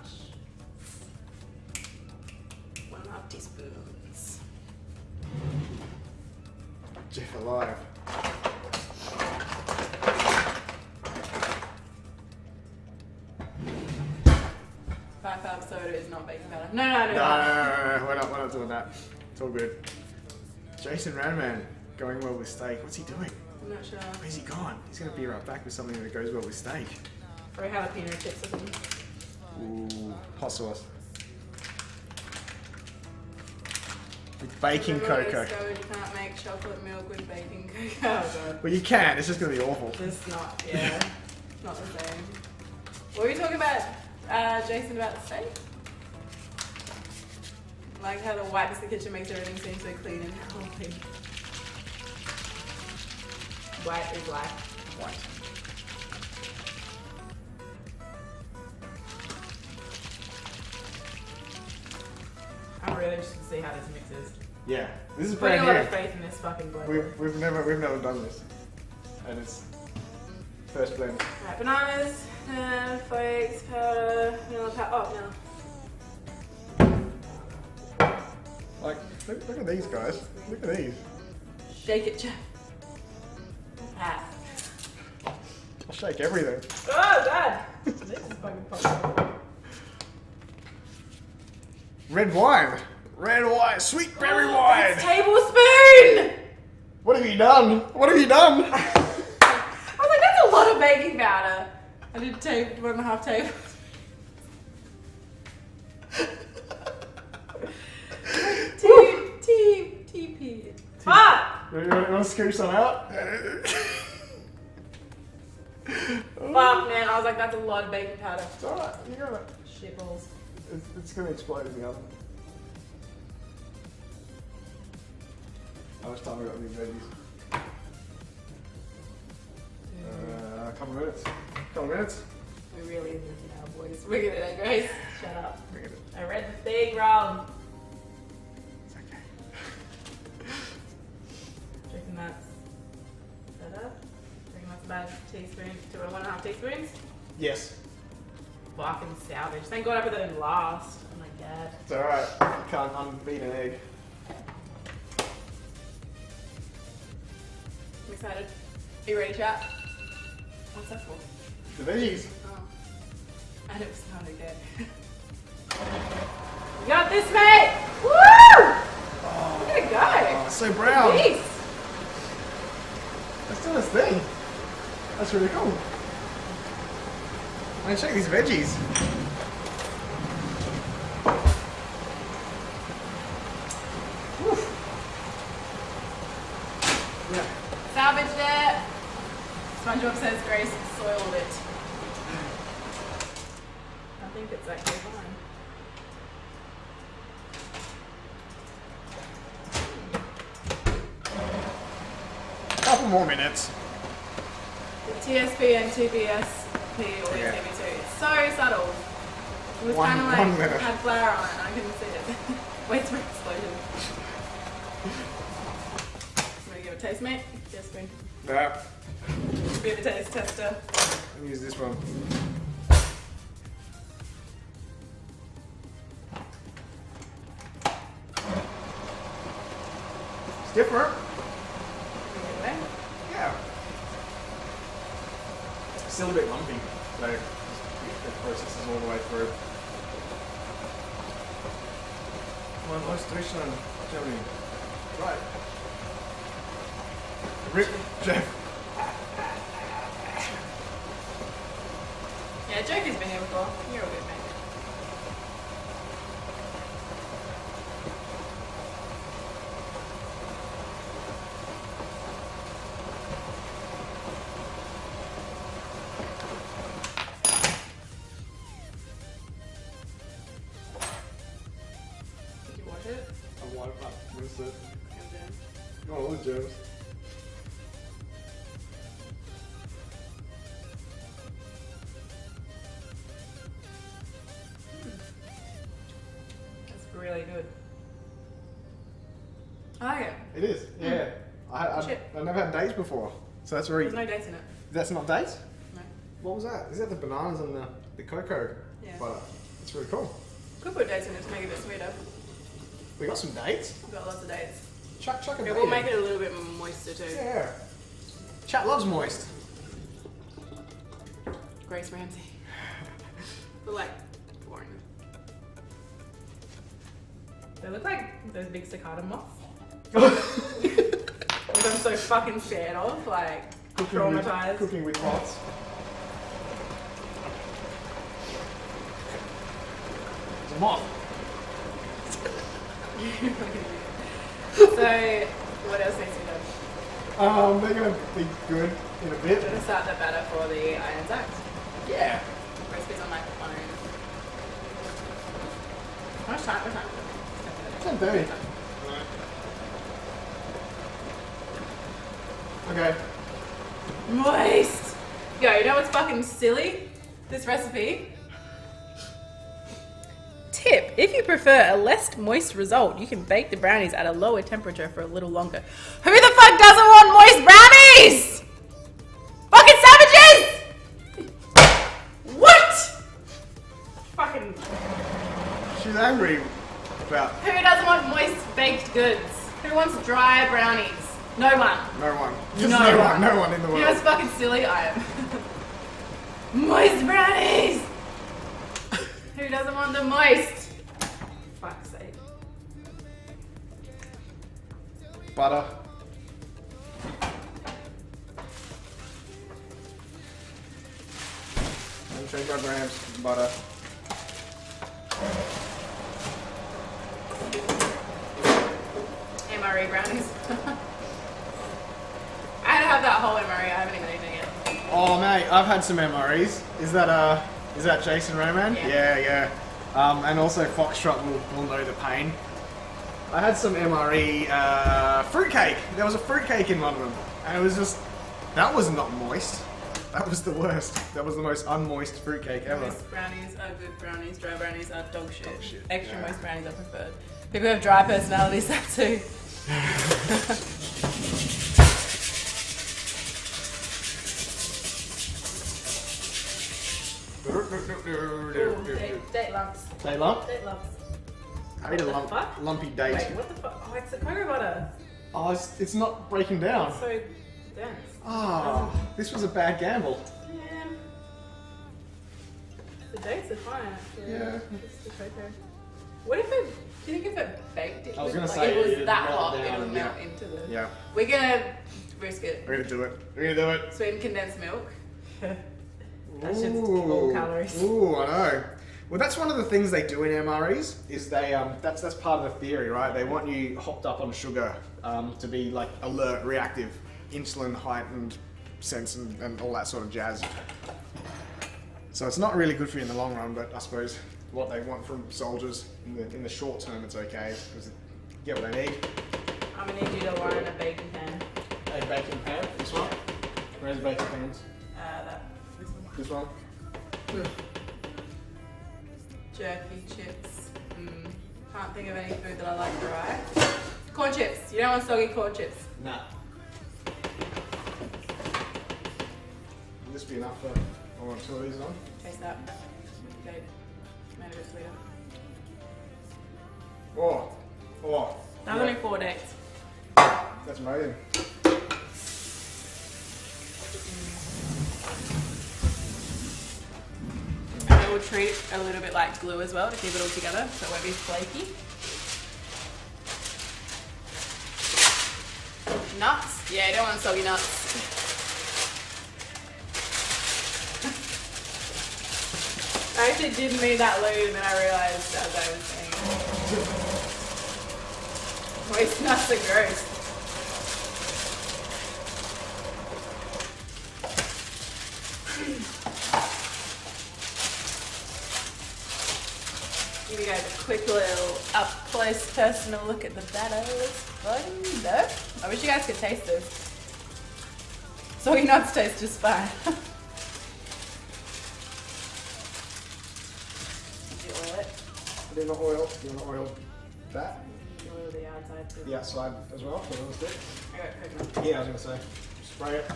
1.5 teaspoons. Jeff alive. Five soda is not baking powder. No. No, we're not doing that. It's all good. Jason Ranman, going well with steak. What's he doing? I'm not sure. Where's he gone? He's gonna be right back with something that goes well with steak. Probably jalapeno chips or something. Ooh, hot sauce. With baking Remember cocoa. we discovered you can't make chocolate milk with baking cocoa. Oh god. Well, you can. It's just gonna be awful. Just not, yeah. Not the same. What were you talking about, Jason, about the steak? Like how the whiteness of the kitchen makes everything seem so clean and healthy. White is life. White. I'm really interested to see how this mixes. Yeah, this is Putting brand a lot of new. faith in this fucking blend. We've never done this, and it's first blend. Right, bananas, flakes, powder, vanilla powder. Oh, no. Like, look at these guys. Look at these. Shake it, Jeff. Ah. I'll shake everything. Oh, God. This is fucking popular. Red wine. Red wine. Sweet berry wine. Tablespoon! What have you done? What have you done? baking powder. I did 1.5 tablespoons. TP. Fuck! You want to scoop some out? Fuck, man. I was like, that's a lot of baking powder. It's alright, you got it. Shitballs. It's going to explode in the oven. How much time we got on these veggies? A couple of minutes. We really need to now, boys. We're gonna do Grace. Shut up. Bring it in. I read the thing wrong. It's okay. Do you reckon that's better? Do you reckon that's about a teaspoon to 1.5 teaspoons? Yes. Fucking salvage. Thank God I put that in last. Oh my god. It's alright. You can't unbeat an egg. I'm excited. Are you ready, chat? What's that for? The veggies. Oh. And it was not okay. You got this, mate! Woo! Look at it go! Oh, it's so brown. Jeez. It's doing its thing. That's really cool. I mean, check these veggies. Woof. Yeah. Salvaged it. SpongeBob says Grace soiled it. I think it's actually fine. Couple more minutes. The TSP and TBSP or Yeah. TB2. It's so subtle. It was kind of one like minute. had flour on it and I couldn't see it. Wait for explosion. I'm gonna give it a taste, mate. Teaspoon. Yeah. Be the taste tester. I'll use this one. It's different. Anyway. Yeah. It's still a bit lumpy, so the process is all the way through. Well, let's do some jelly. Right. Rip, Jeff. Yeah, Joker's been here before. You're all good, mate. Did you watch it? I want up. What is it? I'm doing. Not all the germs. That's really good. I like it. It is, yeah. Shit. I've never had dates before, so that's very. There's no dates in it. That's not dates? No. What was that? Is that the bananas and the cocoa Yeah. butter? It's really cool. Could put dates in it to make it a bit sweeter. We got some dates. We've got lots of dates. Chuck a It date will in. make it a little bit moister too. Yeah. Chat loves moist. Grace Ramsey. But like, boring. They look like those big cicada moths. Which I'm so fucking scared of, like, traumatized. Cooking with pots. It's a moth. So, what else needs to be done? They're gonna be good in a We're bit. gonna start the batter for the Irons Act. Yeah. Recipes on my phone. How much time? What time? 10:30. Okay. Moist! Yo, you know what's fucking silly? This recipe. Tip, if you prefer a less moist result, you can bake the brownies at a lower temperature for a little longer. Who the fuck doesn't want moist brownies? Fucking savages! What? Fucking, She's angry about who doesn't want moist baked goods? Who wants dry brownies? No one. no one. Just No no one. one. No one in the You world. know how fucking silly I am. Moist brownies! Who doesn't want them moist? Fuck's sake. Butter. 125 grams of butter. MRE brownies. I had to have that whole MRE. I haven't even eaten it yet. Oh mate, I've had some MREs. Is that Jason Roman? Yeah. And also Foxtrot will know the pain. I had some MRE fruitcake. There was a fruitcake in one of them, and it was just that was not moist. That was the worst. That was the most unmoist fruitcake ever. Moist brownies are good brownies. Dry brownies are dog shit. Dog shit, Extra yeah. moist brownies are preferred. People who have dry personalities that too. Date lumps. Date lump? Date lumps. I ate a What the fuck? lumpy date. Wait, what the fuck? Oh, it's the cocoa butter. Oh, it's not breaking down. It's so dense. Ah, this was a bad gamble. Yeah. The dates are fine actually. Yeah. Just the cocoa. What if it? Do you think if it baked it? I was would- gonna like, say it was it'd that melt hot, down, it would yeah. melt into the. Yeah, We're gonna risk it. we're gonna do it. We're gonna do it. Sweetened condensed milk. That's just all calories. Ooh, I know. Well, that's one of the things they do in MREs. Is they that's part of the theory, right? They want you hopped up on sugar to be like alert, reactive, insulin heightened sense and all that sort of jazz. So it's not really good for you in the long run, but I suppose what they want from soldiers in the short term, it's okay because get what they need. I'm gonna need you to line a baking pan. A baking pan. This one. Where's the baking pans? This one. This one. Jerky chips. Can't think of any food that I like dry. Corn chips. You don't want soggy corn chips. Nah. Will this be enough for? I want two of these on. Taste that. Okay. Made a bit sweeter. Oh, That was only 4 dates. that's amazing. And it will treat a little bit like glue as well to keep it all together so it won't be flaky. Nuts. Yeah, you don't want soggy nuts. I actually didn't mean that lewd and then I realised as I was saying it. Moist nuts are gross. Give you guys a quick little up close personal look at the batter. I wish you guys could taste this. Soggy nuts taste just fine. Did you oil it? Do you want oil? Do you want oil that? You oil the outside too. The outside as well. So let's do it. I got coconut. Yeah, I was gonna say. Spray it.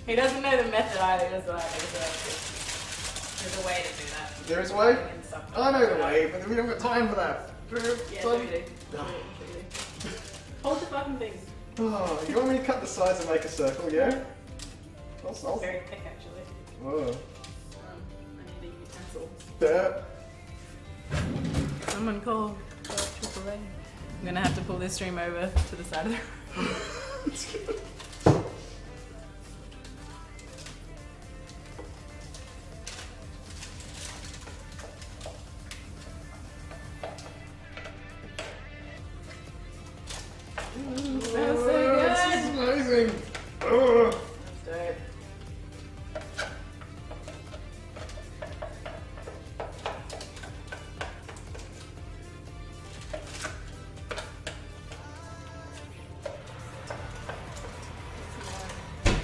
He doesn't know the method either, that's why there's a way to do that. There is a way? And stuff. I know the way, but we don't got time for that. Yeah, so we do. Hold the fucking thing. Oh, you want me to cut the sides and make a circle, yeah? It's very thick actually. Oh. I need a utensil. Yeah. Someone call AAA. I'm gonna have to pull this stream over to the side of the room. Smells so good. This is amazing. Oh. That's dope.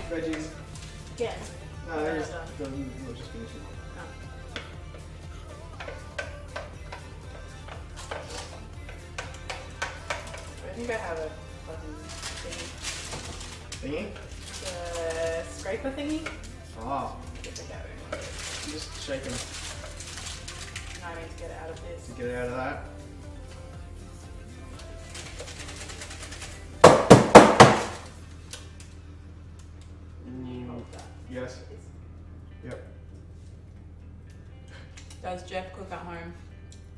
Veggies. Again. No, they're just, Done. we'll just finish it. I think I have a fucking thingy. Thingy? Scraper thingy? Ah, Get the going. just shake them I need to get it out of this. to get it out of that. Hold that. Yes. Yep. Does Jeff cook at home?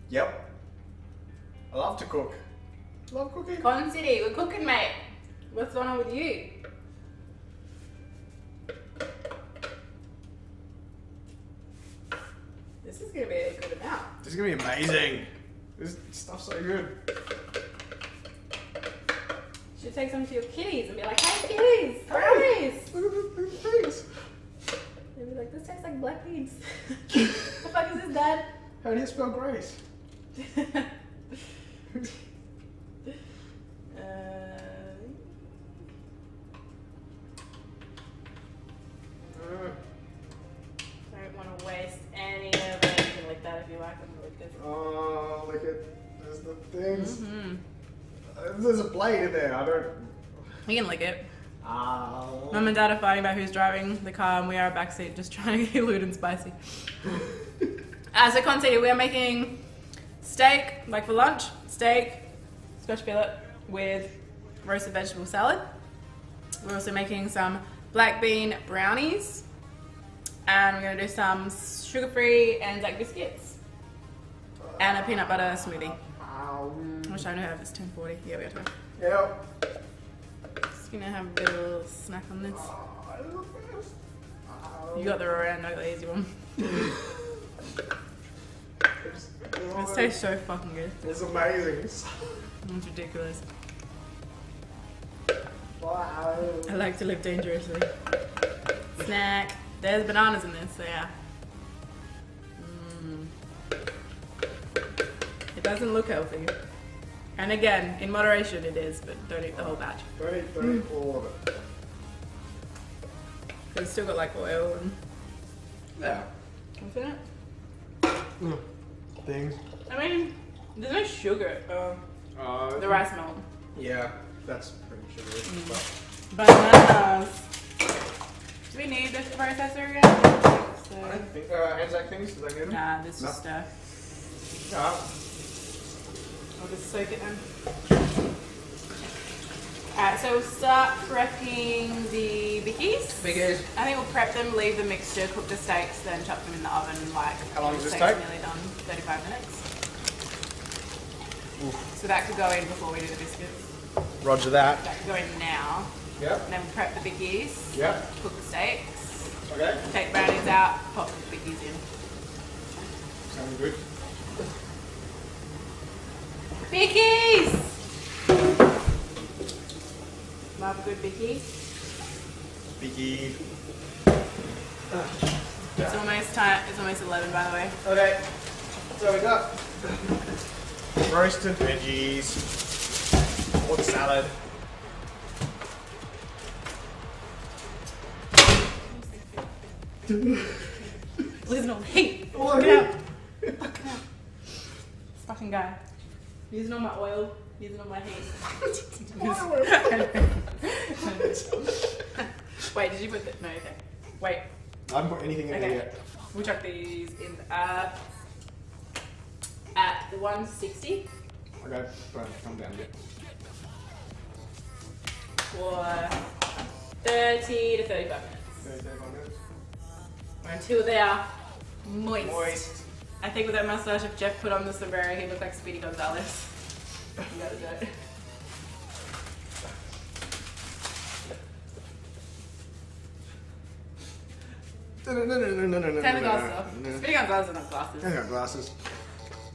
Yep. I love to cook. Love cooking. Cotton City, we're cooking, mate. What's going on with you? This is gonna be a good amount. This is gonna be amazing. This stuff's so good. Should take some to your kitties and be like, hey kitties, Grace! Look at the things. They'll be like, this tastes like black beans. The fuck is this, Dad? How do you spell Grace? Don't want to waste any of it. You can lick that if you like. I'm really good. Oh, look at there's the things. Mm-hmm. There's a blade in there. I don't. You can lick it. Oh. Mum and Dad are fighting about who's driving the car, and we are backseat just trying to get lewd and spicy. So Conti, we are making steak, like for lunch, steak, scotch fillet with roasted vegetable salad. We're also making some black bean brownies, and we're gonna do some sugar-free Anzac biscuits and a peanut butter smoothie. I wish I knew how this 10:40. Yeah, we have time. Yep. Just gonna have a little snack on this. You got the raw end, I got the easy one. This tastes so fucking good. It's amazing. It's ridiculous. Wow. I like to live dangerously. Snack. There's bananas in this, so yeah. It doesn't look healthy. And again, in moderation it is, but don't eat the whole batch. Don't eat all of it. It's still got like oil and Yeah. what's in it? Things. I mean, there's no sugar. The rice milk. Yeah, that's pretty sugary. But Bananas. Do we need this processor again? I don't think Anzac things. Do they need them? Nah, this is No. stuff. No. I'll just soak it in. Alright, so we'll start prepping the bickies. Bickies. I think we'll prep them, leave the mixture, cook the steaks, then chop them in the oven. Like, How long does this steaks take? Nearly done. 35 minutes. So that could go in before we do the biscuits. Roger that. That could go in now. Yep. And then we'll prep the bickies. Yep. Cook the steaks. Okay. Take brownies out. Pop the bickies in. Sounds good. Bickies! Love a good bicky. Biggie. It's almost time. It's almost 11, by the way. Okay. So we got roasted veggies, or salad. Losing all the heat. Oh, Get out. Fucking out. This fucking guy. Using all my oil. Using all my heat. Wait, did you put that? No, okay. Wait. I haven't put anything in there Okay. yet. We'll chuck these in at 160 Okay, right, come down a bit. for 30 to 35 minutes. 35 minutes. Until they are moist. Moist. I think with that mustache, if Jeff put on the sombrero, he'd look like Speedy Gonzalez. You gotta do it. No. Take the glasses off. Speedy Gonzalez is not glasses. I got glasses.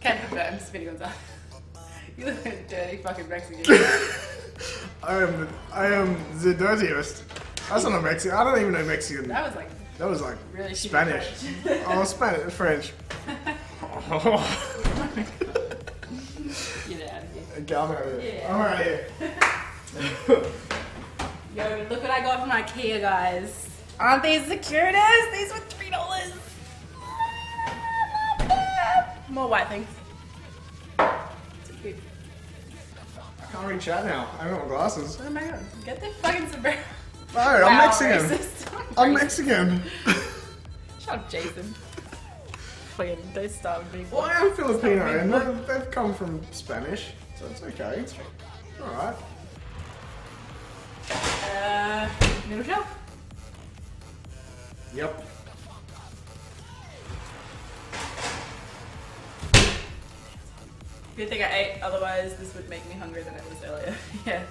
Can confirm, Speedy Gonzalez. You look like a dirty fucking Mexican. I am the dirtiest. That's not a Mexican. I don't even know Mexican. That was like That was like really shitty Spanish. French. Oh, Spanish, French. Get out of here. Okay, I'm out of here. Yeah. I'm out of here. Yo, look what I got from IKEA, guys. Aren't these the cutest? These were $3. More white things. So cute. I can't read chat now. I haven't got my glasses. Oh my god. Get the fucking sombrero. No, I'm Wow, Mexican. racist. I'm Mexican. Shut up, Jason. Fucking don't start with me. Well, I am Filipino, Stop and being they've come from Spanish, so it's okay. Alright. Middle shelf. Yep. Good thing I ate, otherwise this would make me hungrier than it was earlier. Yeah.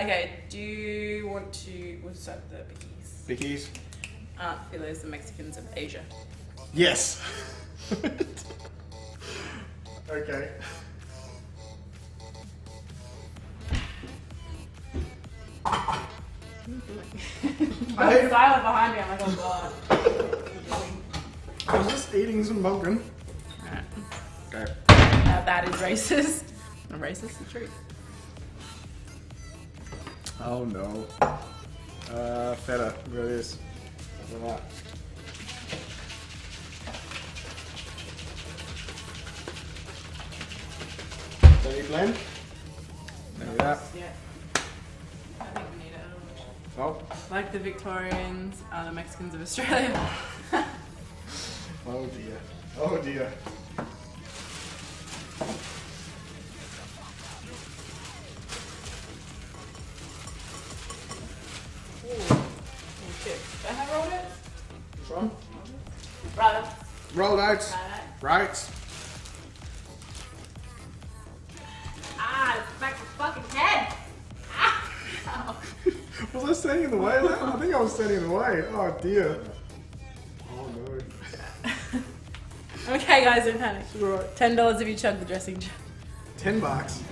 Okay, do you want to... We'll start with the bickies. Bickies. Philos, the Mexicans of Asia. Yes. Okay. I was silent behind me, I'm like, oh god. I was just eating some pumpkin. Alright. Okay. That is racist. Not racist, the truth. Oh no. Feta. Look at this. Look at that. So you blend? There we go. Yeah. I think we need it. Oh. Like the Victorians are the Mexicans of Australia. Oh dear. Oh dear. Oh shit. Did I have rolled it? Which one? Brother. Rolled oats. Right. Ah, it's back to fucking head. Ah. Was I standing in the way there? I think I was standing in the way. Oh dear. Oh no. Okay guys, don't panic. Right. $10 if you chug the dressing jar. $10. That's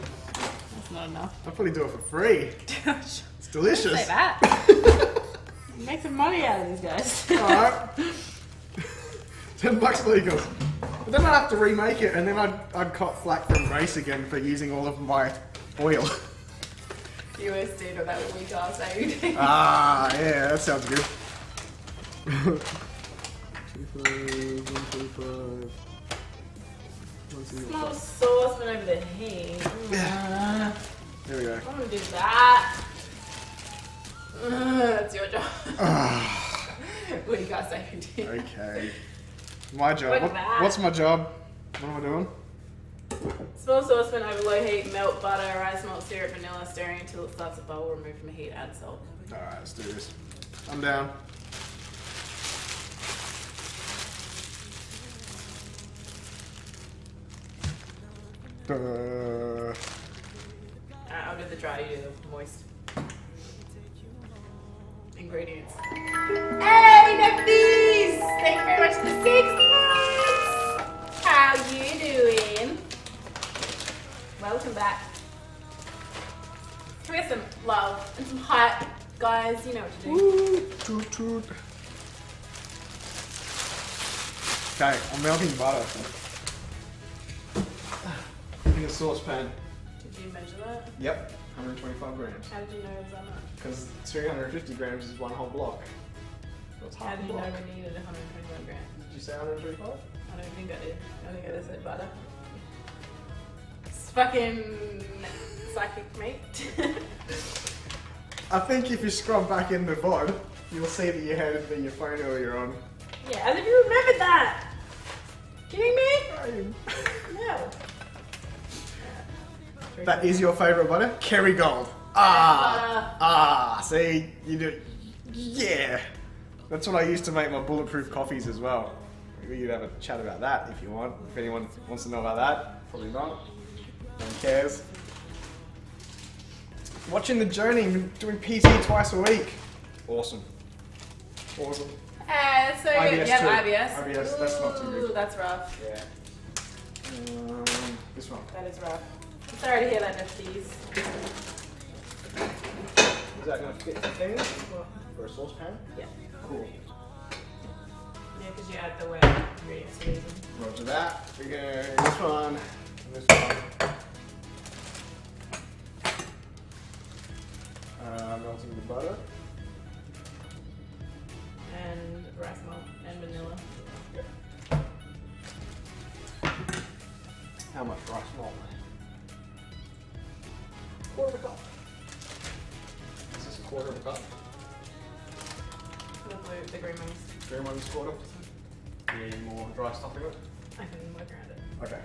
not enough. I'll probably do it for free. Gosh. It's delicious. Say that. Make some money out of these guys. Alright. $10 legals. But then I'd have to remake it and then I'd cut flack from Race again for using all of my oil. USD to that weak ass AUD. Ah, yeah, that sounds good. 125. Small saucepan over the heat. There we go. I'm gonna do that. That's your job. What do you guys say you do? Okay. My job. Look at that. What's my job? What am I doing? Small saucepan over low heat, melt butter, rice malt syrup, vanilla, stirring until it starts to bubble, remove from the heat, add salt. Alright, let's do this. I'm down. Alright, I'll do the dry, you do the moist. Ingredients. Hey, we got these! Thank you very much for the 6 months! How you doing? Welcome back. Can we get some love and some hype, guys? You know what to do. Woo, toot toot. Okay, I'm melting butter. In a saucepan. Did you measure that? Yep, 125 grams. How did you know it was that much? Because 350 grams is one whole block. So it's How half a did you know block. we needed 121 grams? Did you say 125? I don't think I did. I think I just said butter. It's fucking psychic, mate. I think if you scrub back in the VOD, you'll see that you had it in your phone earlier on. Yeah, as if you remembered that. Kidding me? No. That is your favourite butter? Kerrygold. See, you do. Yeah. That's what I used to make my bulletproof coffees as well. We could have a chat about that if you want. If anyone wants to know about that, probably not. No one cares. Watching the journey, doing PT twice a week. Awesome. Awesome. So IBS yeah, too. IBS. IBS, that's not too Ooh, good. that's rough. Yeah. This one. That is rough. I'm sorry to hear that, Nifties. Is that going to fit the thing? For a saucepan? Yeah. Cool. Yeah, because you add the wet ingredients to these. Roger that. We go this one and this one. Melting the butter. And rice malt and vanilla. How much rice malt? Quarter of a cup. Is this a quarter of a cup? The blue, the green ones. Green one's quarter. Need more dry stuff in it? I can work around it. Okay.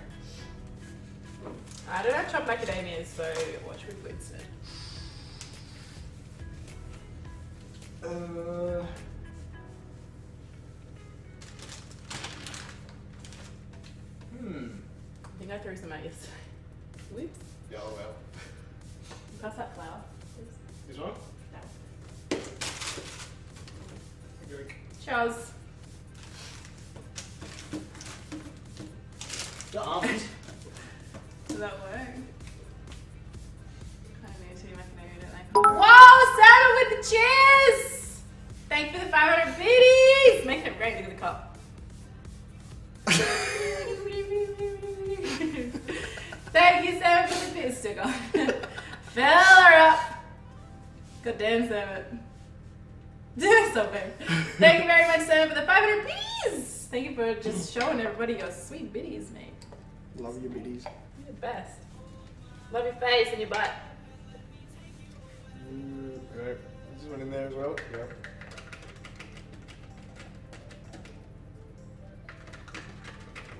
I don't have chopped macadamias, so watch with Winston. Hmm. I think I threw some at yesterday. Whoops. Yeah, oh well. Pass that flour, please. This one? No. Drink. Cheers. The almonds. Does that work? Kind of need to make an don't they? Whoa, Sarah with the cheers! Thank you for the 500 biddies! Making it rain, look at the cup. Thank you, Sarah, for the bid sticker. Fill her up. God damn, Sarah. So big. Thank you very much, Sarah, for the 500 biddies! Thank you for just showing everybody your sweet biddies, mate. Love your biddies. You're the best. Love your face and your butt. Right. This one in there as well. Yep.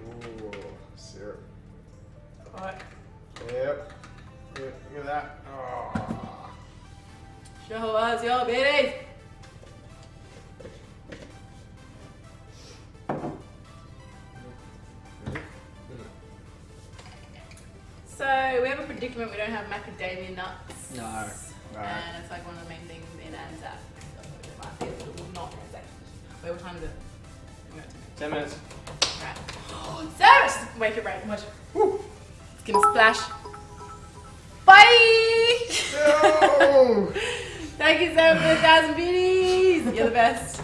Ooh, syrup. Alright. Yep. Look at that. Oh. Show us your biddies. So we have a predicament. We don't have macadamia nuts. No. And it's like one of the main things in Anzac. So it might be a little not Anzac. Wait, what time is it? We got 10 minutes. Right. Sarah, just wake it right. Watch. Woo. It's gonna splash. Bye. No. Thank you, Sarah, for the 1,000 biddies. You're the best.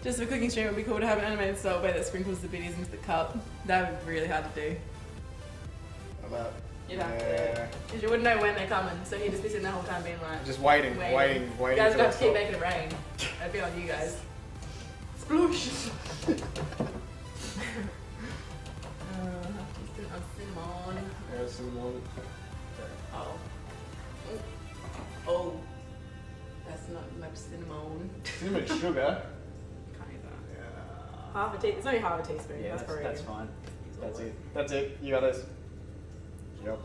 Just for cooking stream, it would be cool to have an animated style way that sprinkles the biddies into the cup. That would be really hard to do. How about? You'd have to, because you wouldn't know when they're coming, so you'd just be sitting the whole time being like, Just waiting. You guys would till have to keep it's making it rain. That'd be on you guys. Sploosh! Cinnamon. There's cinnamon. Oh. Oh. That's not much cinnamon. Cinnamon sugar. Can't use that. Yeah. Half a teaspoon. It's only half a teaspoon. Yeah, that's that's fine. That's it. That's it. You got this. Yep.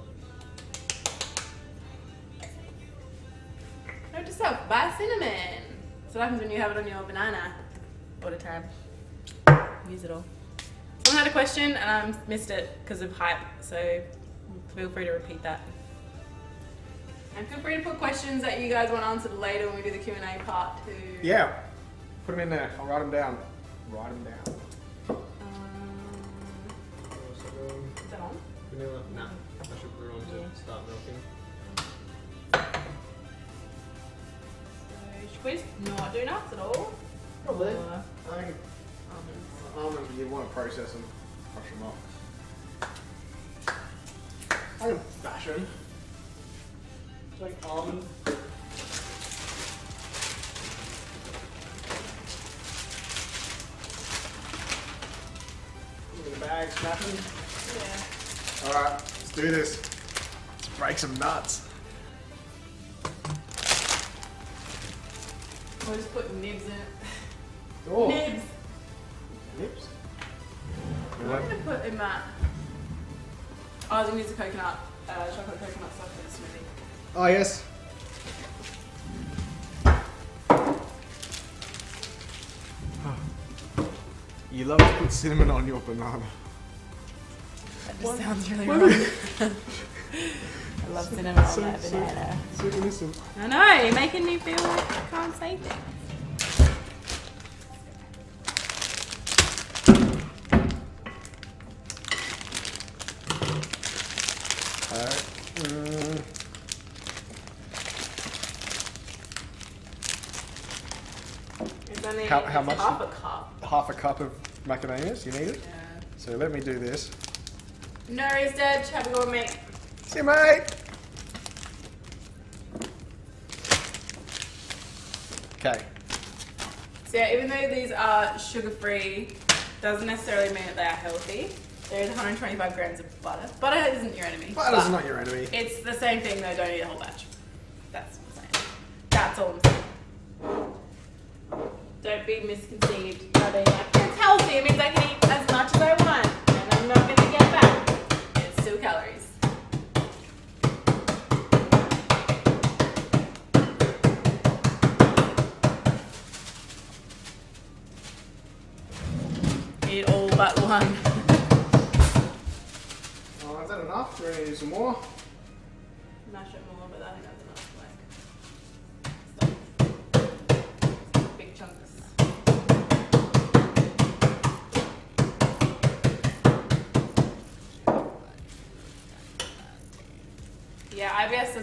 Note to self, buy cinnamon. So what happens when you have it on your banana all the time? Use it all. Someone had a question and I missed it because of hype, so feel free to repeat that. And feel free to put questions that you guys want answered later when we do the Q&A part too. Yeah. Put them in there. I'll write them down. Write them down. Is that on? Vanilla. Nah, I should put it on Yeah. to start milking. So should we just not do nuts at all? Probably. Or I think almonds? almonds, you want to process them, crush them up. I think fashion. It's like almond. Look at the bag snapping. Yeah. Alright, let's do this. Let's break some nuts. We'll just put nibs in it. Oh, Nibs! nips. What am I going to put in that? Oh, I was going to use the coconut, chocolate coconut stuff for the smoothie. Oh, yes. You love to put cinnamon on your banana. That just sounds really wrong. I love cinnamon on that banana. So innocent. I know, you're making me feel like I can't say things. Alright. It's only How much? half a cup. Half a cup of macadamias, you need it? Yeah. So let me do this. No worries, Dad. Have a go with me. See you, mate. Okay. So yeah, even though these are sugar-free, doesn't necessarily mean that they are healthy. There is 125 grams of butter. Butter isn't your enemy. Butter's but not your enemy. It's the same thing though, don't eat a whole batch. That's what I'm saying. That's all I'm saying. Don't be misconceived by being like, it's healthy, it means I can eat as much as I want and I'm not going to get fat. It's still calories. Eat all but one. enough? Do we need some more? Mash it more, but I think that's enough. Like, stop. Big chunks. Yeah, IBS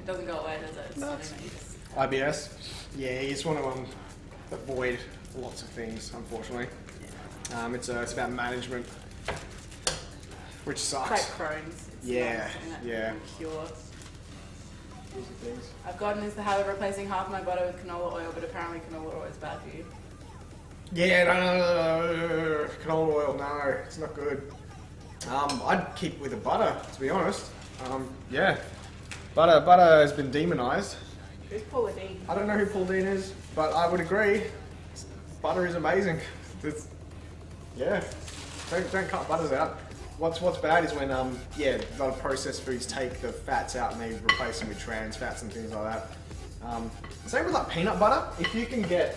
doesn't go away, does it? It's something that you just... IBS? Yeah, you just want to avoid lots of things, unfortunately. It's about management, which sucks. It's like Crohn's. It's Yeah, not something that yeah. you can cure. These are things. I've gotten into the habit of replacing half my butter with canola oil, but apparently canola oil is bad for you. Yeah, no. Canola oil, no, it's not good. I'd keep with the butter, to be honest. Yeah. Butter has been demonized. Who's Paula Deen? I don't know who Paul Dean is, but I would agree. Butter is amazing. Yeah. Don't cut butters out. What's bad is when a lot of processed foods take the fats out and they replace them with trans fats and things like that. Same with like peanut butter. If you can get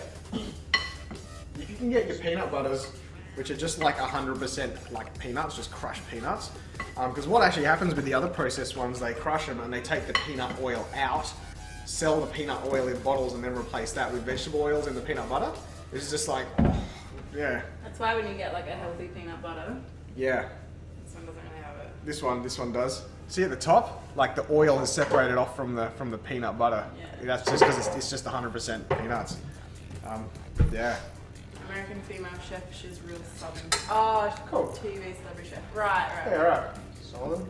your peanut butters, which are just like 100% like peanuts, just crushed peanuts. Because what actually happens with the other processed ones, they crush them and they take the peanut oil out, sell the peanut oil in bottles, and then replace that with vegetable oils in the peanut butter. It's just like, yeah. That's why when you get like a healthy peanut butter, Yeah. this one doesn't really have it. This one does. See at the top, like the oil is separated off from the peanut butter. Yeah. That's just because it's just 100% peanuts. Yeah. American female chef, she's real southern. Oh, Cool. TV celebrity chef. Right. Yeah, right. Solid.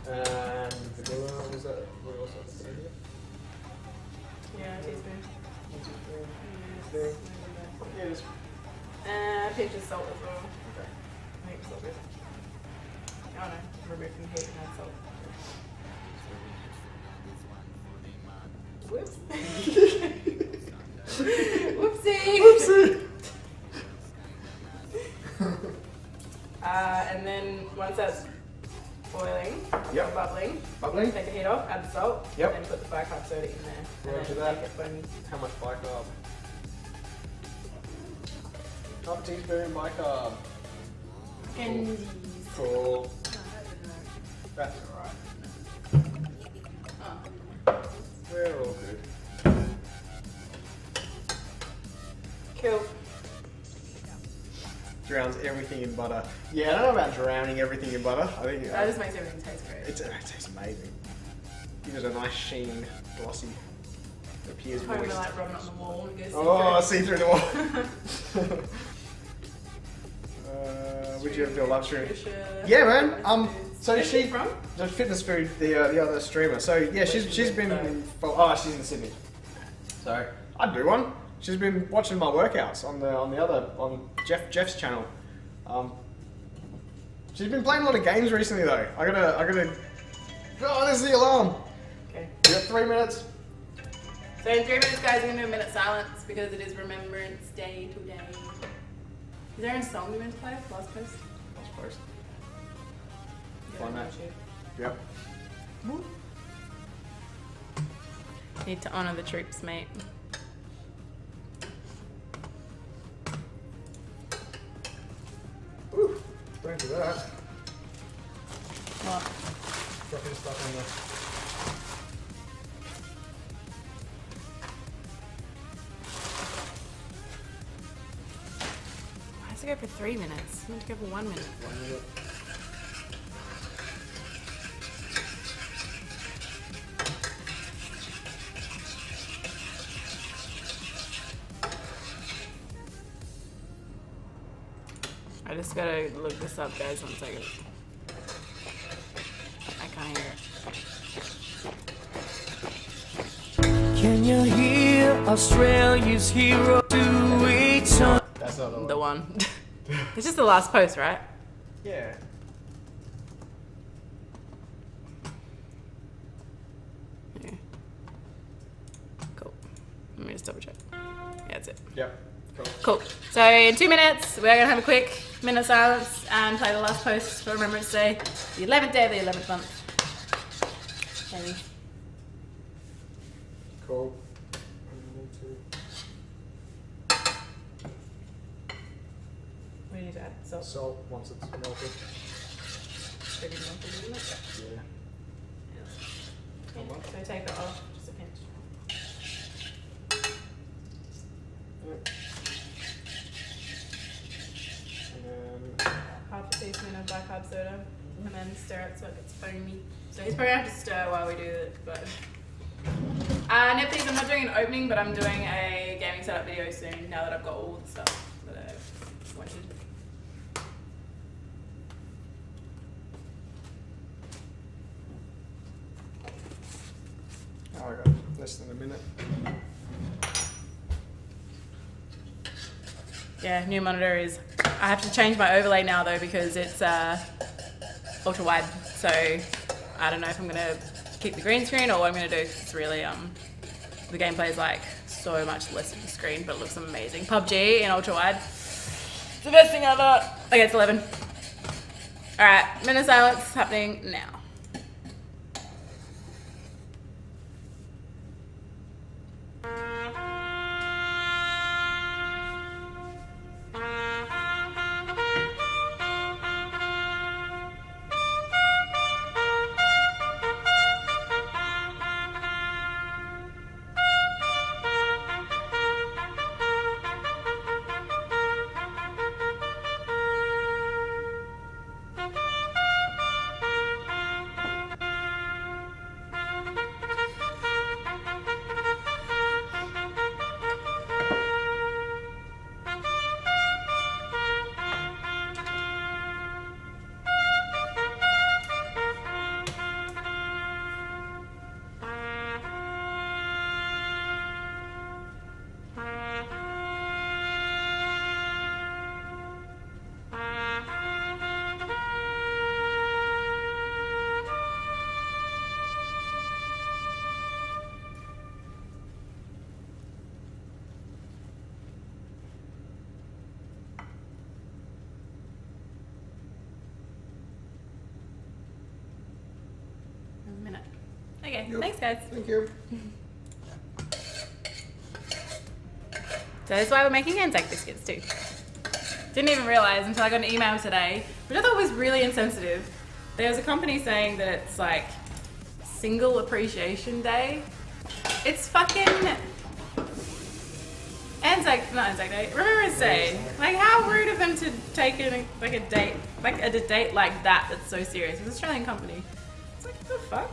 And vanilla, was that what else I was saying? Yeah, teaspoon. Thing. Yeah, just A pinch of salt as well. okay. I think salt good. Oh no, remove from heat and add salt. Whoops. Whoopsie. Oopsie. And then once that's boiling, Yep. or bubbling, Bubbling. take the heat off, add the salt, Yep. and put the bicarb soda in there. Roger and then that. make it when How much bicarb? Half a teaspoon bicarb. candies. Cool. That's alright. Oh, We're all good. cool. Drowns everything in butter. Yeah, I don't know about drowning everything in butter. I think That just makes everything taste great. it tastes amazing. Gives it a nice sheen, glossy. It appears Kind of moist. like rubbing it on the wall and goes Oh, I see through the wall. Would you ever do a live stream? Yeah, man. So Where's she she from? the fitness food, the other streamer. So yeah, she's been in, she's in Sydney. So I'd do one. She's been watching my workouts on Jeff's channel. She's been playing a lot of games recently though. I gotta. Oh, there's the alarm. Okay. You got 3 minutes. So in 3 minutes, guys, we're gonna do a minute silence because it is Remembrance Day today. Is there any song we meant to play? Last post? Last post. Yeah, Find that. YouTube. Yep. Need to honour the troops, mate. Ooh, don't do that. What? Dropping stuff on the. Why does it go for 3 minutes? I meant to go for 1 minute. 1 minute. I just gotta look this up, guys. 1 second. I can't hear it. Can you hear Australia's hero to each other? That's not the The one. It's just the last post, right? Yeah. Yeah. Cool. Let me just double check. Yeah, that's it. Yep. Cool. Cool. So in 2 minutes, we're gonna have a quick minute silence and play the last post for Remembrance Day, the 11th day of the 11th month. Maybe. Cool. We need to add salt. Salt once it's melted. pretty melted, isn't it? Yeah. Yeah. So take it off, just a pinch. And then Half a teaspoon of black carb soda, and then stir it so it gets foamy. So he's probably gonna have to stir while we do it, but. Netflix, I'm not doing an opening, but I'm doing a gaming setup video soon now that I've got all the stuff that I wanted. oh, I got less than a minute. Yeah, new monitor is. I have to change my overlay now though because it's ultra wide. So I don't know if I'm gonna keep the green screen or what I'm gonna do. It's really the gameplay is like so much less of the screen, but it looks amazing. PUBG in ultra wide. It's the best thing ever. Okay, it's 11. All right, minute of silence happening now. Minute. Okay, Yep. thanks guys. Thank you. So that's why we're making Anzac biscuits too. Didn't even realize until I got an email today, which I thought was really insensitive. There was a company saying that it's like Single Appreciation Day. It's fucking Anzac, not Anzac Day, Remembrance Day. Like how rude of them to take a date like that that's so serious. It's an Australian company. It's like, what the fuck?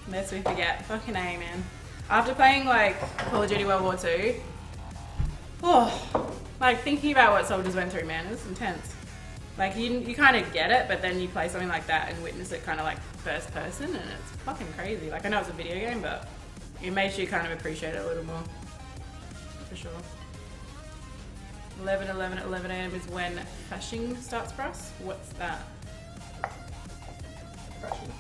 Lest we forget. Fucking A, man. After playing like Call of Duty World War II, like thinking about what soldiers went through, man, it was intense. Like you kind of get it, but then you play something like that and witness it kind of like first person, and it's fucking crazy. Like I know it's a video game, but it makes you kind of appreciate it a little more, for sure. 11 a.m. is when fashing starts for us. What's that? Fashion.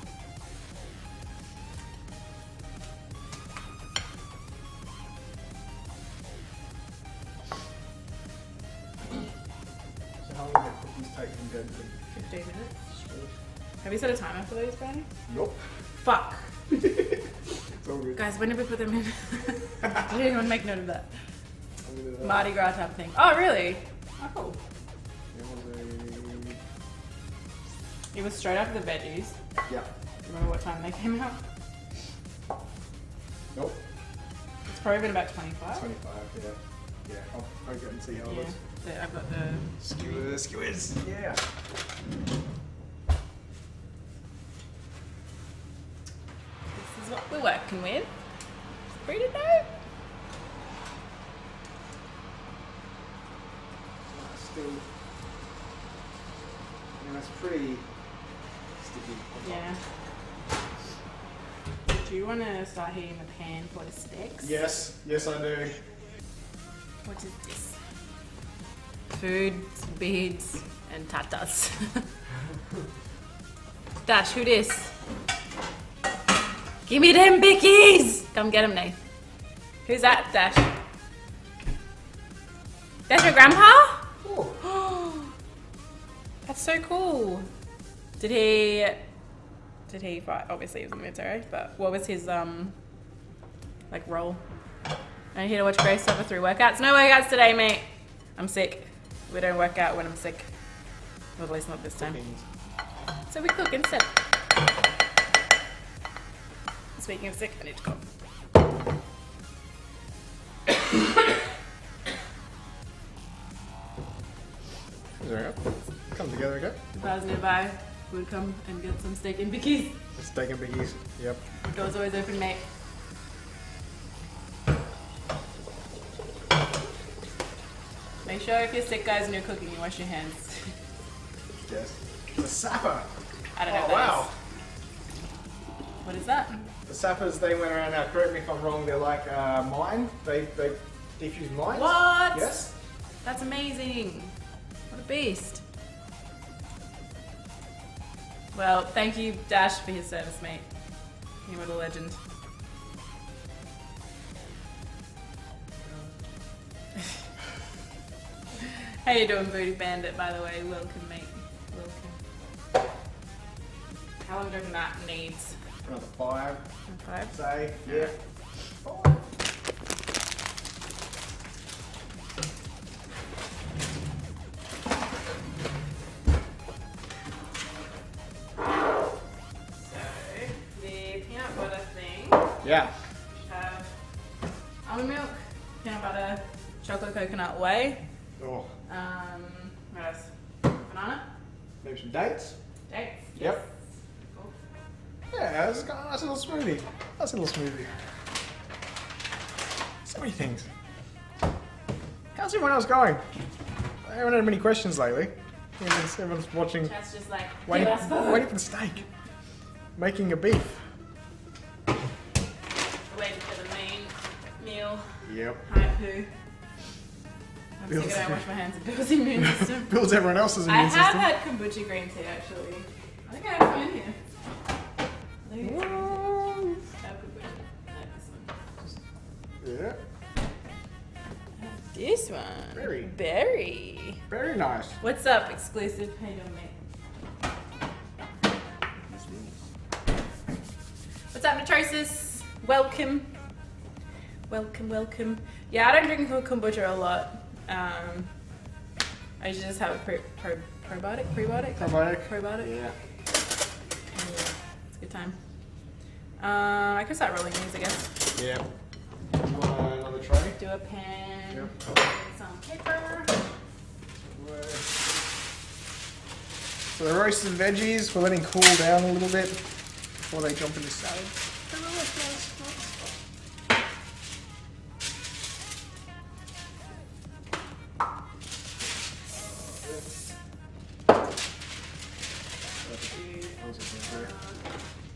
So how long do cookies take from dead to 15 minutes. Have you set a timer for those, Brandon? Nope. Fuck. It's all good. Guys, when did we put them in? I didn't even make note of that. I'm gonna do that. Mardi Gras type of thing. Oh, really? Oh, cool. It was It was straight after the veggies. yeah. Remember what time they came out? Nope. It's probably been about 25. 25, yeah. Yeah, I'll go and see how it Yeah. looks. So I've got the... Skewers. Yeah. This is what we're working with. Free to know. Still, it's pretty sticky. Yeah. Do you want to start heating the pan for the sticks? Yes, yes I do. What is this? Food, beads, and tatas. Dash, who this? Give me them bickies! Come get them, Nate. Who's that, Dash? That's your grandpa? Oh, That's so cool. Did he fight? Obviously he was in the military, but what was his like role? I'm here to watch Grace suffer through workouts. No workouts today, mate. I'm sick. We don't work out when I'm sick. Or at least not this time. beans. So we cook instead. Speaking of sick, I need to cough. There we go. Come together again. If I was nearby, we would come and get some steak and bickies. Steak and biggies. Yep. Door's always open, mate. Make sure if you're sick, guys, and you're cooking, you wash your hands. Yes. The Sapper. I don't know Oh what that wow. is. What is that? The Sappers, they went around. Now, correct me if I'm wrong. They're like mine. They defuse mines. What? Yes. That's amazing. What a beast. Well, thank you, Dash, for his service, mate. You were the legend. How you doing, Booty Bandit, by the way? Welcome, mate. Welcome. How long do that needs? Another 5. 5? Say. Yeah. Yeah. Have almond milk, peanut butter, chocolate coconut whey. Oh. What else? Banana, Maybe some dates. dates. Yep. Cool. Yeah, it's got a nice little smoothie. Nice little smoothie. So many things. How's everyone else going? I haven't had many questions lately. Everyone's watching, Chat's just like, waiting, give us food. waiting for the steak. Making a beef. Waiting for the main meal. Yep. Hi, poo. I'm Bill's- sick of I wash my hands. Bill's immune system. Builds everyone else's I immune have system. had kombucha green tea actually. I think I have some in here. I think it's I have kombucha. I have this one. Yeah. This one. Berry. Berry. Very nice. What's up, exclusive? How you doing, mate? What's up, Matrosis? Welcome. Welcome, welcome. Yeah, I don't drink kombucha a lot. I usually just have a probiotic? Prebiotic? Probiotic. Probiotic? Yeah. It's a good time. I can start rolling these, I guess. Yeah. You want another tray? Do a pan. Yep. Some paper. So the roasted veggies, we're letting cool down a little bit before they jump into salad.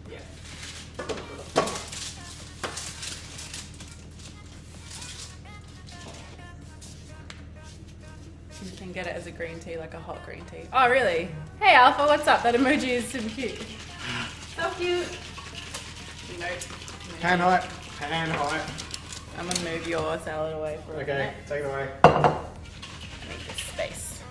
Yeah. You can get it as a green tea, like a hot green tea. Oh, really? Hey, Alpha, what's up? That emoji is super cute. So cute. Note. Pan height, pan height. I'm gonna move your salad away for a Okay, minute. take it away. I need this space.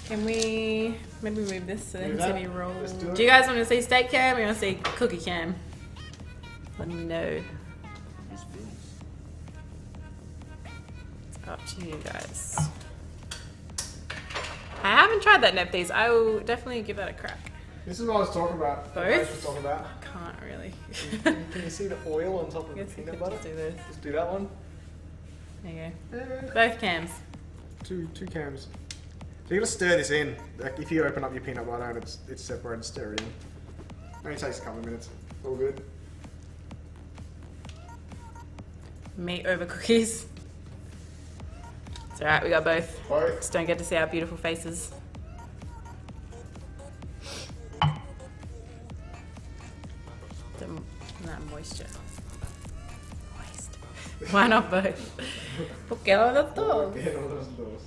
Can we maybe move this so they Do can see that. me roll? Let's do it. Do you guys want to see steak cam or you want to see cookie cam? Let me know. It's up to you guys. I haven't tried that Nepthes. I will definitely give that a crack. This is what I was talking about. Both? What I was talking about. Can't really. Can you see the oil on top I of the guess we peanut could butter? just do this. Let's do that one. There you go. Yeah. Both cams. Two cams. So you gotta stir this in. Like if you open up your peanut butter and it's separated, stir it in. Only takes a couple of minutes. All good. Meat over cookies. It's alright, we got both. Both. Just don't get to see our beautiful faces. That moisture. Moist. Why not both? ¿Por qué no los dos? Get all those doors.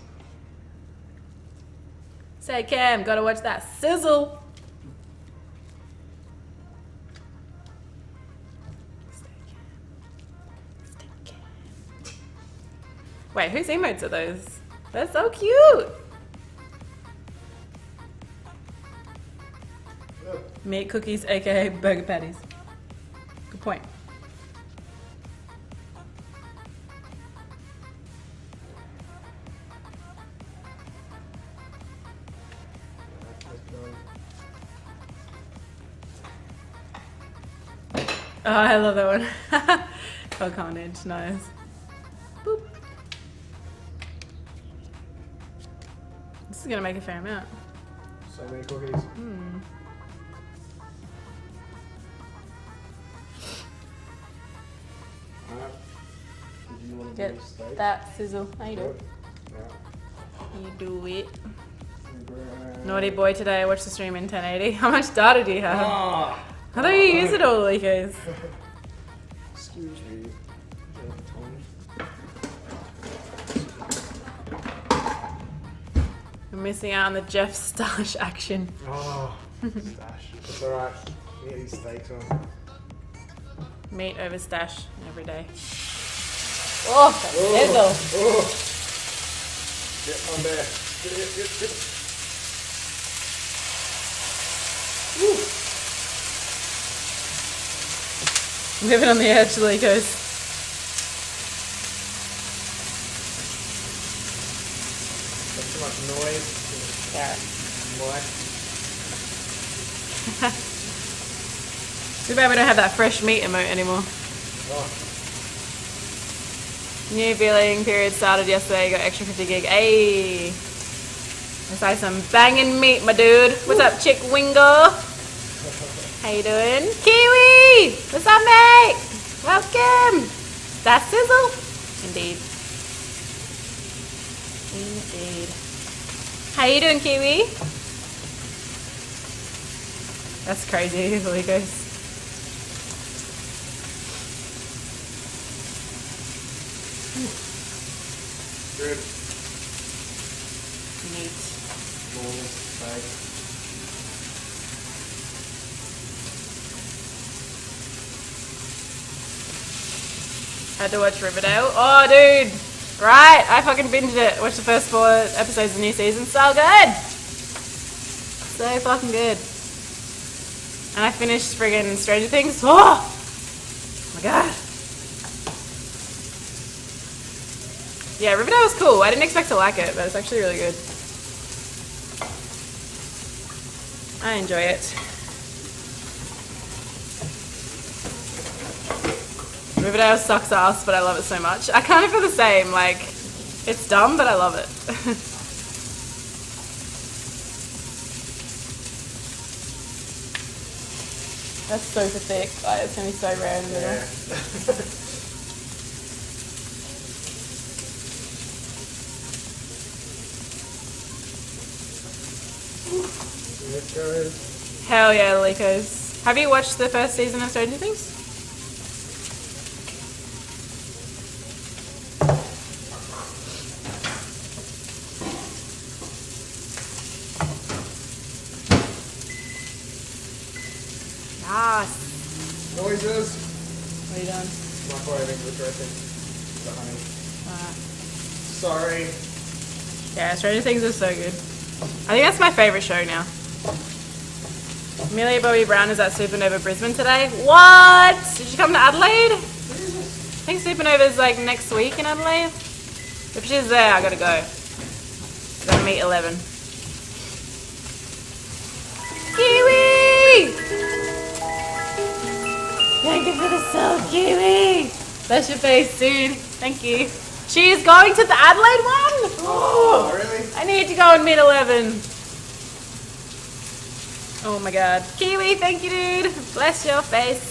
Say, Cam, gotta watch that sizzle. Wait, whose emotes are those? They're so cute. Meat cookies, aka burger patties. Good point. Oh, I love that one. Cog Carnage, nice. Boop. This is gonna make a fair amount. So many cookies. Alright. Did you want to Get do steak? that sizzle. How you do? Yeah. You do it. Great. Naughty boy today, I watched the stream in 1080. How much data do you have? Ah! I thought you use it all, Likos. Excuse me. We're missing out on the Jeff Stash action. Oh, stash. It's alright. Get these steaks on. Meat over stash every day. Oh, that sizzle. Oh! Get on there. Get. Living on the edge, Likos. That's too much noise. Yeah. Why? Too bad we don't have that fresh meat emote anymore. Oh. New billing period started yesterday, got extra 50 gig. Ayy. Let's have some banging meat, my dude. What's up, Chick Wingo? How you doing? Kiwi! What's up, mate? Welcome! That's sizzle? Indeed. Indeed. How you doing, Kiwi? That's crazy, Likos. Good. Meat. Normal steak. Had to watch Riverdale. Oh, dude! Right, I fucking binged it. Watched the first 4 episodes of the new season. So good! So fucking good. And I finished friggin' Stranger Things. Oh! My god. Yeah, Riverdale was cool. I didn't expect to like it, but it's actually really good. I enjoy it. Riverdale sucks ass, but I love it so much. I kind of feel the same. Like, it's dumb, but I love it. That's super thick. Like, it's gonna be so rare in the middle. Yeah. Here it goes. Hell yeah, Likos. Have you watched the first season of Stranger Things? Yes. Noises. What are you doing? Microwaving the dressing. The honey. Alright. Sorry. Yeah, Stranger Things is so good. I think that's my favourite show now. Millie Bobby Brown is at Supernova Brisbane today. What? Did you come to Adelaide? I think Supernova's like next week in Adelaide. If she's there, I gotta go. Gotta meet 11. Kiwi! Thank you for the sub, Kiwi! Bless your face, dude. Thank you. She is going to the Adelaide one? Oh, really? I need to go and meet 11. Oh my god. Kiwi, thank you, dude. Bless your face.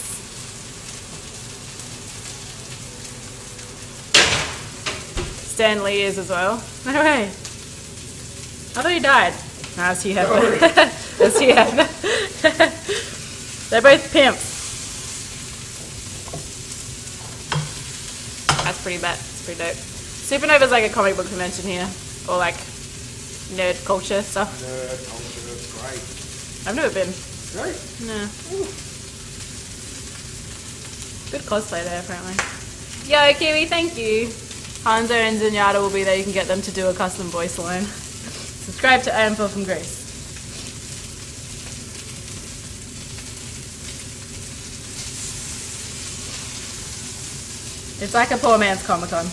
Stan Lee is as well. No way. I thought he died. No, it's Hugh Hefner. That's Hugh Hefner. They're both pimps. That's pretty bad. It's pretty dope. Supernova's like a comic book convention here. Or like nerd culture stuff. Nerd culture, it's great. I've never been. Great. No. Good cosplay there, apparently. Yo, Kiwi, thank you. Hanzo and Zenyatta will be there. You can get them to do a custom voice line. Subscribe to I Am Phil from Grace. It's like a poor man's Comic-Con.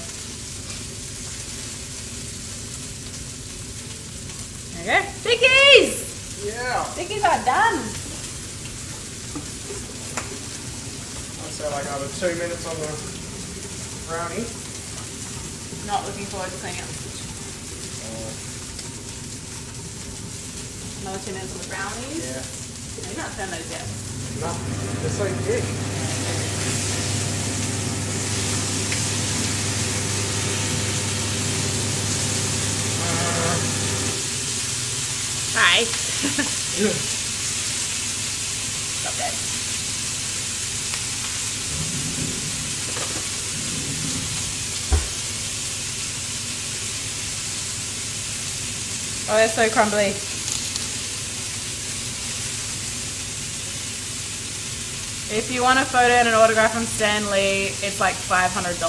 There you go. Dickies! Yeah. Dickies are done. That's So like another 2 minutes on the brownie. Not looking forward to cleaning up the kitchen. Another 2 minutes on the brownies. Yeah. No, you're not turning those yet. No, they're so big. Hi. Stop that. Oh, they're so crumbly. If you want a photo and an autograph from Stan Lee, it's like $500.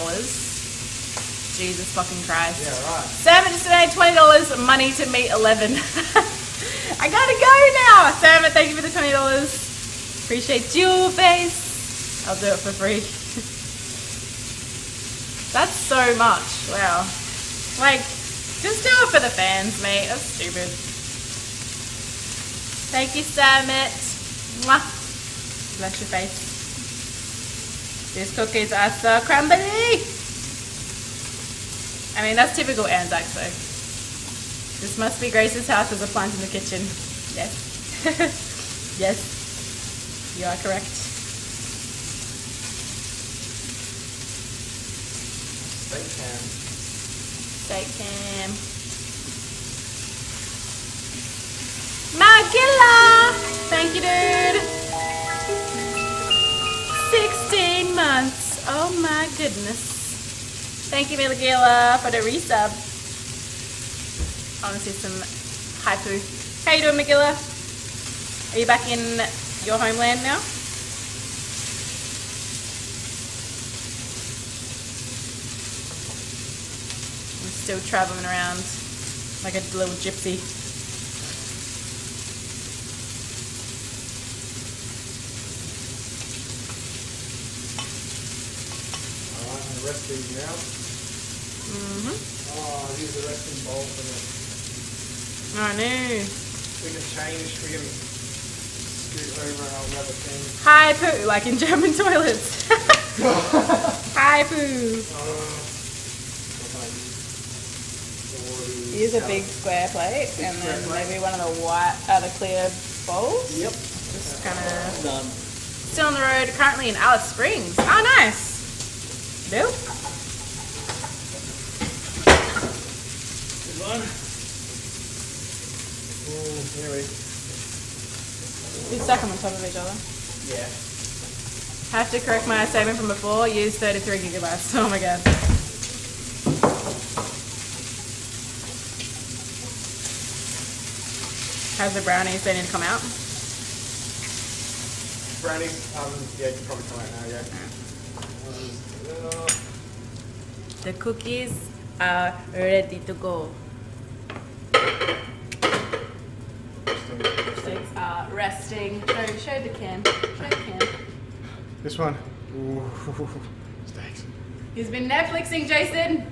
Jesus fucking Christ. Yeah, right. Sam just donated $20 money to meet 11. I gotta go now. Sam, thank you for the $20. Appreciate you, face. I'll do it for free. That's so much. Wow. Like, just do it for the fans, mate. That's stupid. Thank you, Samet. Mwah. Bless your face. These cookies are so crumbly. I mean, that's typical Anzacs though. This must be Grace's house. There's a plant in the kitchen. Yes. Yes. You are correct. Steak can. Steak cam. Magilla! Thank you, dude. 16 months. Oh my goodness. Thank you, Magilla, for the resub. I want to see some haiku. How you doing, Magilla? Are you back in your homeland now? I'm still traveling around like a little gypsy. Alright, and the rest of these now. Mm-hmm. Oh, here's the resting bowl for the... I know. We can scoot over and I'll grab a thing. Hi poo, like in German toilets. Hi poo. Use a big square plate and then maybe one of the the clear bowls. Yep. Just kind of Done. still on the road. Currently in Alice Springs. Oh, nice. Bill. Good one. Here we You stack them on top of each other. Yeah. Have to correct my statement from before. Use 33 gigabytes. Oh my god. How's the brownies? They need to come out. Brownies, yeah, you can probably come out now, yeah. The cookies are ready to go. Steaks are resting. Show the can. Show the can. This one. Ooh, steaks. He's been Netflixing, Jason.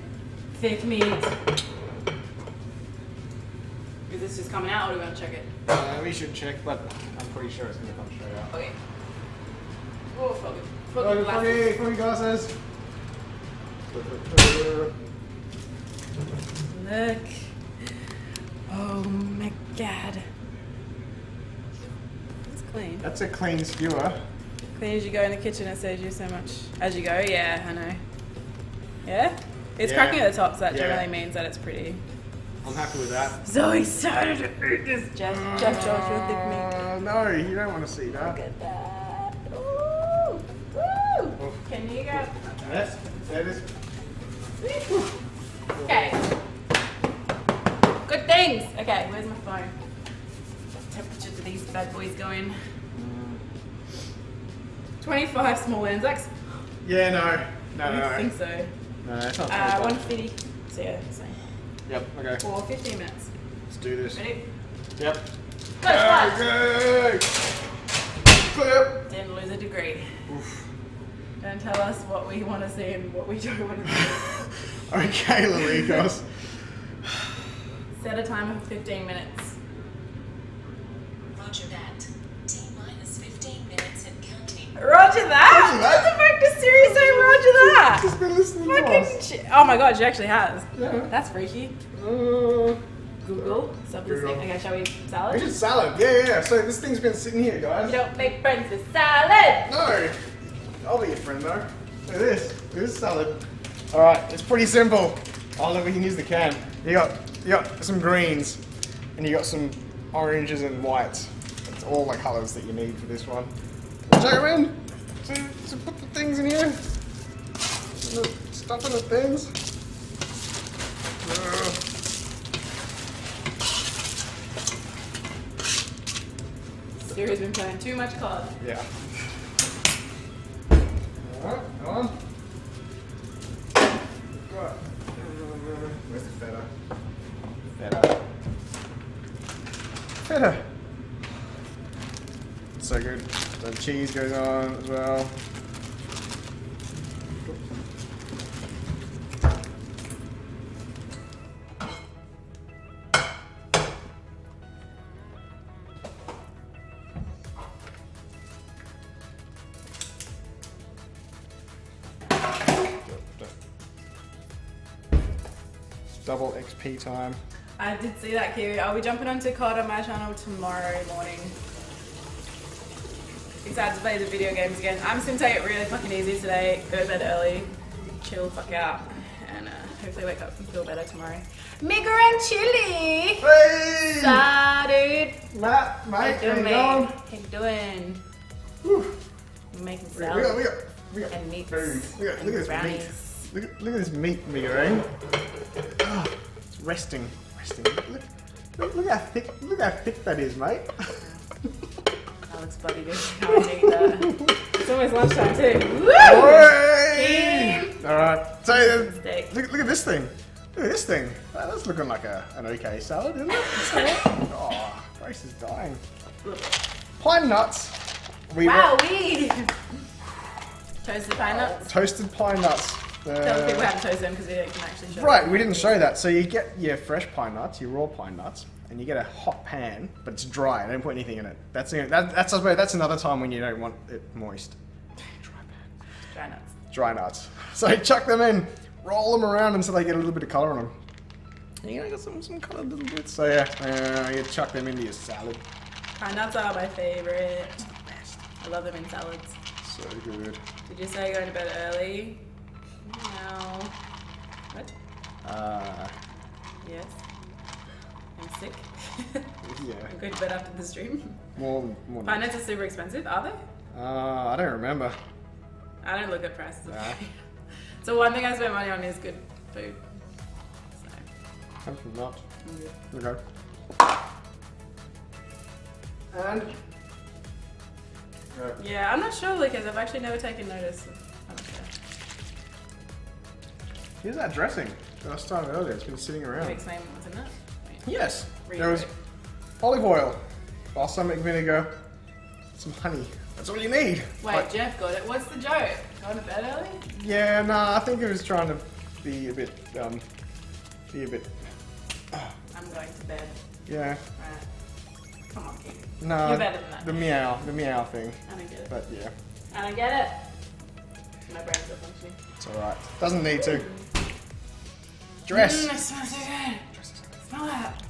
Thick meat. Is this just coming out or do we want to check it? We should check, but I'm pretty sure it's going to come straight out. Okay. Oh, foggy. Foggy, Foggy foggy glasses. Look. Oh my god. It's clean. That's a clean skewer. Clean as you go in the kitchen, it saves you so much. As you go, yeah, I know. Yeah? It's Yeah. cracking at the top, so that Yeah. generally means that it's pretty. I'm happy with that. So excited to eat this. Jeff Joshua thick meat. No, you don't want to see that. Look at that. Ooh. Woo! Can you go? Yes, that is. Okay. Good things. Okay, where's my phone? What temperature do these bad boys go in? 25 small Anzacs. Yeah, no. I don't think so. No, it's not 150. So yeah, so Yep, okay. for 15 minutes. Let's do this. Ready? Yep. Go, fast. Okay. Clip. Didn't lose a degree. Don't tell us what we want to see and what we don't want to see. Okay, Laricos. Set a timer for 15 minutes. Roger that. T-minus 15 minutes and counting. Roger that? Roger that. What the fuck that? She's been listening to us. Oh my god, she actually has. Yeah. That's freaky. Google. Stop Google. listening. Okay, shall we We salad? should salad. Yeah. So this thing's been sitting here, guys. You don't make friends with salad. No. I'll be your friend though. Look at this. Look at this salad. Alright, it's pretty simple. Oh look, we can use the can. You got some greens and you got some oranges and whites. That's all the colours that you need for this one. Chuck them in. So put the things in here. Stuff in the things. Siri's been playing too much COD. Yeah. Alright, come on. Right. Where's the feta? Feta. So good. The cheese goes on as well. Double XP time. I did see that, Kiwi. I'll be jumping onto COD on my channel tomorrow morning. Excited to play the video games again. I'm just gonna take it really fucking easy today. Go to bed early, chill the fuck out, and hopefully wake up and feel better tomorrow. Migger and Chili! Hey! Dude! Matt, mate, How you doing, mate? going? How you doing? Whew. I'm making We salad got and meats. food. Look at this meat. brownies. Look at this meat, Miguel. Oh, it's resting. Look how thick that is, mate. That looks bloody good. Can't eat that. It's almost lunchtime too. Woo! Hey! Alright, so Steak. look at this thing. Look at this thing. That's looking like an okay salad, isn't it? Oh, Grace is dying. Pine nuts. Wow, weed! Toasted pine nuts. Toasted pine nuts. Tell people how to toast them because we can actually show Right, them. we didn't show that. So you get your fresh pine nuts, your raw pine nuts, and you get a hot pan, but it's dry. Don't put anything in it. That's another time when you don't want it moist. Dry pan. Dry nuts. Dry nuts. So chuck them in, roll them around until they get a little bit of colour on them. And you got some coloured little bits. So yeah, you chuck them into your salad. Pine nuts are my favourite. I love them in salads. So good. Did you say you're going to bed early? No. What? Yes. I'm sick. Yeah. I'm going to bed after the stream. More. Pine nuts are super expensive, are they? I don't remember. I don't look at prices of Nah. food. So one thing I spend money on is good food. So, Comes from nuts. I'm good. Okay. And. Right. Yeah, I'm not sure because I've actually never taken notice of how much Here's that dressing. Last time earlier, it's been sitting they around. explain what's in it. Yes. Read There was it. olive oil, balsamic vinegar, some honey. That's all you need. Wait, Like, Jeff got it. What's the joke? Going to bed early? yeah, nah, I think it was trying to be a bit, I'm going to bed. yeah. Right. Come on, King. No, You're better than that. the meow thing. I don't get it. But yeah, I don't get it. My brain's not functioning. it's alright. Doesn't need to. Dress. It smells so good. Smell that.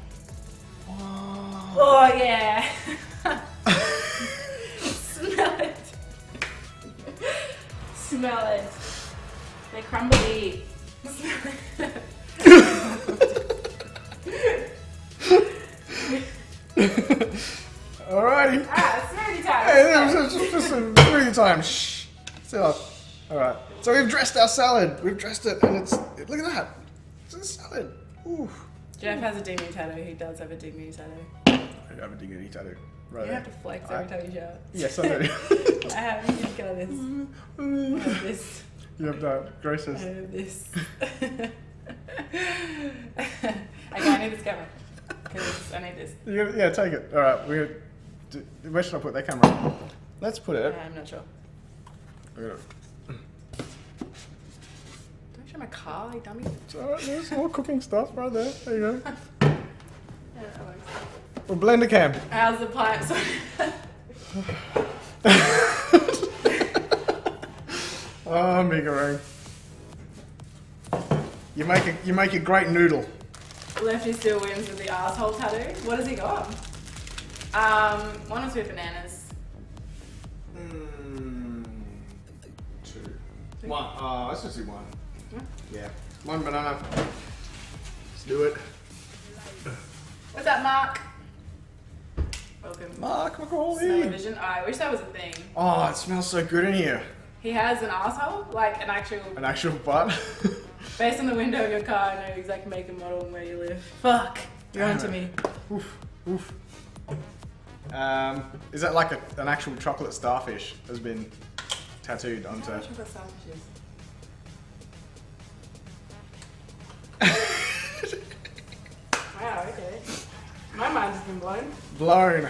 Oh yeah. Smell it. Smell it. They're crumbly. Smell it. Alrighty. Ah, smoothie time. Hey, just a smoothie time. Shh. Sit up. Alright. So we've dressed our salad. We've dressed it and look at that. It's a salad. Ooh. Jeff has a dignity tattoo. He does have a dignity tattoo. I have a dignity tattoo. Right You there. have to flex every time you shower. Yes, I do. I have. You just got this. I have this. You have that. I Grace's. have this. Okay, I need this camera. Because I need this. Yeah, take it. Alright, where should I put that camera? Let's put it. I'm not sure. We're gonna- Don't show my car, you dummy. It's alright, there's more cooking stuff right there. There you go. Yeah, that works. Or blender cam. How's the pipe? Sorry. Oh, Mega Ring. You make a great noodle. Lefty still wins with the asshole tattoo. What has he got? One or two bananas. Two. One. Let's just do one. Yeah. Yeah. One banana. Let's do it. What's up, Mark? Welcome. Mark McCauley. Smell-o-vision. Oh, I wish that was a thing. Oh, it smells so good in here. He has an asshole, like an actual. An actual butt. Based on the window of your car, I know exact make and model and where you live. Fuck. You're Damn onto it. me. Oof. Oof. Is that like an actual chocolate starfish has been tattooed onto? How much of a selfish is? Wow, okay. My mind's just been blown. Blown.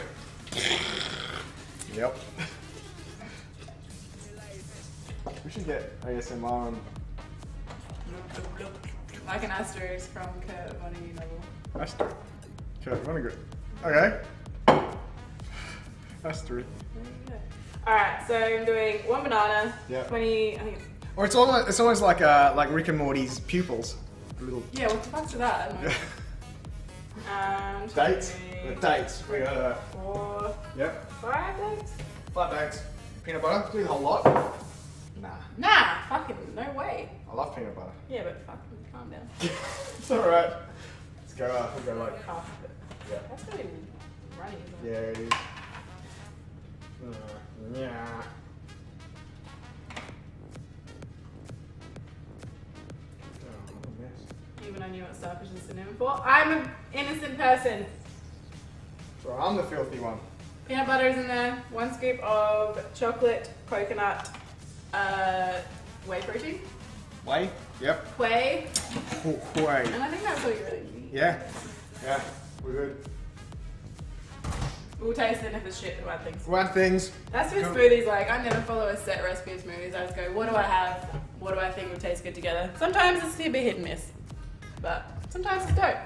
Yep. We should get ASMR on Like an asterisk from Kurt Vonnegut novel. Astrid. Okay, really good. Okay. Astrid. Alright, so I'm doing one banana, Yeah. 20, I think it's, Or it's almost like Rick and Morty's pupils. A little yeah, what the fuck's that? I don't know. dates. Three, The dates. We got 4, yep. 5 dates? 5 dates. Peanut butter. Do the whole lot. Nah. Nah, fucking no way. I love peanut butter. Yeah, but fucking calm down. It's alright. Let's go. We'll go like. Half of it. Yeah. That's really runny, isn't Yeah, it? it is. Yeah. Oh, what a mess. Even I knew what starfish is synonym for. I'm an innocent person. So I'm the filthy one. Peanut butter is in there. 1 scoop of chocolate, coconut, whey protein. Whey? Yep. Whey. Whey. And I think that's all you really need. Yeah. Yeah. We're good. We'll taste it if it's shit, one things. One things. That's with Come- smoothies, like I never follow a set recipe of smoothies. I just go, what do I have? What do I think would taste good together? Sometimes it's a bit hit and miss, but sometimes it's dope.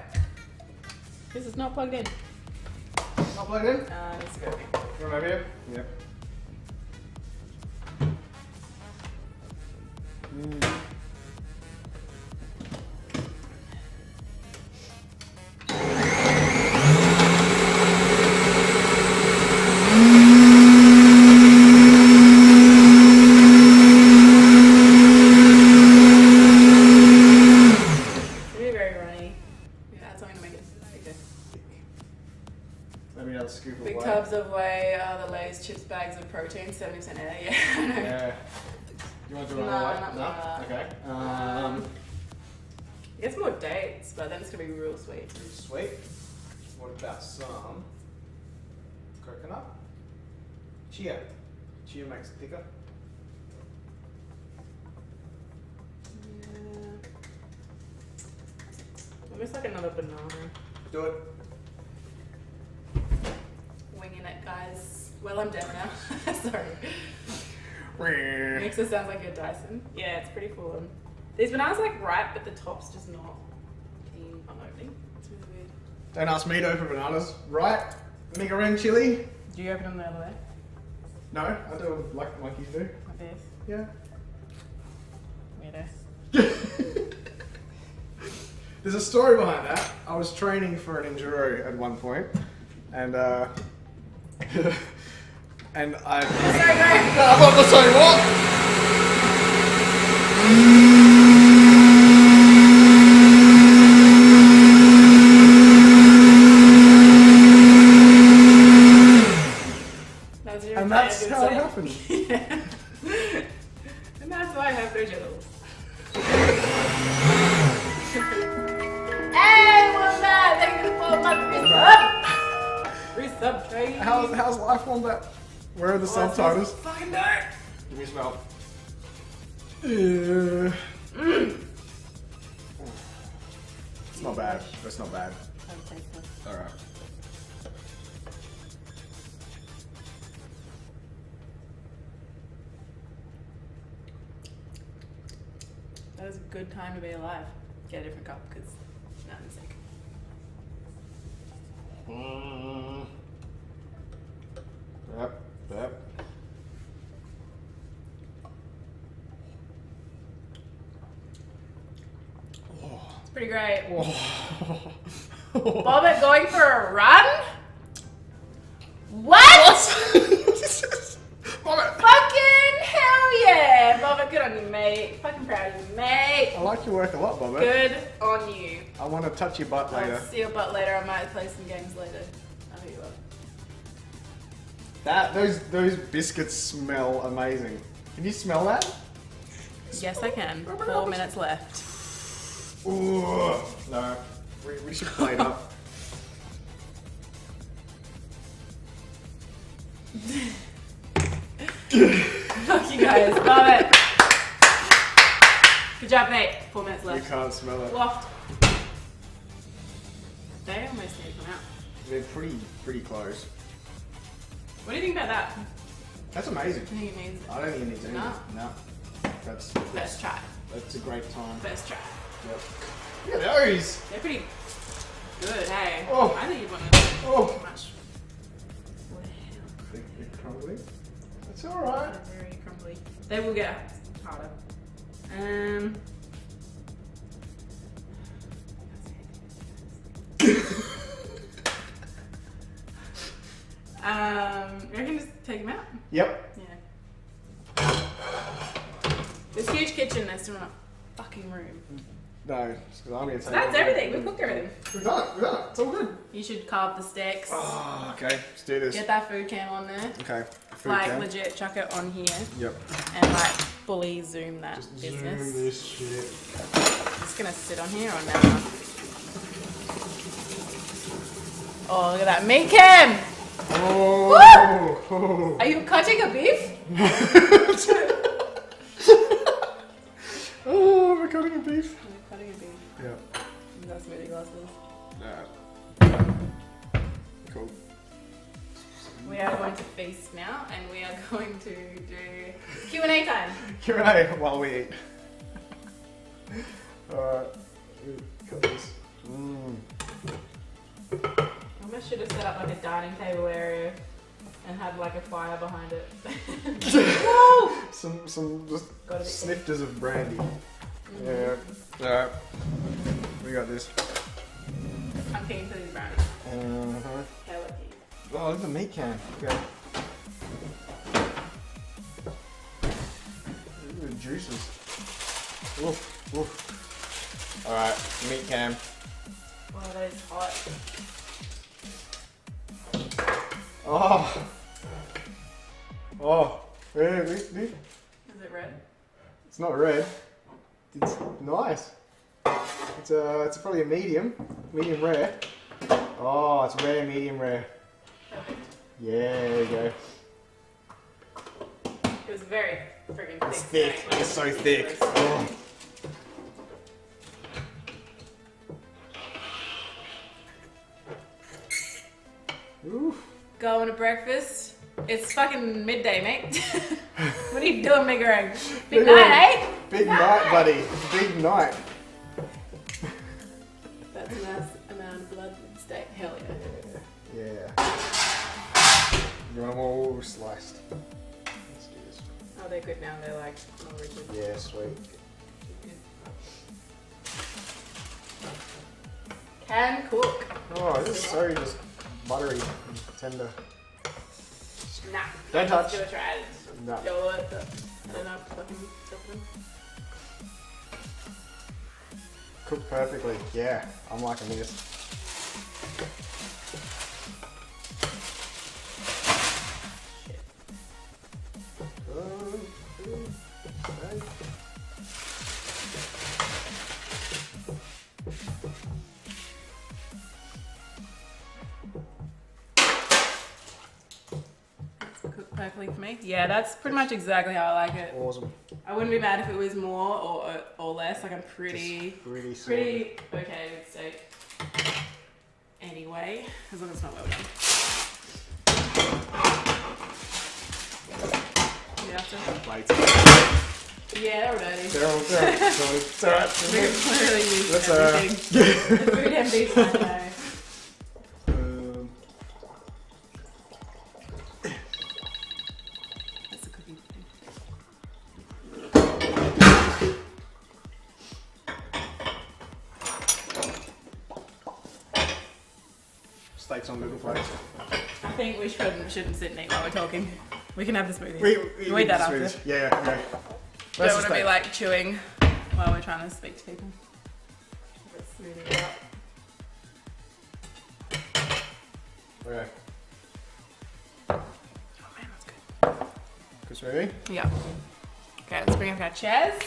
This is not plugged in. Not plugged in? Let's go. You want over here? Yep. Very, very runny. Yeah, add something to make it thicker. Maybe another scoop of Big whey. tubs of whey, the Lay's chips bags of protein, 70% air. Yeah, I know. Yeah. You want to do No, another not one? that. Okay. Get some more dates, but then it's gonna be real sweet. Sweet. What about some coconut? Chia. Chia makes it thicker. Yeah. Almost like another banana. Do it. Winging it, guys. Well, I'm deaf now. Sorry. Mixer sounds like a Dyson. Yeah, it's pretty full on. These bananas are like ripe, but the top's just not keen on opening. It's really weird. Don't ask me to open bananas. Right? Migaren chili? Do you open them the other way? No, I do it like monkeys do. Like this? Yeah. Weirdo. There's a story behind that. I was training for an enduro at one point, and and I. Sorry, go! No, I'm not gonna tell you what. That's your And that's good how it saying. happened. Yeah. And that's why I have no genitals. Hey, what's that? Thank you for my resub trade. How's life on that? Where are the subtitles? Fucking dirt. Give me a smell. It's not bad. It's not bad. Alright. That was a good time to be alive. Get a different cup because now I'm sick. Yep. Yep. Oh. pretty great. Oh. Bobbit going for a run? What? Bobbit. Fucking hell yeah! Bobbit, good on you, mate. Fucking proud of you, mate. I like your work a lot, Bobbit. Good on you. I want to touch your butt later. I'll see your butt later. I might play some games later. I'll hit you up. Those biscuits smell amazing. Can you smell that? Yes, I can. 4 minutes left. Ooh. No. We should play it up. Fuck you guys. Love it. Good job, mate. 4 minutes You left. can't smell it. Waft. They almost need to come out. They're pretty close. What do you think about that? That's amazing. I think it means I don't think it needs anything. No. No. That's first try. That's a great time. First try. Yep. Look at those. They're pretty good, hey? Oh. I think you'd want to Oh. much. They're crumbly. That's alright. They're very crumbly. They will get harder. You reckon just take them out? Yep. Yeah. This huge kitchen, there's still not fucking room. No, because I'm gonna take. So that's everything. We've cooked everything. We've done it. We've done it. It's all good. You should carve the sticks. Oh, okay. Let's do this. Get that food cam on there. Okay. Food Like cam. legit, chuck it on here Yep. and like fully zoom that Just business. zoom this shit. It's gonna sit on here or now. Oh, look at that meat cam! Oh. Are you cutting a beef? Oh, we're cutting a beef. I'm cutting a beef. Yeah. You got smoothie glasses. Cool. We are going to feast now, and we are going to do Q&A time. Q&A while we eat. Alright. Cut this. I almost should have set up like a dining table area and had like a fire behind it. Woo! Some just Gotta be snifters of brandy. Yeah. Alright. We got this. I'm keen for these brownies. Uh-huh. Hella keen. Oh, look at the meat can. Okay. Look at the juices. Woof, woof. Alright, meat can. Wow, that is hot. Oh. Oh. Yeah, Is it red? it's not red. It's nice. It's probably a medium rare. Oh, it's rare, medium rare. Perfect. Yeah, there you go. It was very friggin' thick. It's thick. today. It's so thick. Oh. Oof. Going to breakfast. It's fucking midday, mate. What are you doing, Big Ring? Big night, eh? Big night, buddy. Big night. That's a nice amount of blood steak. Hell yeah. Yeah. You want them all sliced? Let's do this. Oh, they're good now. They're like more rigid. Yeah, sweet. Can cook. Oh, this is so just buttery and tender. Nah. Don't touch. Let's give it a try. No. Yo, what the? I don't know. Fucking stuff them. Cooked perfectly. Yeah, I'm liking this. Cooked perfectly for me. Yeah, that's pretty much exactly how I like it. Awesome. I wouldn't be mad if it was more or less. Like I'm Just pretty really okay with steak. Anyway, as long as it's not well done. You have to. Plates. Yeah, they're dirty. They're all it's alright. We can clearly use That's everything. The food empties, I know. That's a cookie. Steaks on little plates. I think we shouldn't sit and eat while we're talking. We can have the smoothie. We We'll eat that after. smoothies. Yeah, okay. Don't want to be like chewing while we're trying to speak to people. Smoothie out. Okay. Oh man, that's good. Good smoothie? Yeah. Okay, let's bring up our chairs.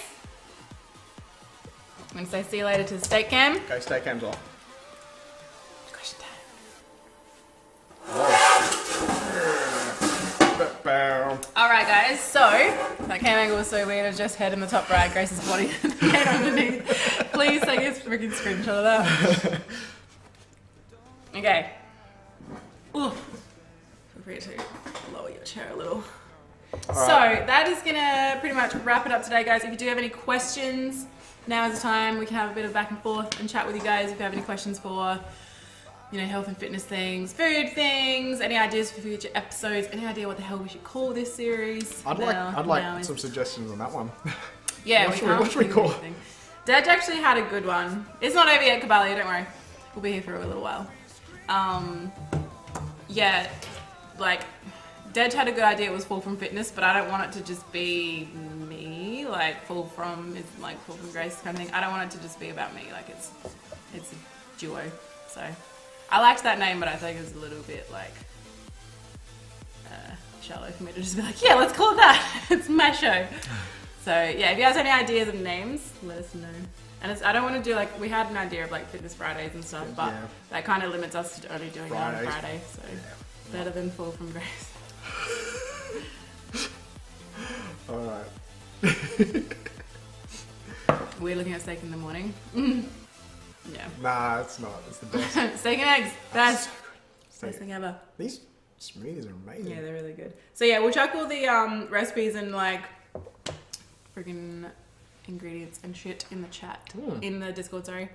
I'm gonna say see you later to the steak cam. Okay, steak cams off. Question time. Alright guys, so that cam angle was so weird. I just head in the top right, Grace's body head underneath. Please take a freaking screenshot of that. Okay. Ooh. Feel free to lower your chair a little. So that is gonna pretty much wrap it up today, guys. If you do have any questions, now is the time. We can have a bit of back and forth and chat with you guys if you have any questions for, you know, health and fitness things, food things, any ideas for future episodes, any idea what the hell we should call this series. I'd like some suggestions on that one. Yeah, what should we call it? Dad actually had a good one. It's not over yet, Cabalia, don't worry. We'll be here for a little while. Yeah, like, Dej had a good idea. It was Fall From Fitness, but I don't want it to just be me, like Fall From Grace kind of thing. I don't want it to just be about me. Like it's a duo. So I liked that name, but I think it was a little bit like shallow for me to just be like, yeah, let's call it that. It's my show. So yeah, if you guys have any ideas of names, let us know. And I don't want to do like, we had an idea of like Fitness Fridays and stuff, but that kind of limits us to only doing it on Friday. So better than Fall From Grace. Alright. We're looking at steak in the morning. Yeah. Nah, it's not. It's the best. Steak and eggs. Best thing ever. These smoothies are amazing. Yeah, they're really good. So yeah, we'll chuck all the recipes and like freaking ingredients and shit in the chat. In the Discord, sorry.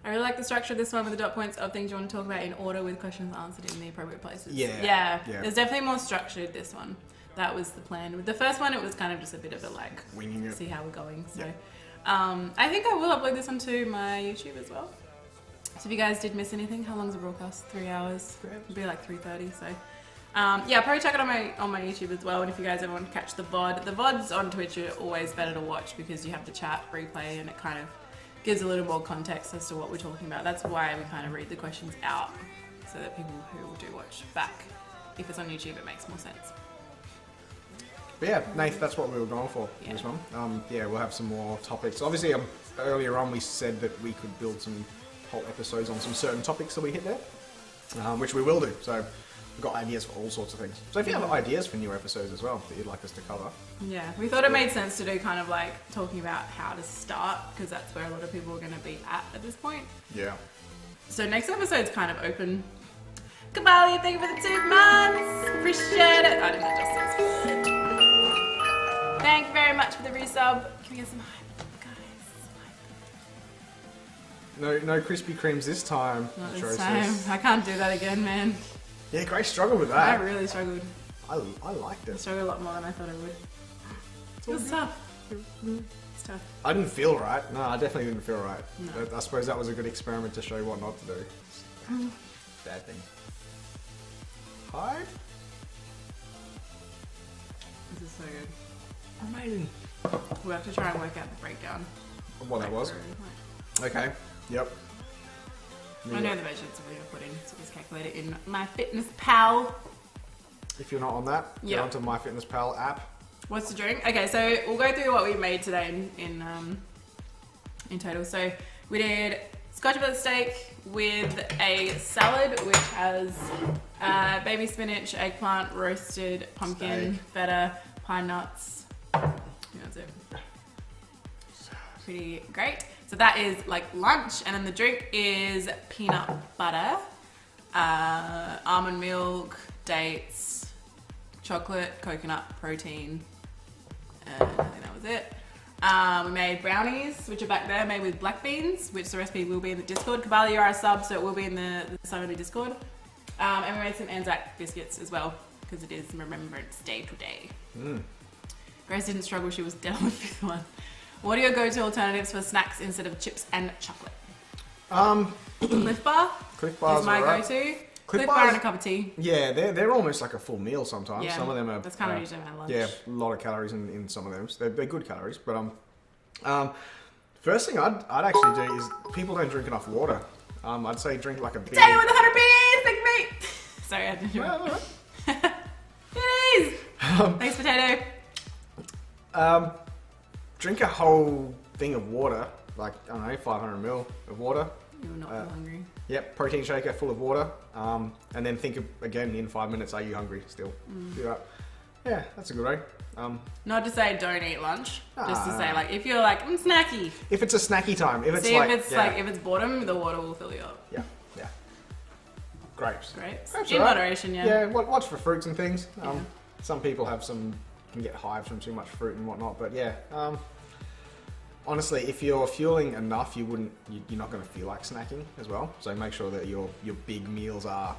I really like the structure of this one with the dot points of things you want to talk about in order with questions answered in the appropriate places. Yeah. There's definitely more structured this one. That was the plan. With the first one, it was kind of just a bit of a like, winging it. See how we're going. So I think I will upload this onto my YouTube as well. So if you guys did miss anything, how long's the broadcast? 3 hours? It'll be like 3:30. So yeah, probably check it on my YouTube as well. And if you guys ever want to catch the VODs on Twitch are always better to watch because you have the chat replay and it kind of gives a little more context as to what we're talking about. That's why we kind of read the questions out so that people who do watch back, if it's on YouTube, it makes more sense. But yeah, Nath, that's what we were going for in this one. Yeah, we'll have some more topics. Obviously, earlier on we said that we could build some whole episodes on some certain topics that we hit there, which we will do. So we've got ideas for all sorts of things. So if you have ideas for new episodes as well that you'd like us to cover. Yeah, we thought it made sense to do kind of like talking about how to start because that's where a lot of people are going to be at this point. Yeah. So next episode's kind of open. Cabalia, thank you for the 2 months. Appreciate it. I didn't know justice. Thank you very much for the resub. Can we get some hype, guys? No Krispy Kremes this time. Not this time. I can't do that again, man. Yeah, Grace struggled with I that. really struggled. I liked I it. struggled a lot more than I thought I would. It was tough. It's tough. I didn't feel right. No, I definitely didn't feel right. No. But I suppose that was a good experiment to show what not to do. Bad thing. Hype? This is so good. Amazing. We'll have to try and work out the breakdown. What that was? Okay. Yep. I know the measurements we're going to put in, so just calculate it in MyFitnessPal. If you're not on that, get onto MyFitnessPal app. What's the drink? Okay, so we'll go through what we made today in total. So we did Scotch bonnet steak with a salad, which has baby spinach, eggplant, roasted pumpkin, feta, pine nuts. I think that's it. Pretty great. So that is like lunch, and then the drink is peanut butter, almond milk, dates, chocolate, coconut, protein, and I think that was it. We made brownies, which are back there, made with black beans, which the recipe will be in the Discord. Cabalia, you're our sub, so it will be in the sub of the Discord. And we made some Anzac biscuits as well, because it is Remembrance Day today. Grace didn't struggle, she was down with this one. What are your go-to alternatives for snacks instead of chips and chocolate? Cliff Bar Cliff Bars is my are right. go-to. Cliff Cliff Bar Bars- and a cup of tea. Yeah, they're almost like a full meal sometimes. Yeah, Some of them are. that's kind of usually my lunch. Yeah, a lot of calories in some of them. So they're good calories, but first thing I'd actually do is people don't drink enough water. I'd say drink like a big. Potato with 100 beans, thank me. Sorry, I didn't do Well, it. It is. Thanks, potato. drink a whole thing of water, like I don't know, 500 ml of water. You're not hungry. Yep, protein shaker full of water, and then think of, again in 5 minutes, are you hungry still? Do that. Yeah, that's a good way. Not to say don't eat lunch, just to Ah. say like if you're like snacky. If it's a snacky time, if it's See like, if it's yeah, like if it's boredom, the water will fill you up. yeah, grapes. Great. Grapes In are right. moderation, yeah. Yeah, watch for fruits and things. Yeah. Some people can get hives from too much fruit and whatnot, but yeah. Honestly, if you're fueling enough, you're not going to feel like snacking as well. So make sure that your big meals are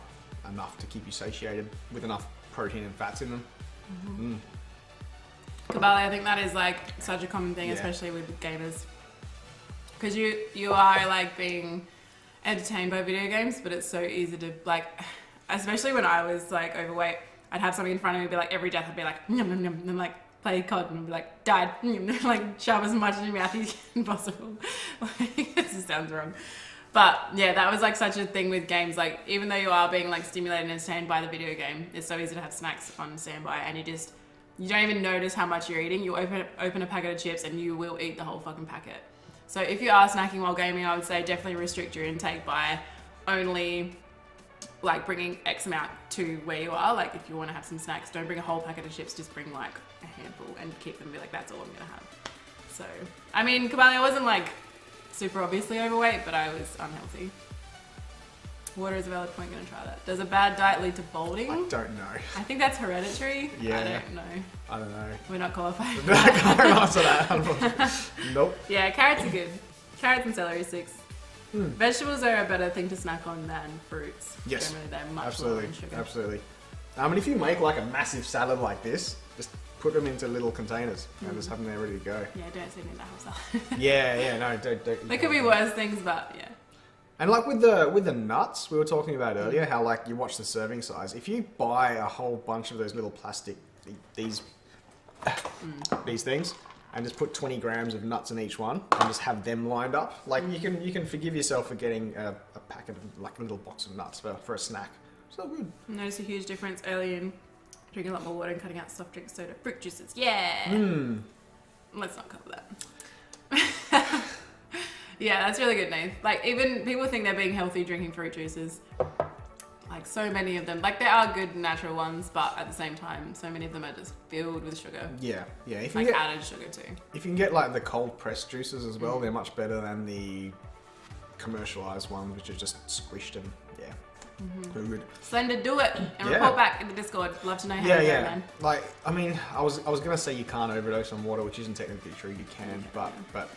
enough to keep you satiated with enough protein and fats in them. Kabali, I think that is like such a common thing, Yeah. especially with gamers, because you are like being entertained by video games, but it's so easy to like, especially when I was like overweight, I'd have something in front of me, be like every death, I'd be like yum yum yum, and like play COD and be like died, like shove as much in your mouth as possible. Like it just sounds wrong. But yeah, that was like such a thing with games. Like even though you are being like stimulated and entertained by the video game, it's so easy to have snacks on standby, and you don't even notice how much you're eating. You open a packet of chips and you will eat the whole fucking packet. So if you are snacking while gaming, I would say definitely restrict your intake by only like bringing X amount to where you are. Like if you want to have some snacks, don't bring a whole packet of chips, just bring like a handful and keep them and be like, that's all I'm gonna have. So, I mean, Kabali, I wasn't like super obviously overweight, but I was unhealthy. Water is a valid point, gonna try that. Does a bad diet lead to balding? I don't know. I think that's hereditary. Yeah. I don't know. I don't know. We're not qualified. I can't answer that, unfortunately. Nope. Yeah, carrots are good. Carrots and celery sticks. Vegetables are a better thing to snack on than fruits. Yes. Generally, they're much Absolutely. lower in sugar. Absolutely. And if you make like a massive salad like this, just put them into little containers and just have them there ready to go. Yeah, don't send me that whole salad. Yeah, no, don't. There could be worse things, but yeah. And like with the nuts we were talking about earlier, how like you watch the serving size. If you buy a whole bunch of those little plastic these things and just put 20 grams of nuts in each one and just have them lined up, like you can forgive yourself for getting a packet of like a little box of nuts for a snack. So good. Notice a huge difference early in drinking a lot more water and cutting out soft drinks, soda, fruit juices. Yeah. Let's not cover that. Yeah, that's really good, Nath. Like, even people think they're being healthy drinking fruit juices. Like, so many of them. Like, there are good natural ones, but at the same time, so many of them are just filled with sugar. Yeah. If you Like, get added sugar too. if you can get like the cold pressed juices as well, they're much better than the commercialized ones, which are just squished and good. Slender, do it and Yeah. report back in the Discord. Love to know how you go, Yeah. man. Like, I mean, I was gonna say you can't overdose on water, which isn't technically true. You can, but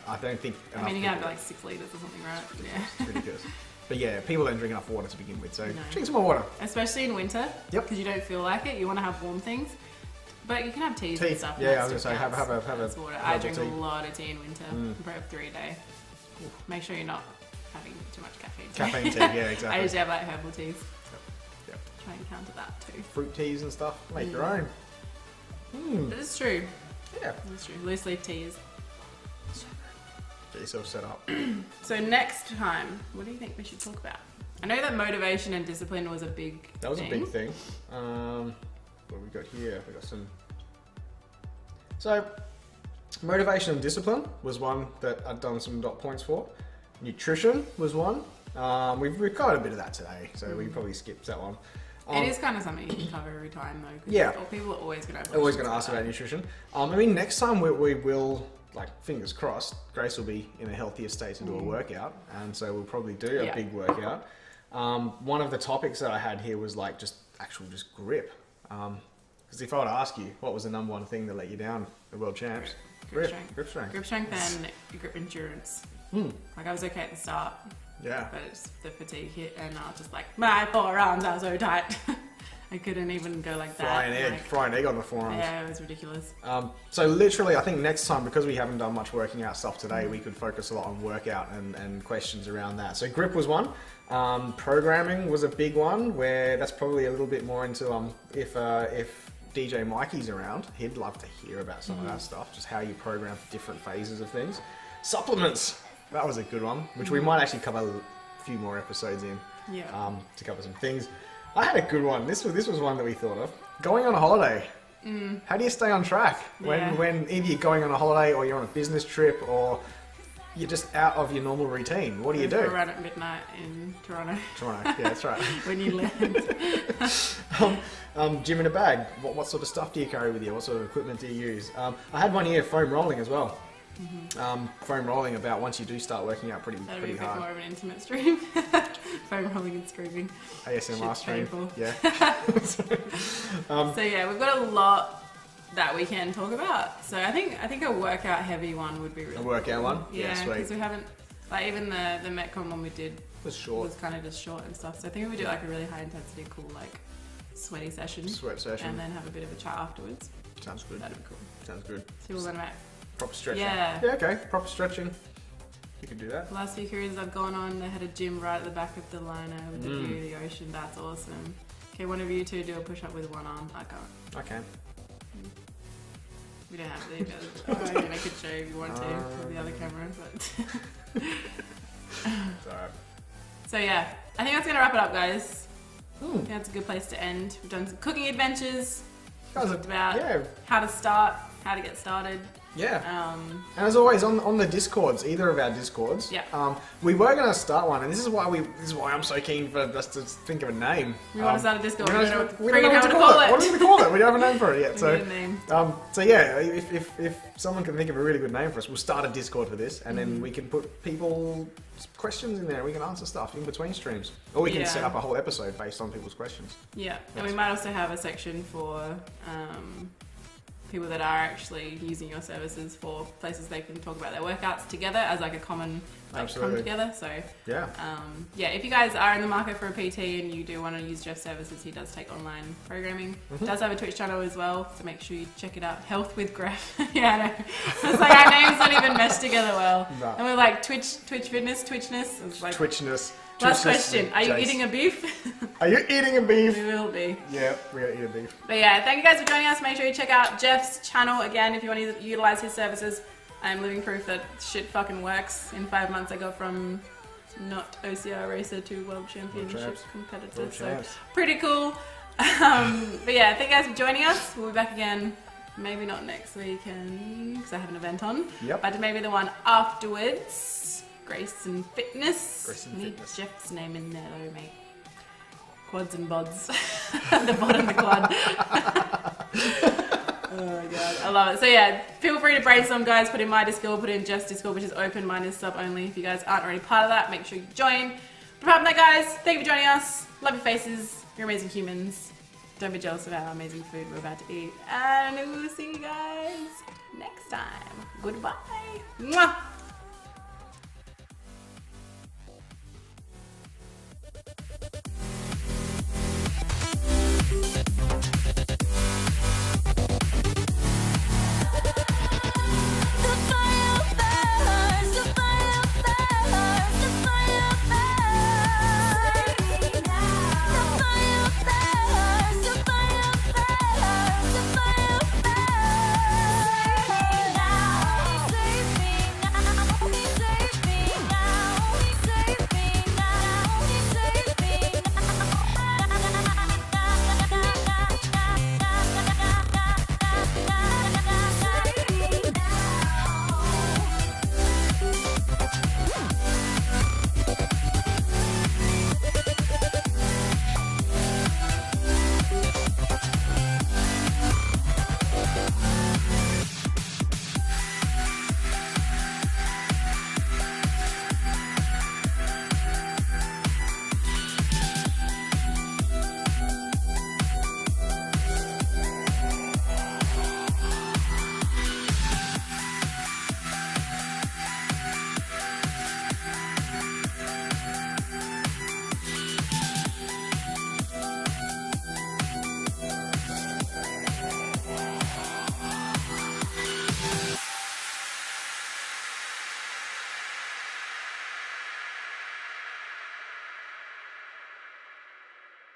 I don't think. I mean, you enough gotta have people- like 6 liters or something, right? Yeah. It's ridiculous. But yeah, people don't drink enough water to begin with, so No. drink some more water. Especially in winter. Yep. Because you don't feel like it. You want to have warm things. But you can have teas Tea. and stuff. and Yeah, that I was still gonna say, have counts. a That's water. I herbal drink tea. a lot of tea in winter. Probably 3 a day. Make sure you're not having too much caffeine. Caffeine tea, yeah, I exactly. usually have like herbal teas. Yep. Try and counter that too. Fruit teas and stuff. Make your own. That is true. Yeah. That's true. Loose leaf teas. Get yourself set up. So next time, what do you think we should talk about? I know that motivation and discipline was a big That was thing. a big thing. What have we got here? We got some. So, motivation and discipline was one that I'd done some dot points for. Nutrition was one. We've covered a bit of that today, so we probably skipped that one. It is kind of something you can cover every time though. 'Cause Yeah. People are always going to Always going to ask about nutrition. I mean, next time we will, like, fingers crossed, Grace will be in a healthier state to do a workout, and so we'll probably do a Yeah. big workout. One of the topics that I had here was like just grip. Because if I were to ask you, what was the number one thing that let you down the world champs? Grip strength. Grip strength. Grip strength and grip endurance. Like I was okay at the start, Yeah. but it's the fatigue hit and I was just like, my forearms are so tight. I couldn't even go like that. Fry an egg on the forearms. Yeah, it was ridiculous. So literally, I think next time, because we haven't done much working out stuff today, we could focus a lot on workout and questions around that. So grip was one. Programming was a big one, where that's probably a little bit more into if DJ Mikey's around, he'd love to hear about some of that stuff, just how you program for different phases of things. Supplements, that was a good one, which we might actually cover a few more episodes in. Yeah. To cover some things. I had a good one. This was one that we thought of. Going on a holiday. How do you stay on track when either you're going on a holiday or you're on a business trip or you're just out of your normal routine? What do you do? For a run at midnight in Toronto. Toronto, yeah, that's right. When you land. Gym in a bag. What sort of stuff do you carry with you? What sort of equipment do you use? I had one here, foam rolling as well. Foam rolling about once you do start working out pretty That'll be a bit hard. more of an intimate stream. Foam rolling and screaming. ASMR Shit's stream. painful. Yeah. So yeah, we've got a lot that we can talk about. So I think a workout heavy one would be really A workout one? Yeah, sweet. because we haven't, like, even the Metcon one we did It was short. was kind of just short and stuff. So I think we do like a really high intensity, cool, like sweaty session. Sweat session. And then have a bit of a chat afterwards. Sounds good. That'd be cool. Sounds good. See all that about. Proper stretching. Yeah. Yeah, okay. Proper stretching. You could do that. The last few cruises I've gone on, they had a gym right at the back of the liner with the view of the ocean. That's awesome. Okay, one of you two do a push up with one arm. I can't. I can. We don't have to. I mean, I could show you if you want to with the other camera, but. It's alright. So yeah, I think that's gonna wrap it up, guys. I think that's a good place to end. We've done some cooking adventures. Guys, Talked about yeah. how to start, how to get started. Yeah. And as always, on the Discords, either of our Discords, Yeah. we were going to start one, and this is why I'm so keen for us to think of a name. We want to start a Discord. We don't know what we don't know what to call it. What are we going to call it? We don't have a name for it yet. We need a name. So yeah, if someone can think of a really good name for us, we'll start a Discord for this, and then we can put people's questions in there. We can answer stuff in between streams, or we can Yeah. set up a whole episode based on people's questions. Yeah, and we might also have a section for people that are actually using your services for places they can talk about their workouts together as like a common come Absolutely. together. So Yeah. yeah, if you guys are in the market for a PT and you do want to use Jeff's services, he does take online programming. Does have a Twitch channel as well, so make sure you check it out. Health with Graph. Yeah, I know. It's like our names don't even mesh together well. No. And we're like Twitch fitness, Twitchness. It's like, Twitchness. last Twitchness question: are you Jace. eating a beef? Are you eating a beef? We will be. Yeah, we're gonna eat a beef. But yeah, thank you guys for joining us. Make sure you check out Jeff's channel again if you want to utilize his services. I'm living proof that shit fucking works. In 5 months, I go from not OCR racer to world championship champs. competitor. World So champs. pretty cool. But yeah, thank you guys for joining us. We'll be back again. Maybe not next weekend because I have an event on. Yep. But maybe the one afterwards. Grace and Fitness. Grace and Need Fitness. Jeff's name in there though, mate. Quads and bods. The bod and the quad. Oh my god, I love it. So yeah, feel free to brainstorm, guys. Put in my Discord, put in Jeff's Discord, which is open. Mine is sub only. If you guys aren't already part of that, make sure you join. But apart from that, guys, thank you for joining us. Love your faces. You're amazing humans. Don't be jealous of our amazing food we're about to eat. And we'll see you guys next time. Goodbye. Mwah!